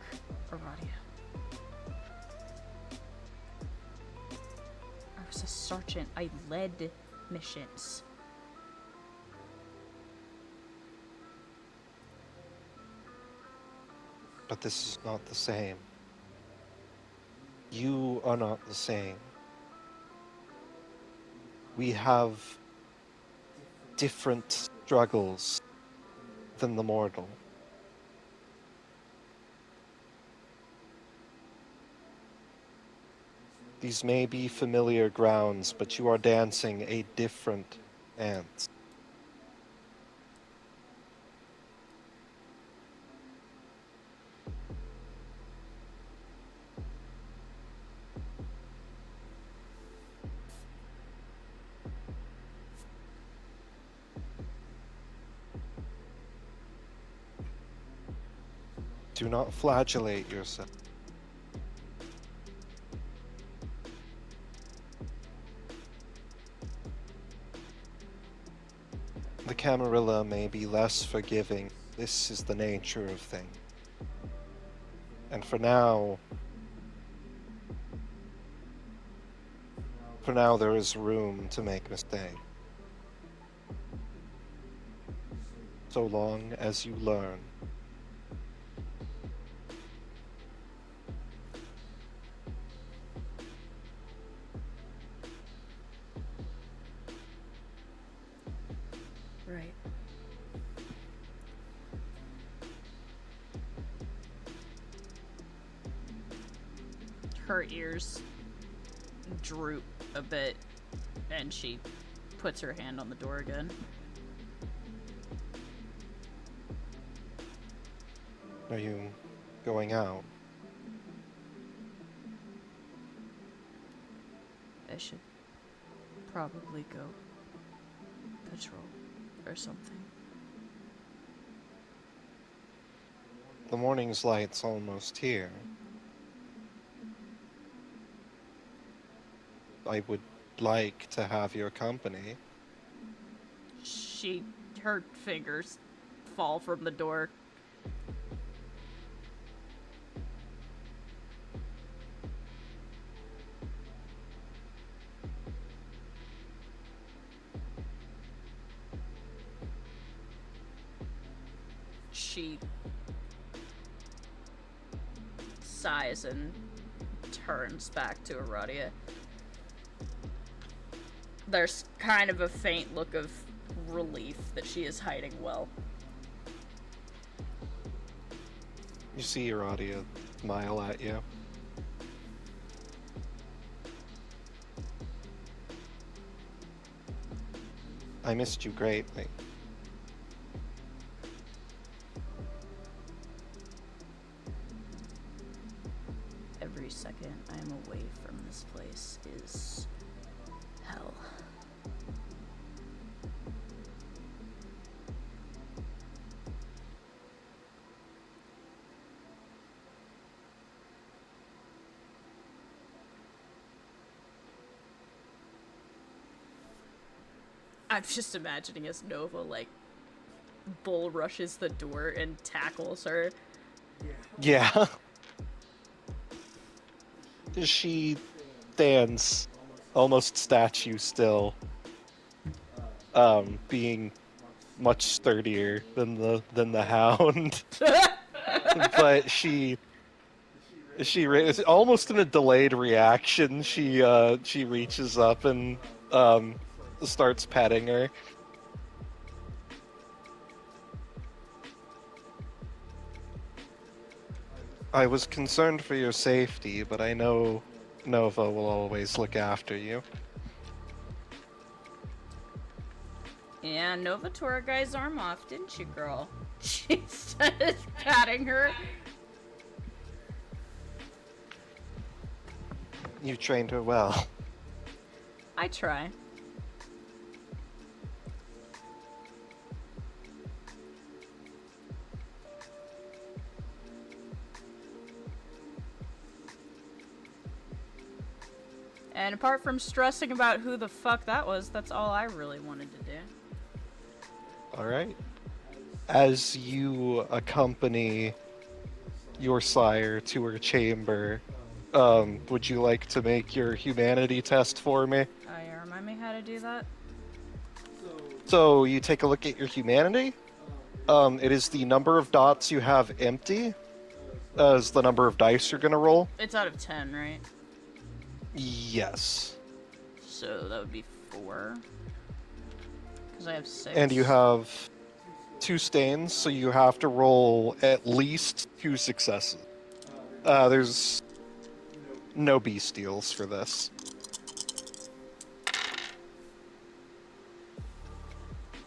Aradia. I was a sergeant. I led missions. But this is not the same. You are not the same. We have different struggles than the mortal. These may be familiar grounds, but you are dancing a different dance. Do not flagellate yourself. The Camarilla may be less forgiving. This is the nature of things. And for now there is room to make mistakes. So long as you learn. Right. Her ears droop a bit, and she puts her hand on the door again. Are you going out? I should probably go patrol or something. The morning's light's almost here. I would like to have your company. Her fingers fall from the door. She sighs and turns back to Aradia. There's kind of a faint look of relief that she is hiding well. You see your audio smile at you. I missed you greatly. Every second I'm away from this place is hell. I'm just imagining as Nova, like, bull rushes the door and tackles her. Yeah. She stands almost statue still, being much sturdier than the hound. But it's almost in a delayed reaction. She reaches up and starts petting her. I was concerned for your safety, but I know Nova will always look after you. Yeah, Nova tore a guy's arm off, didn't you, girl? She started patting her. You trained her well. I try. And apart from stressing about who the fuck that was, that's all I really wanted to do. Alright. As you accompany your sire to her chamber, would you like to make your humanity test for me? Oh yeah, remind me how to do that? So you take a look at your humanity. It is the number of dots you have empty as the number of dice you're gonna roll. It's out of 10, right? Yes. So that would be 4. Because I have 6. And you have 2 stains, so you have to roll at least 2 successes. There's no bestials for this.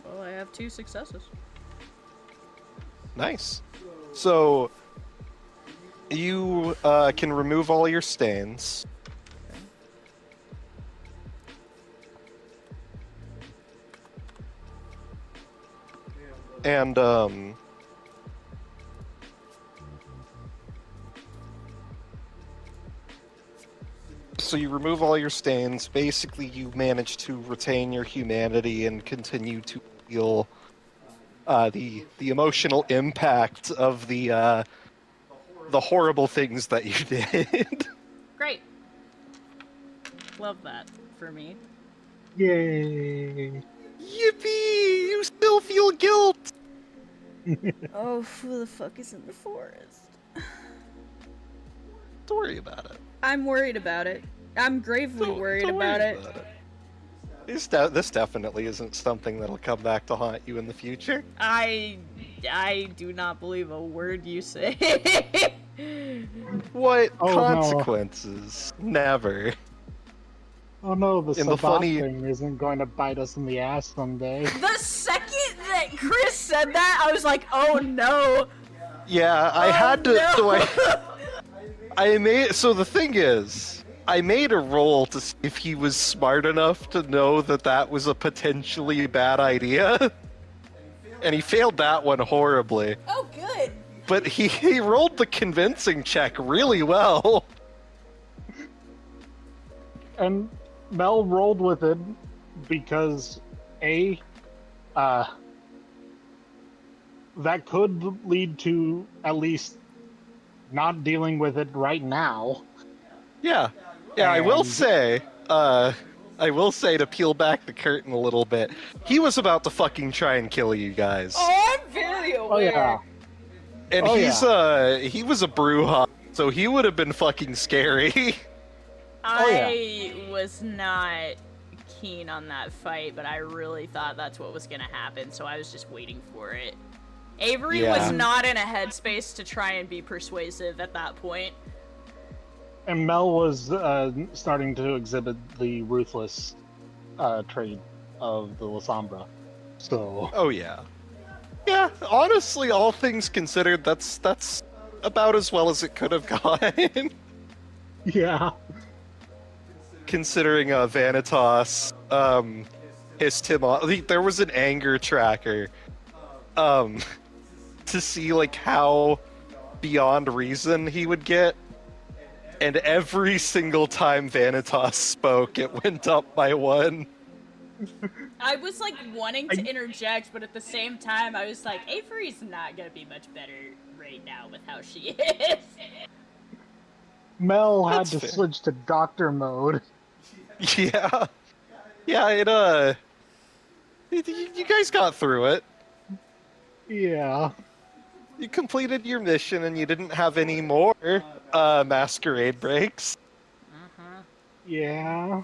Well, I have 2 successes. Nice. So you can remove all your stains. And so you remove all your stains. Basically, you manage to retain your humanity and continue to feel the emotional impact of the horrible things that you did. Great. Love that for me. Yay! Yippee! You still feel guilt. Oh, who the fuck is in the forest? Don't worry about it. I'm worried about it. I'm gravely worried Don't about worry it. about it. This definitely isn't something that'll come back to haunt you in the future. I do not believe a word you say. What Oh, no. consequences? Never. Oh no, the In the Sabat funny- thing isn't going to bite us in the ass someday. The second that Chris said that, I was like, oh no. Yeah, I Oh, had to. no. So I made. So the thing is, I made a roll to see if he was smart enough to know that that was a potentially bad idea, and he failed that one horribly. Oh, good. But he rolled the convincing check really well. And Mel rolled with it because that could lead to at least not dealing with it right now. Yeah, I will And- say, to peel back the curtain a little bit, he was about to fucking try and kill you guys. Oh, I'm very aware. Oh yeah. And Oh, he was a Brewhog, so he would have been fucking scary. I was not keen on that fight, but I really thought that's what was gonna happen, so I was just waiting for it. Avery Yeah. was not in a headspace to try and be persuasive at that point. And Mel was starting to exhibit the ruthless trait of the Lasombra. So Oh yeah. Yeah, honestly, all things considered, that's about as well as it could have gone. yeah. Considering Vanitas hissed him off. There was an anger tracker to see like how beyond reason he would get, and every single time Vanitas spoke, it went up by 1. I was like wanting to interject, but at the same time, I was like, Avery's not gonna be much better right now with how she is. Mel had That's to fair. switch to doctor mode. Yeah. Yeah, you guys got through it. Yeah. You completed your mission and you didn't have any more masquerade breaks. Yeah.